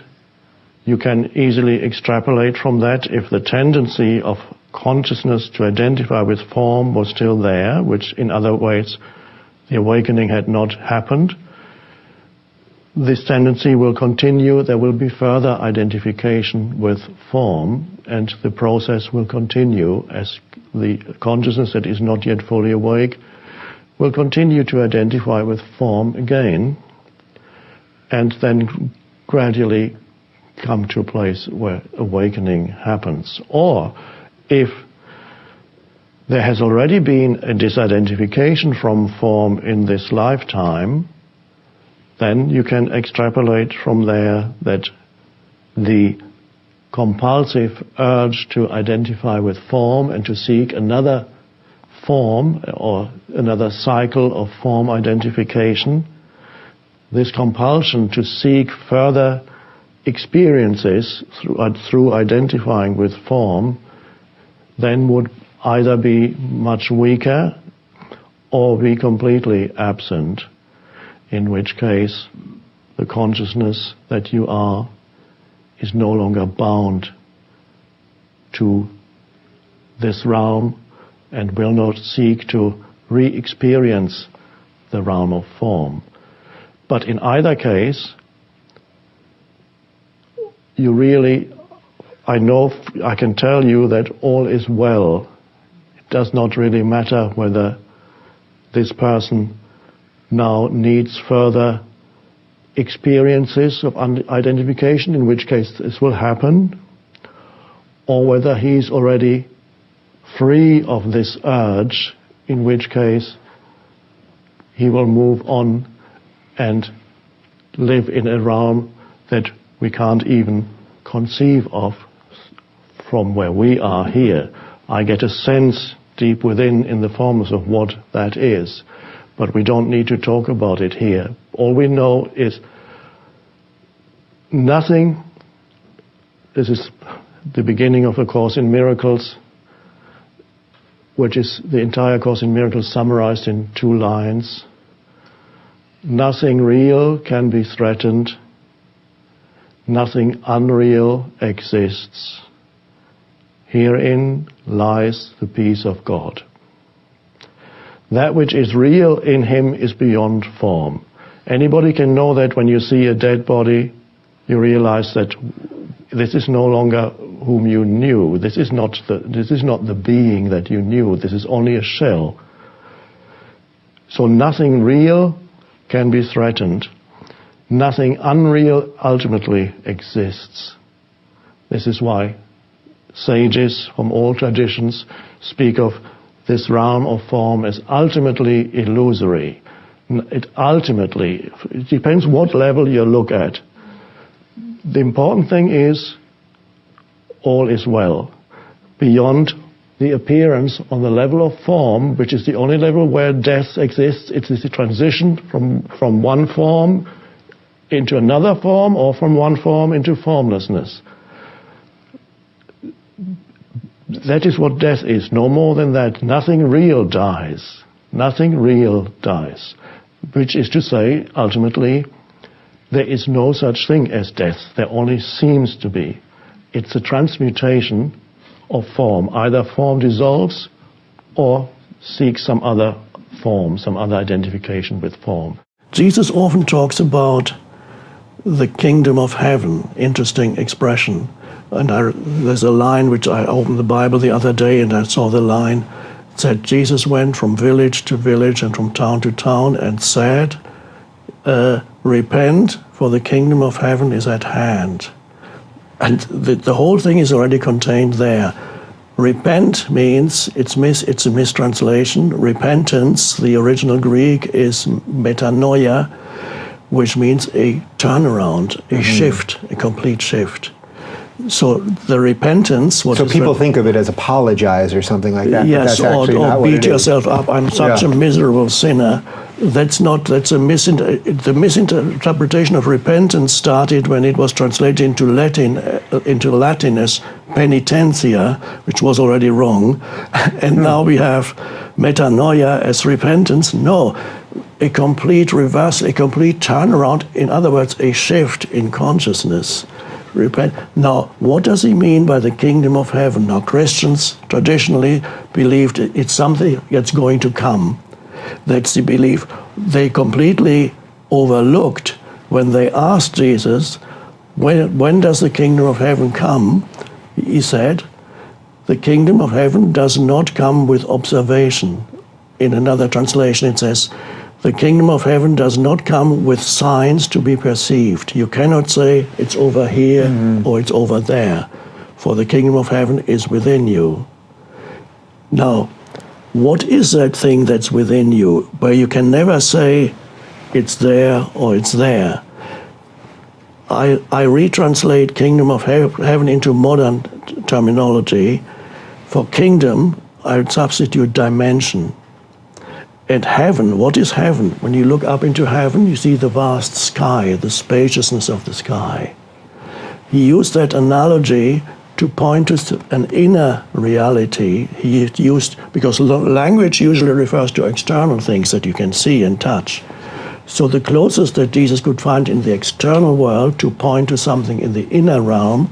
you can easily extrapolate from that, if the tendency of consciousness to identify with form was still there, which in other ways the awakening had not happened, this tendency will continue. There will be further identification with form, and the process will continue as the consciousness that is not yet fully awake will continue to identify with form again, and then gradually come to a place where awakening happens. Or if there has already been a disidentification from form in this lifetime, then you can extrapolate from there that the compulsive urge to identify with form and to seek another form or another cycle of form identification, this compulsion to seek further experiences through identifying with form then would either be much weaker or be completely absent, in which case the consciousness that you are is no longer bound to this realm and will not seek to re-experience the realm of form. But in either case, you really, I can tell you that all is well. does not really matter whether this person now needs further experiences of identification, in which case this will happen, or whether he's already free of this urge, in which case he will move on and live in a realm that we can't even conceive of from where we are here. I get a sense deep within in the forms of what that is, but we don't need to talk about it here. All we know is nothing. This is the beginning of A Course in Miracles, which is the entire Course in Miracles summarized in 2 lines. Nothing real can be threatened. Nothing unreal exists. Herein lies the peace of God. That which is real in him is beyond form. Anybody can know that when you see a dead body, you realize that this is no longer whom you knew. This is not the being that you knew. This is only a shell. So nothing real can be threatened. Nothing unreal ultimately exists. This is why sages from all traditions speak of this realm of form as ultimately illusory. It depends what level you look at. The important thing is all is well. Beyond the appearance on the level of form, which is the only level where death exists, it is the transition from one form into another form, or from one form into formlessness. That is what death is, no more than that. Nothing real dies. Nothing real dies. Which is to say, ultimately, there is no such thing as death. There only seems to be. It's a transmutation of form. Either form dissolves or seeks some other form, some other identification with form. Jesus often talks about the kingdom of heaven. Interesting expression. And there's a line which I opened the Bible the other day and I saw the line. It said, Jesus went from village to village and from town to town and said, repent, for the kingdom of heaven is at hand. And the whole thing is already contained there. Repent means, it's a mistranslation. Repentance, the original Greek, is metanoia, which means a turnaround, a shift, a complete shift. So the repentance... So people think of it as apologize or something like that. Yes, but that's or beat yourself up. I'm such a miserable sinner. The misinterpretation of repentance started when it was translated into Latin as penitentia, which was already wrong. And now we have metanoia as repentance. No, a complete reverse, a complete turnaround. In other words, a shift in consciousness. Repent. Now, what does he mean by the kingdom of heaven? Now, Christians traditionally believed it's something that's going to come. That's the belief they completely overlooked when they asked Jesus, when does the kingdom of heaven come? He said, the kingdom of heaven does not come with observation. In another translation it says, the kingdom of heaven does not come with signs to be perceived. You cannot say it's over here or it's over there, for the kingdom of heaven is within you. Now, what is that thing that's within you, where you can never say it's there or it's there? I retranslate kingdom of heaven into modern terminology. For kingdom, I would substitute dimension. And heaven, what is heaven? When you look up into heaven, you see the vast sky, the spaciousness of the sky. He used that analogy to point to an inner reality. He used, because language usually refers to external things that you can see and touch. So the closest that Jesus could find in the external world to point to something in the inner realm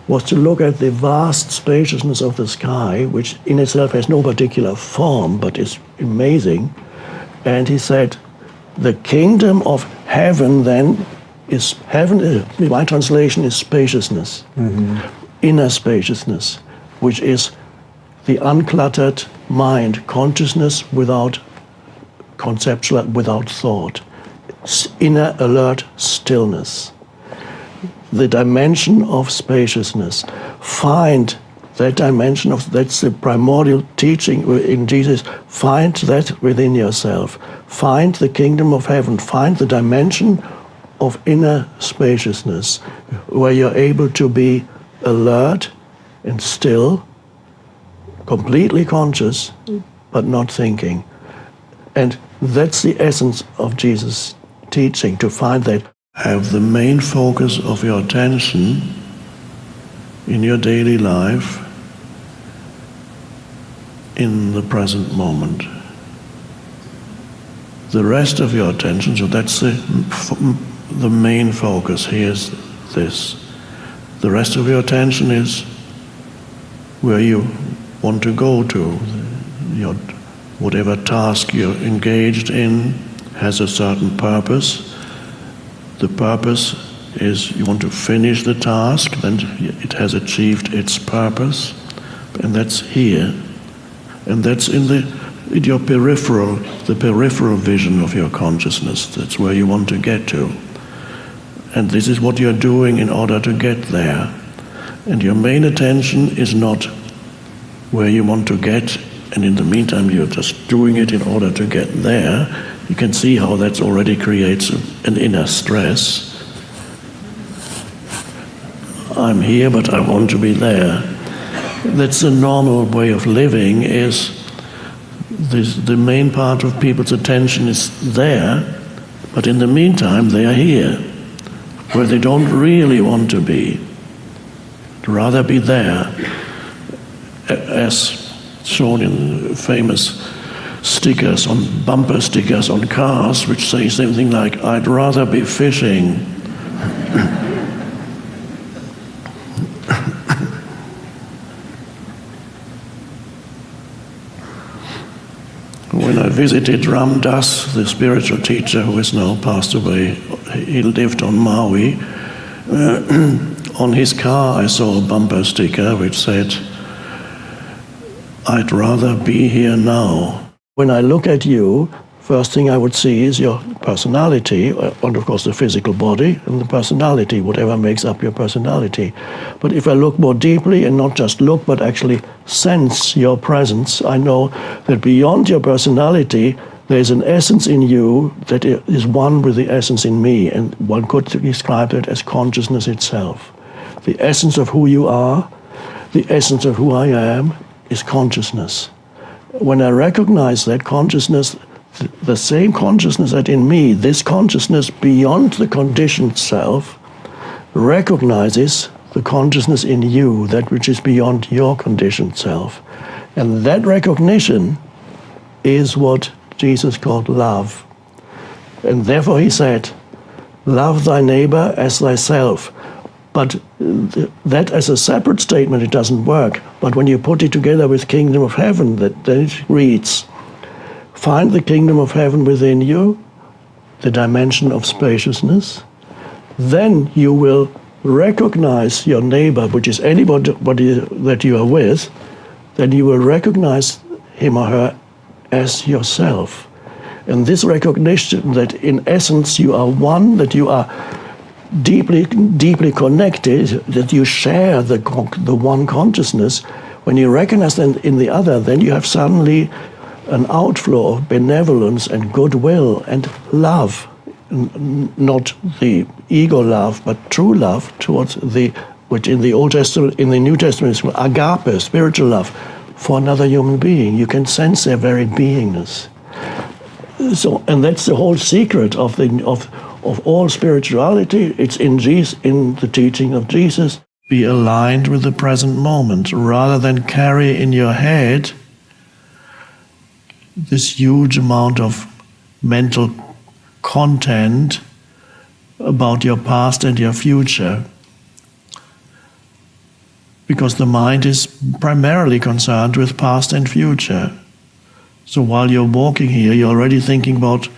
was to look at the vast spaciousness of the sky, which in itself has no particular form, but is amazing. And he said, the kingdom of heaven then is, heaven, my translation is spaciousness, inner spaciousness, which is the uncluttered mind, consciousness without conceptual, without thought, inner alert stillness, the dimension of spaciousness. Find that dimension of, that's the primordial teaching in Jesus. Find that within yourself. Find the kingdom of heaven. Find the dimension of inner spaciousness where you're able to be alert and still, completely conscious, but not thinking. And that's the essence of Jesus' teaching, to find that. Have the main focus of your attention in your daily life in the present moment. The rest of your attention, so that's the main focus. Here's this. The rest of your attention is where you want to go to. Your, whatever task you're engaged in has a certain purpose. The purpose is you want to finish the task, then it has achieved its purpose, and that's here. And that's in your peripheral, the peripheral vision of your consciousness. That's where you want to get to. And this is what you're doing in order to get there. And your main attention is not where you want to get, and in the meantime you're just doing it in order to get there. You can see how that already creates an inner stress. I'm here, but I want to be there. That's the normal way of living, is the main part of people's attention is there, but in the meantime they are here, where they don't really want to be. They'd rather be there, as shown in famous stickers, on bumper stickers on cars, which say something like, "I'd rather be fishing." When I visited Ram Das, the spiritual teacher who is now passed away, he lived on Maui. On his car I saw a bumper sticker which said, "I'd rather be here now." When I look at you, first thing I would see is your personality, and of course the physical body, and the personality, whatever makes up your personality. But if I look more deeply, and not just look, but actually sense your presence, I know that beyond your personality, there's an essence in you that is one with the essence in me, and one could describe it as consciousness itself. The essence of who you are, the essence of who I am, is consciousness. When I recognize that consciousness, the same consciousness that in me, this consciousness beyond the conditioned self, recognizes the consciousness in you, that which is beyond your conditioned self. And that recognition is what Jesus called love. And therefore he said, "Love thy neighbor as thyself." But that as a separate statement, it doesn't work. But when you put it together with kingdom of heaven, then it reads, "Find the kingdom of heaven within you, the dimension of spaciousness. Then you will recognize your neighbor, which is anybody that you are with, then you will recognize him or her as yourself." And this recognition that in essence you are one, that you are deeply connected, that you share the one consciousness, when you recognize that in the other, then you have suddenly an outflow of benevolence and goodwill and love, not the ego love, but true love towards which in the Old Testament, in the New Testament is agape, spiritual love for another human being. You can sense their very beingness. So, and that's the whole secret of all spirituality. It's in Jesus, in the teaching of Jesus. Be aligned with the present moment, rather than carry in your head this huge amount of mental content about your past and your future. Because the mind is primarily concerned with past and future. So while you're walking here, you're already thinking about,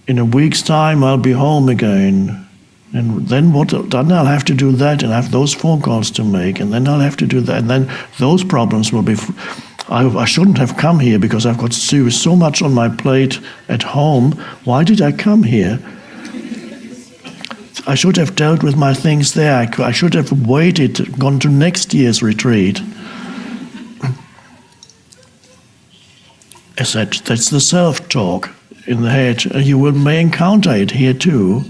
in a week's time I'll be home again. And then then I'll have to do that, and I have those phone calls to make, and then I'll have to do that, and then those problems will be. I shouldn't have come here because I've got so much on my plate at home. Why did I come here? I should have dealt with my things there. I should have waited, gone to next year's retreat. That's the self-talk in the head. You may encounter it here too.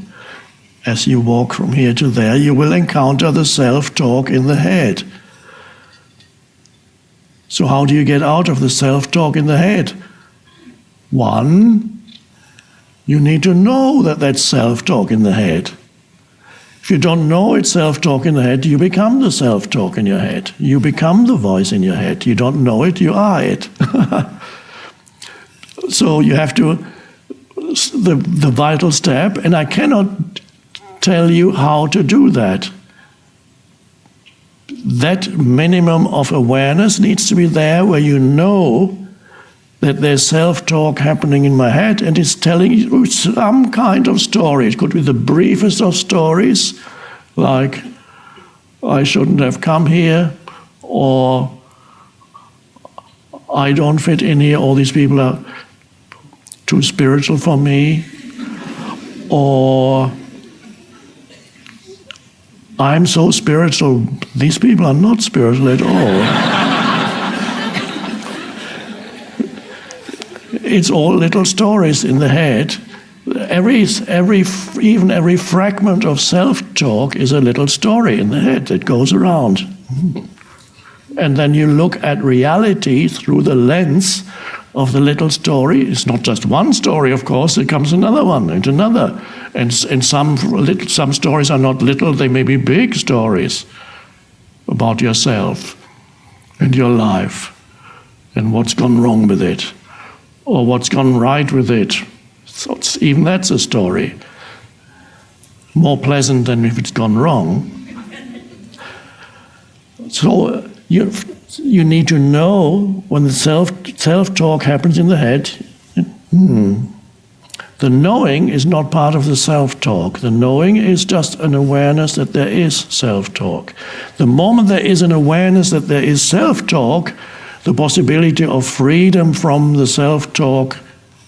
As you walk from here to there, you will encounter the self-talk in the head. So how do you get out of the self-talk in the head? One, you need to know that that's self-talk in the head. If you don't know it's self-talk in the head, you become the self-talk in your head. You become the voice in your head. You don't know it, you are it. So you have to, the vital step, and I cannot tell you how to do that. That minimum of awareness needs to be there where you know that there's self-talk happening in my head and it's telling you some kind of story. It could be the briefest of stories, like, I shouldn't have come here, or I don't fit in here, all these people are too spiritual for me, or I'm so spiritual, these people are not spiritual at all. It's all little stories in the head. Even every fragment of self-talk is a little story in the head that goes around. And then you look at reality through the lens of the little story. It's not just one story, of course, it comes another one and another. And some stories are not little, they may be big stories about yourself and your life and what's gone wrong with it or what's gone right with it. So even that's a story. More pleasant than if it's gone wrong. So you need to know when the self-talk happens in the head. The knowing is not part of the self-talk. The knowing is just an awareness that there is self-talk. The moment there is an awareness that there is self-talk, the possibility of freedom from the self-talk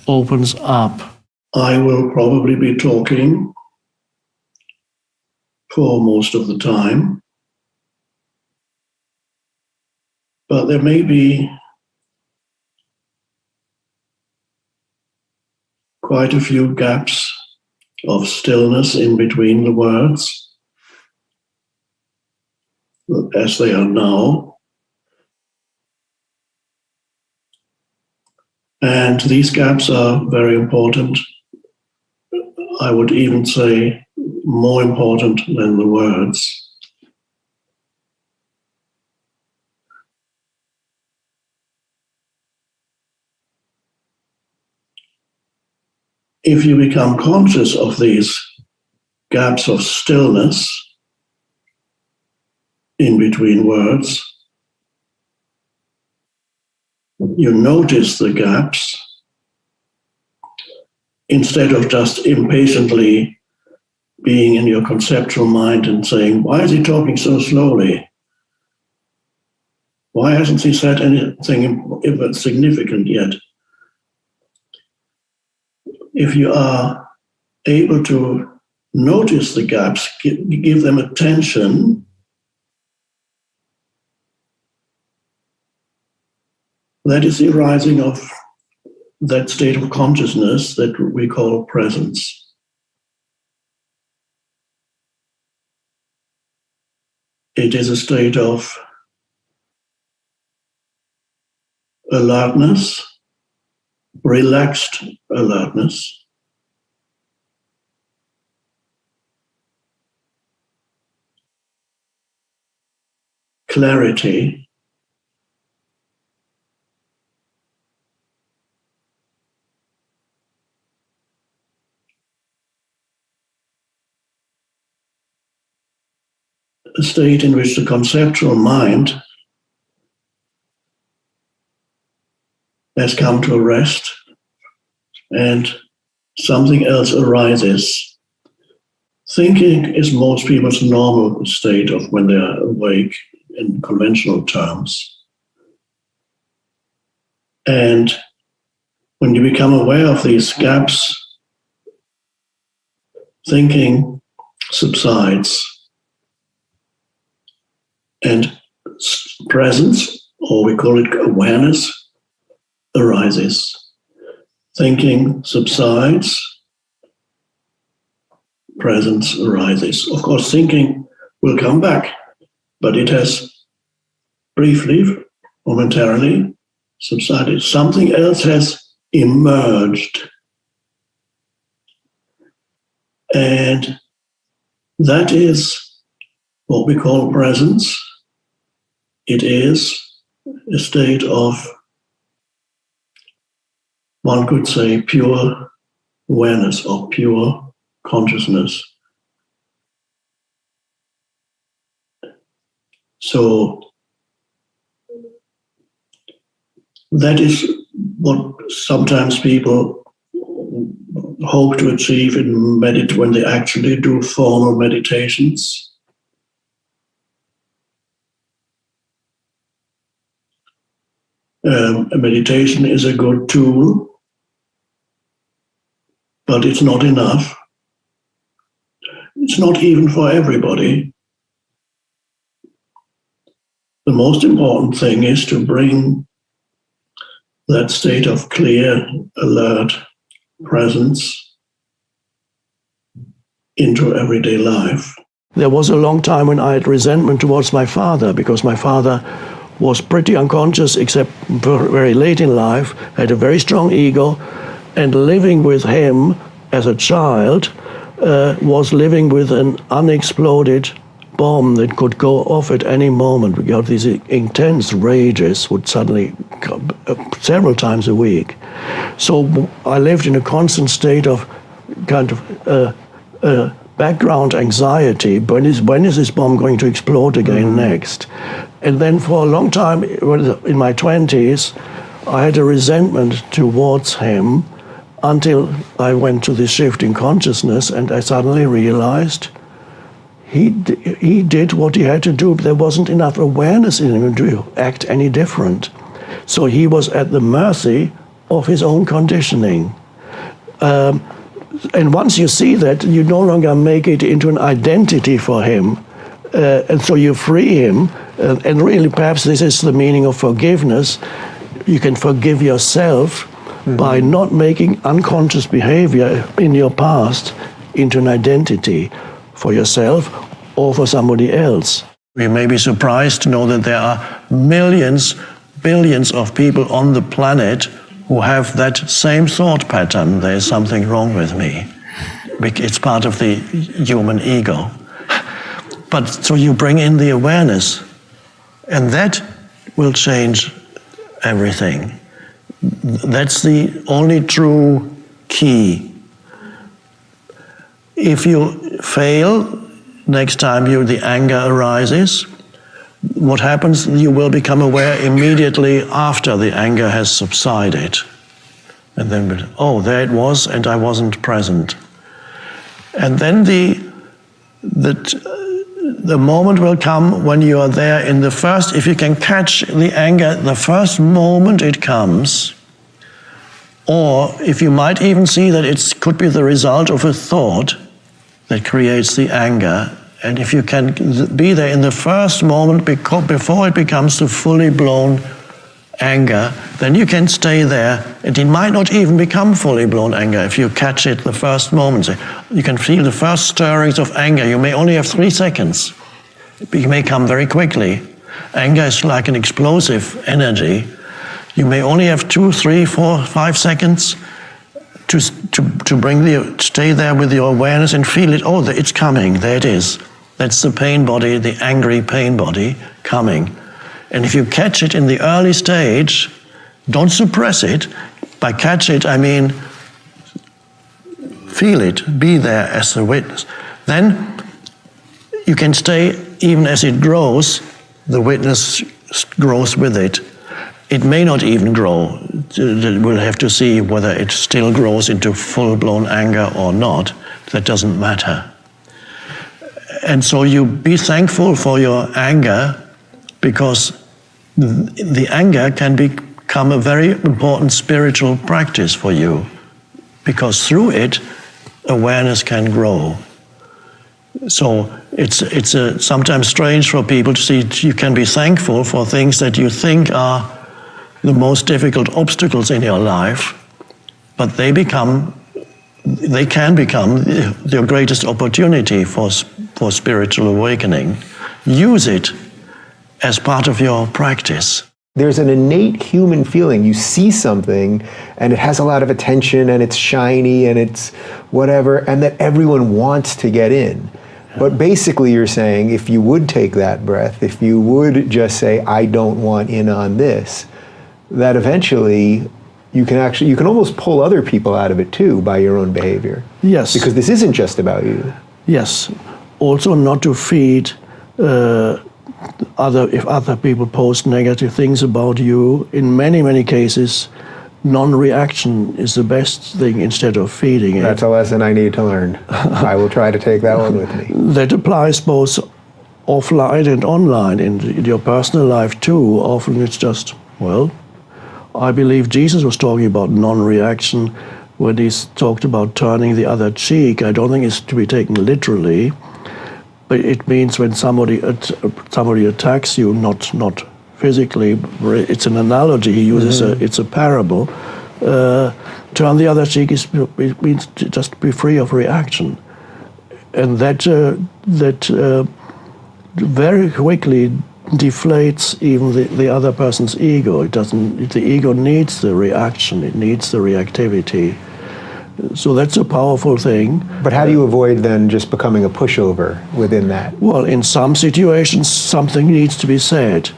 opens up. I will probably be talking for most of the time, but there may be quite a few gaps of stillness in between the words, as they are now. And these gaps are very important. I would even say more important than the words. If you become conscious of these gaps of stillness in between words, you notice the gaps instead of just impatiently being in your conceptual mind and saying, why is he talking so slowly? Why hasn't he said anything significant yet? If you are able to notice the gaps, give them attention, that is the arising of that state of consciousness that we call presence. It is a state of alertness, relaxed alertness, clarity, a state in which the conceptual mind has come to a rest and something else arises. Thinking is most people's normal state of when they are awake in conventional terms. And when you become aware of these gaps, thinking subsides and presence, or we call it awareness, arises. Thinking subsides, presence arises. Of course, thinking will come back, but it has briefly, momentarily subsided. Something else has emerged. And that is what we call presence. It is a state of, one could say, pure awareness or pure consciousness. So that is what sometimes people hope to achieve in when they actually do formal meditations. A meditation is a good tool, but it's not enough. It's not even for everybody. The most important thing is to bring that state of clear, alert presence into everyday life. There was a long time when I had resentment towards my father, because my father was pretty unconscious except very late in life, had a very strong ego, and living with him as a child was living with an unexploded bomb that could go off at any moment. We got these intense rages would suddenly come several times a week. So I lived in a constant state of kind of background anxiety. When is this bomb going to explode again next? And then for a long time, in my 20s, I had a resentment towards him until I went to this shift in consciousness, and I suddenly realized he did what he had to do, but there wasn't enough awareness in him to act any different. So he was at the mercy of his own conditioning. And once you see that, you no longer make it into an identity for him, and so you free him. And really, perhaps this is the meaning of forgiveness. You can forgive yourself by not making unconscious behavior in your past into an identity for yourself or for somebody else. We may be surprised to know that there are millions, billions of people on the planet who have that same thought pattern. There is something wrong with me. It's part of the human ego. But so you bring in the awareness, and that will change everything. That's the only true key. If you fail, next time the anger arises, what happens, you will become aware immediately after the anger has subsided. And then, oh, there it was, and I wasn't present. And then the moment will come when you are there in the first, if you can catch the anger the first moment it comes, or if you might even see that it could be the result of a thought that creates the anger, and if you can be there in the first moment before it becomes the fully blown anger, then you can stay there, and it might not even become fully blown anger if you catch it the first moment. You can feel the first stirrings of anger. You may only have 3 seconds. It may come very quickly. Anger is like an explosive energy. You may only have 2, 3, 4, 5 seconds to stay there with your awareness and feel it. Oh, it's coming. There it is. That's the pain body, the angry pain body coming. And if you catch it in the early stage, don't suppress it. By catch it, I mean feel it, be there as the witness. Then you can stay, even as it grows, the witness grows with it. It may not even grow. We'll have to see whether it still grows into full-blown anger or not. That doesn't matter. And so you be thankful for your anger, because the anger can become a very important spiritual practice for you, because through it, awareness can grow. So it's sometimes strange for people to see you can be thankful for things that you think are the most difficult obstacles in your life, but they can become your greatest opportunity for spiritual awakening. Use it as part of your practice. There's an innate human feeling. You see something and it has a lot of attention and it's shiny and it's whatever, and that everyone wants to get in. But basically you're saying, if you would take that breath, if you would just say, I don't want in on this, that eventually you can almost pull other people out of it too by your own behavior. Yes. Because this isn't just about you. Yes. Also not to feed if other people post negative things about you. In many cases, non-reaction is the best thing instead of feeding it. That's a lesson I need to learn. I will try to take that one with me. That applies both offline and online, in your personal life too. Often it's just, well, I believe Jesus was talking about non-reaction when he talked about turning the other cheek. I don't think it's to be taken literally, but it means when somebody attacks you, not physically, it's an analogy he uses. It's a parable. Turn the other cheek means just be free of reaction, and that very quickly deflates even the other person's ego. The ego needs the reaction. It needs the reactivity. So that's a powerful thing. But how do you avoid then just becoming a pushover within that? Well, in some situations, something needs to be said.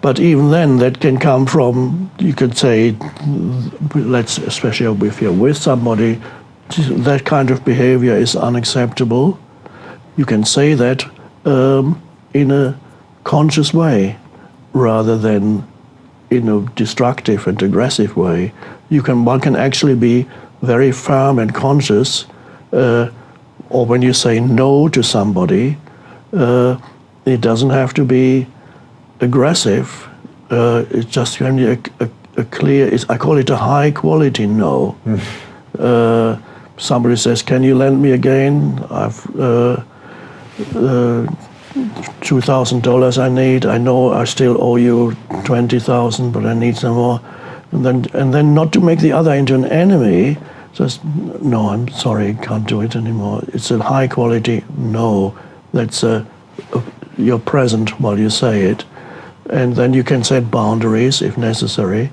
But even then, that can come from, you could say, especially if you're with somebody, that kind of behavior is unacceptable. You can say that in a conscious way rather than in a destructive and aggressive way. One can actually be very firm and conscious, or when you say no to somebody, it doesn't have to be aggressive. It's just can be a clear, I call it a high quality no. Somebody says, can you lend me again? I've $2,000 I need. I know I still owe you $20,000, but I need some more. And then not to make the other into an enemy, just, no, I'm sorry, can't do it anymore. It's a high quality no. That's you're present while you say it. And then you can set boundaries if necessary.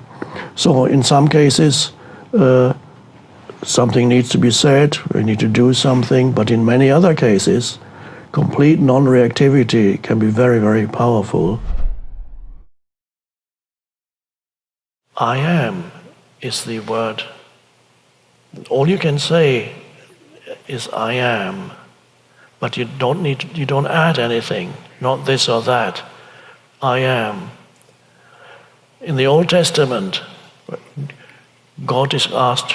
So in some cases, something needs to be said, we need to do something, but in many other cases, complete non-reactivity can be very, very powerful. I am is the word. All you can say is I am, but you don't add anything, not this or that. I am. In the Old Testament, God is asked,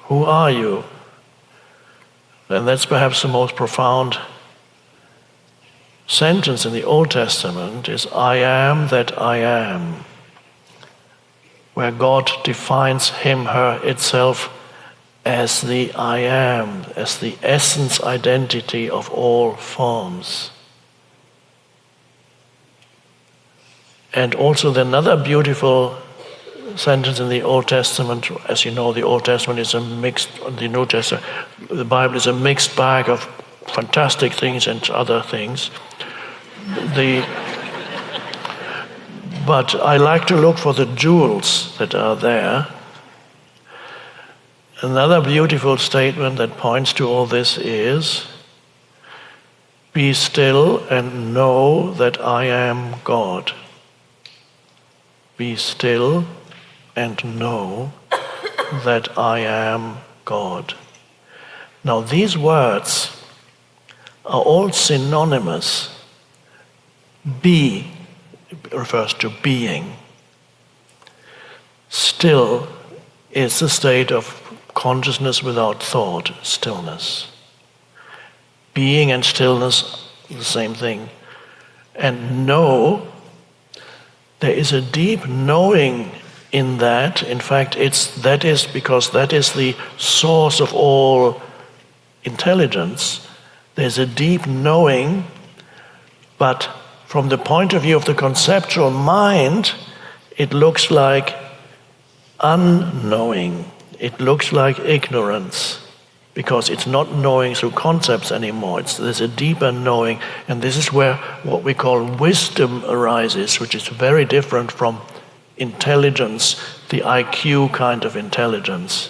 who are you? And that's perhaps the most profound sentence in the Old Testament is, I am that I am, where God defines him, her, itself as the I am, as the essence identity of all forms. And also another beautiful sentence in the Old Testament, as you know, the Old Testament is the New Testament, the Bible is a mixed bag of fantastic things and other things. But I like to look for the jewels that are there. Another beautiful statement that points to all this is, be still and know that I am God. Be still and know that I am God. Now these words are all synonymous. Be refers to being. Still is the state of consciousness without thought, stillness. Being and stillness the same thing. And know, there is a deep knowing in that. In fact, that is because that is the source of all intelligence. There's a deep knowing, but from the point of view of the conceptual mind, it looks like unknowing. It looks like ignorance, because it's not knowing through concepts anymore. There's a deeper knowing, and this is where what we call wisdom arises, which is very different from intelligence, the IQ kind of intelligence.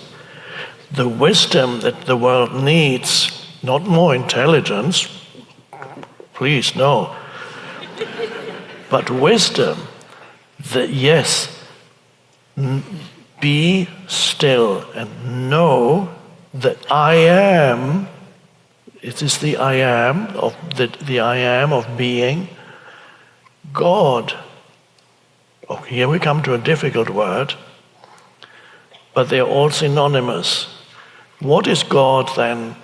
The wisdom that the world needs, not more intelligence, please, no, but wisdom, that yes, be still and know that I am, it is the I am of the I am of being, God. Oh, here we come to a difficult word, but they're all synonymous. What is God then?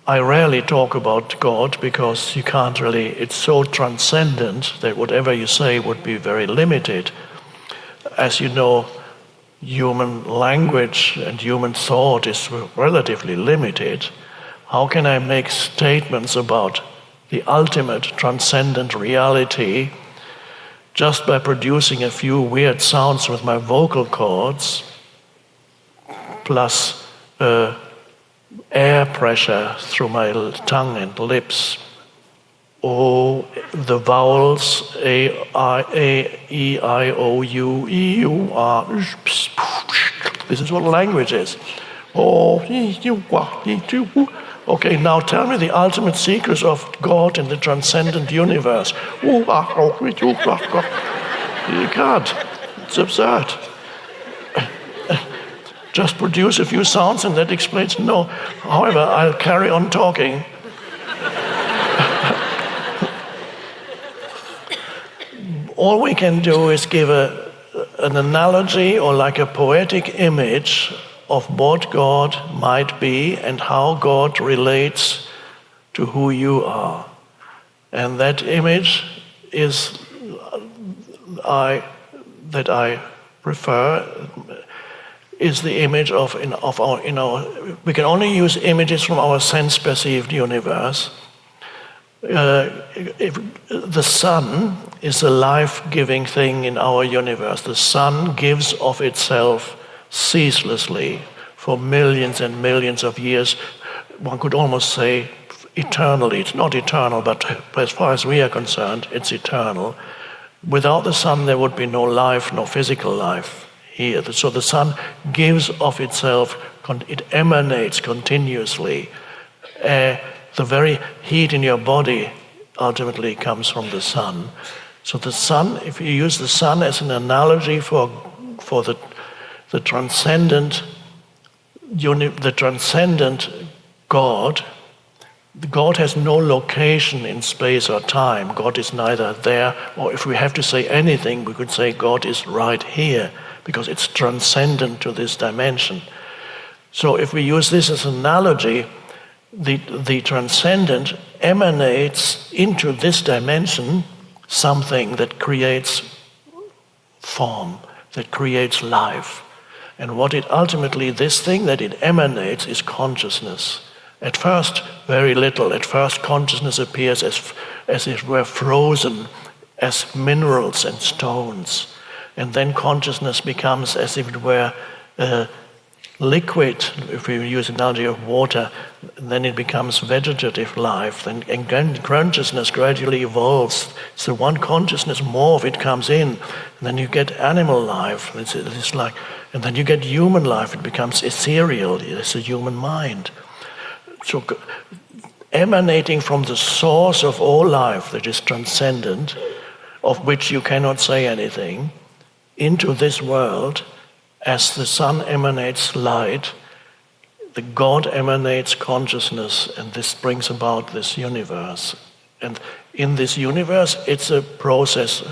I rarely talk about God because you can't really, it's so transcendent that whatever you say would be very limited. As you know, human language and human thought is relatively limited. How can I make statements about the ultimate transcendent reality just by producing a few weird sounds with my vocal cords, plus air pressure through my tongue and lips? Oh, the vowels A, I, A, E, I, O, U, E, U, R. This is what language is. Okay, now tell me the ultimate secrets of God in the transcendent universe. You can't. It's absurd. Just produce a few sounds and that explains. No. However, I'll carry on talking. All we can do is give an analogy or like a poetic image of what God might be and how God relates to who you are. And that image is that I prefer is the image of our, we can only use images from our sense-perceived universe. If the sun is a life-giving thing in our universe. The sun gives of itself ceaselessly for millions and millions of years. One could almost say eternally. It's not eternal, but as far as we are concerned, it's eternal. Without the sun, there would be no life, no physical life here. So the sun gives of itself, it emanates continuously. The very heat in your body ultimately comes from the sun. So the sun, if you use the sun as an analogy for the transcendent God, God has no location in space or time. God is neither there, or if we have to say anything, we could say God is right here, because it's transcendent to this dimension. So if we use this as an analogy, the transcendent emanates into this dimension something that creates form, that creates life. And what it ultimately, this thing that it emanates is consciousness. At first, very little. At first, consciousness appears as it were frozen, as minerals and stones. And then consciousness becomes as if it were liquid, if we use the analogy of water, then it becomes vegetative life, and consciousness gradually evolves. So one consciousness, more of it comes in, and then you get animal life, it's like, and then you get human life, it becomes ethereal, it's a human mind. So emanating from the source of all life that is transcendent, of which you cannot say anything, into this world, as the sun emanates light, the God emanates consciousness, and this brings about this universe. And in this universe, it's a process,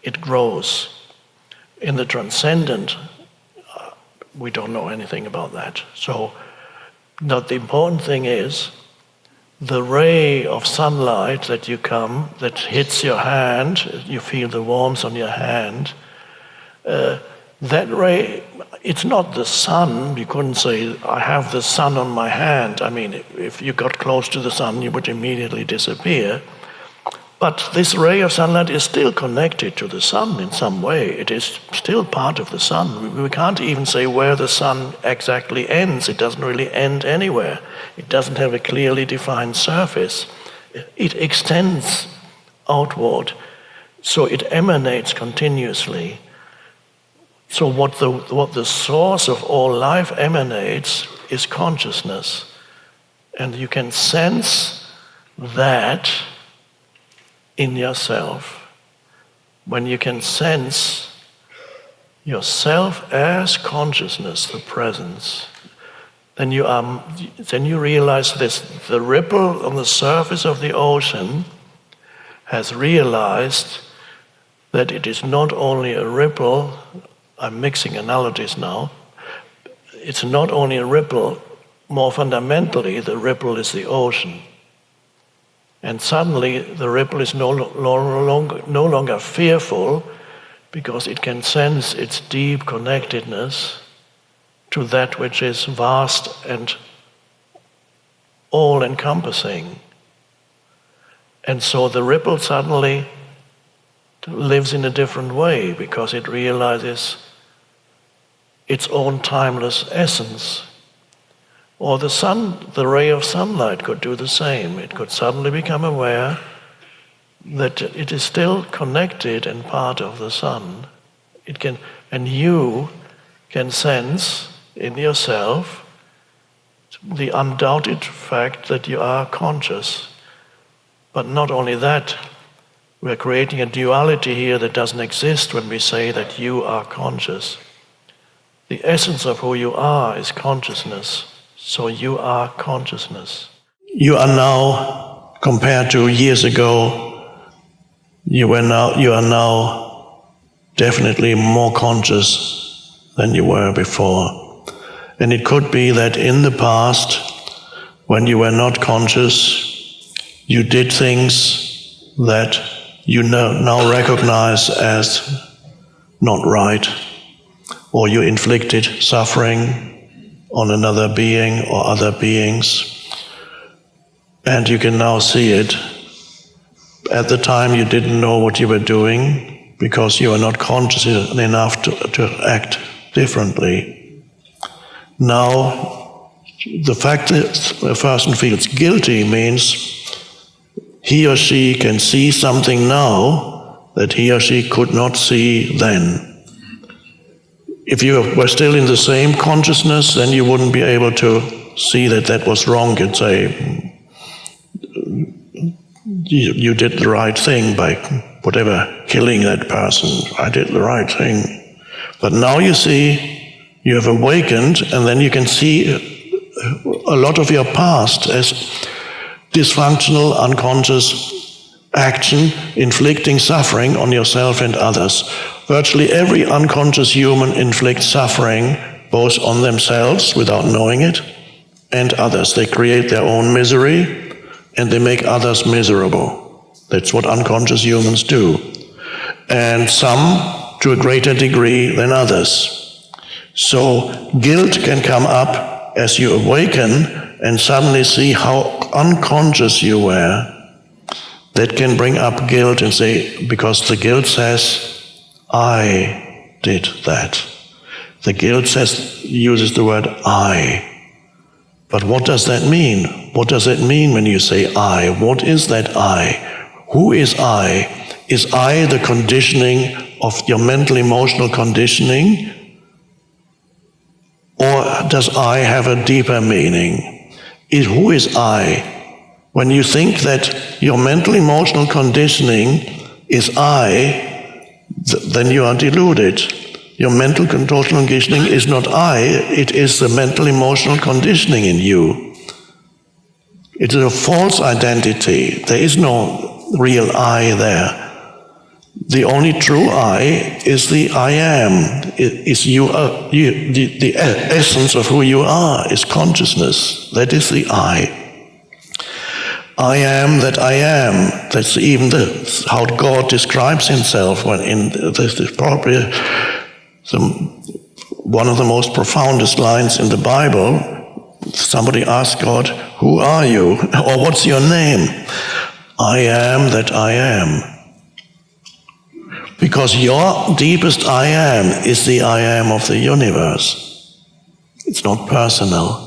it grows. In the transcendent, we don't know anything about that. So, the important thing is the ray of sunlight that hits your hand, you feel the warmth on your hand, that ray, it's not the sun. You couldn't say, I have the sun on my hand. I mean, if you got close to the sun, you would immediately disappear. But this ray of sunlight is still connected to the sun in some way. It is still part of the sun. We can't even say where the sun exactly ends. It doesn't really end anywhere. It doesn't have a clearly defined surface. It extends outward, so it emanates continuously. So what the source of all life emanates is consciousness. And you can sense that in yourself. When you can sense yourself as consciousness, the presence, then you realize this. The ripple on the surface of the ocean has realized that it is not only a ripple. I'm mixing analogies now. It's not only a ripple, more fundamentally, the ripple is the ocean. And suddenly the ripple is no longer fearful, because it can sense its deep connectedness to that which is vast and all-encompassing. And so the ripple suddenly lives in a different way, because it realizes its own timeless essence. Or the sun, the ray of sunlight could do the same. It could suddenly become aware that it is still connected and part of the sun. And you can sense in yourself the undoubted fact that you are conscious. But not only that, we're creating a duality here that doesn't exist when we say that you are conscious. The essence of who you are is consciousness. So you are consciousness. You are now, compared to years ago, you are now definitely more conscious than you were before. And it could be that in the past, when you were not conscious, you did things that you now recognize as not right, or you inflicted suffering on another being or other beings, and you can now see it. At the time you didn't know what you were doing because you were not conscious enough to act differently. Now, the fact that a person feels guilty means he or she can see something now that he or she could not see then. If you were still in the same consciousness, then you wouldn't be able to see that that was wrong. You'd say, you did the right thing by whatever, killing that person. I did the right thing. But now you see, you have awakened, and then you can see a lot of your past as dysfunctional, unconscious action, inflicting suffering on yourself and others. Virtually every unconscious human inflicts suffering both on themselves without knowing it and others. They create their own misery and they make others miserable. That's what unconscious humans do. And some to a greater degree than others. So guilt can come up as you awaken and suddenly see how unconscious you were. That can bring up guilt and say, because the guilt says, I did that. The guilt uses the word I. But what does that mean? What does it mean when you say I? What is that I? Who is I? Is I the conditioning of your mental emotional conditioning? Or does I have a deeper meaning? Who is I? When you think that your mental emotional conditioning is I, then you are deluded. Your mental conditioning is not I, it is the mental emotional conditioning in you. It is a false identity. There is no real I there. The only true I is the I am. The essence of who you are is consciousness. That is the I. I am that I am. That's even how God describes himself when this is probably one of the most profoundest lines in the Bible. Somebody asks God, "Who are you?" or "What's your name?" I am that I am. Because your deepest I am is the I am of the universe. It's not personal.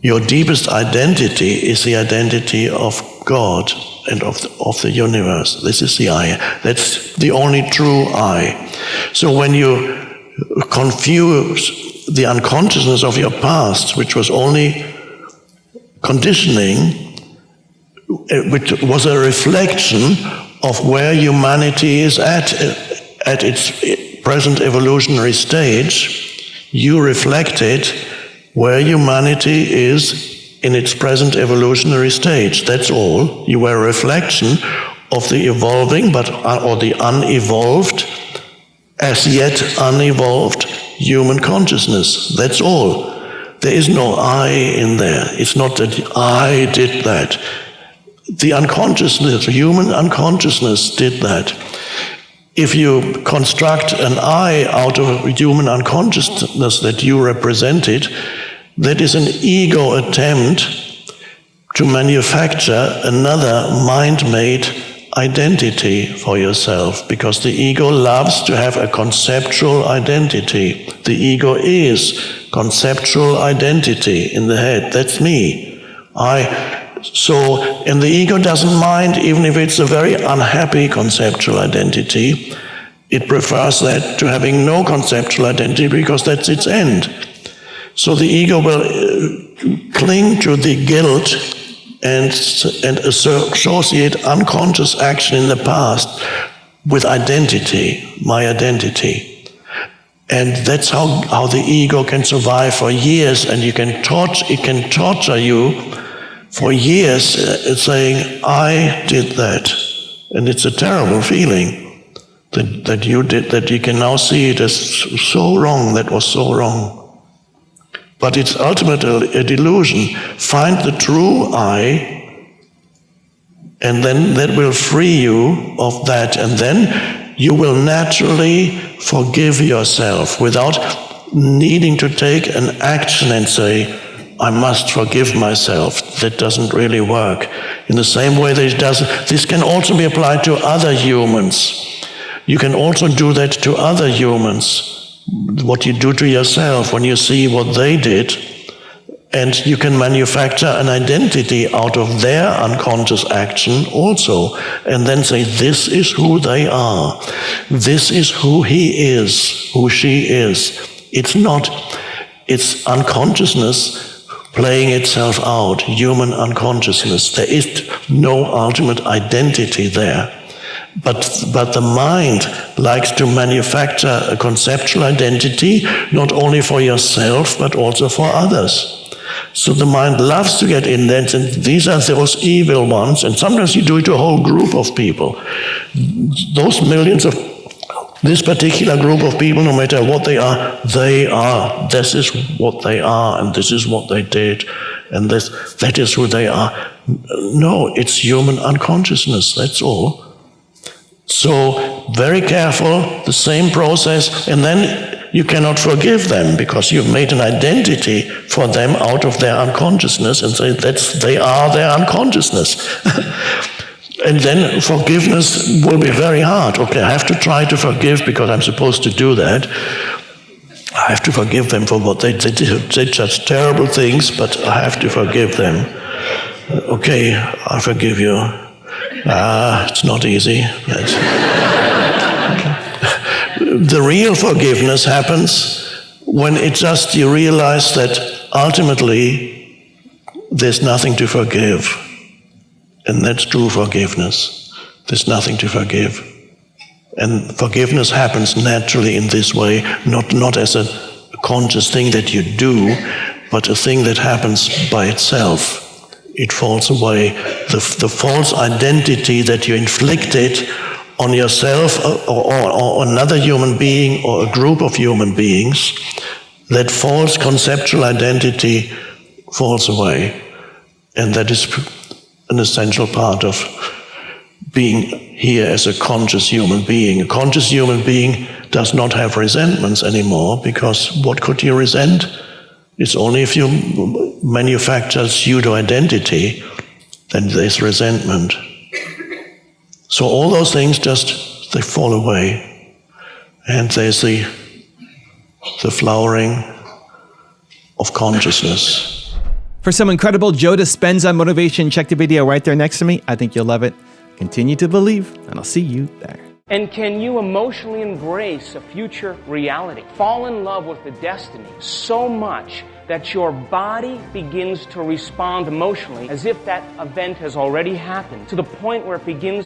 Your deepest identity is the identity of God and of the universe. This is the I. That's the only true I. So when you confuse the unconsciousness of your past, which was only conditioning, which was a reflection of where humanity is at its present evolutionary stage, you reflected where humanity is in its present evolutionary stage. That's all. You were a reflection of the evolving, or the unevolved, as yet unevolved human consciousness. That's all. There is no I in there. It's not that I did that. The unconsciousness, human unconsciousness did that. If you construct an I out of human unconsciousness that you represented, that is an ego attempt to manufacture another mind-made identity for yourself, because the ego loves to have a conceptual identity. The ego is conceptual identity in the head. That's me. And the ego doesn't mind even if it's a very unhappy conceptual identity. It prefers that to having no conceptual identity because that's its end. So the ego will cling to the guilt and associate unconscious action in the past with identity, my identity. And that's how the ego can survive for years, and it can torture you for years saying, I did that. And it's a terrible feeling that you did, that you can now see it as so wrong, that was so wrong. But it's ultimately a delusion. Find the true I, and then that will free you of that, and then you will naturally forgive yourself without needing to take an action and say, I must forgive myself. That doesn't really work. In the same way that it doesn't, this can also be applied to other humans. You can also do that to other humans. What you do to yourself when you see what they did, and you can manufacture an identity out of their unconscious action also, and then say, this is who they are. This is who he is, who she is. It's unconsciousness playing itself out, human unconsciousness. There is no ultimate identity there. But the mind likes to manufacture a conceptual identity, not only for yourself, but also for others. So the mind loves to get in there and say, these are those evil ones, and sometimes you do it to a whole group of people. Those millions of this particular group of people, no matter what they are, this is what they are, and this is what they did, and that is who they are. No, it's human unconsciousness, that's all. So, very careful, the same process, and then you cannot forgive them because you've made an identity for them out of their unconsciousness and say they are their unconsciousness. And then forgiveness will be very hard. Okay, I have to try to forgive because I'm supposed to do that. I have to forgive them for what they did. They did such terrible things, but I have to forgive them. Okay, I forgive you. It's not easy. The real forgiveness happens when you realize that ultimately there's nothing to forgive. And that's true forgiveness. There's nothing to forgive. And forgiveness happens naturally in this way, not as a conscious thing that you do, but a thing that happens by itself. It falls away. The false identity that you inflicted on yourself or another human being or a group of human beings, that false conceptual identity falls away. And that is an essential part of being here as a conscious human being. A conscious human being does not have resentments anymore, because what could you resent? It's only if you manufacture pseudo-identity, then there's resentment. So all those things just, they fall away. And there's the flowering of consciousness. For some incredible Joe Dispenza motivation, check the video right there next to me. I think you'll love it. Continue to believe, and I'll see you there. And can you emotionally embrace a future reality? Fall in love with the destiny so much that your body begins to respond emotionally as if that event has already happened, to the point where it begins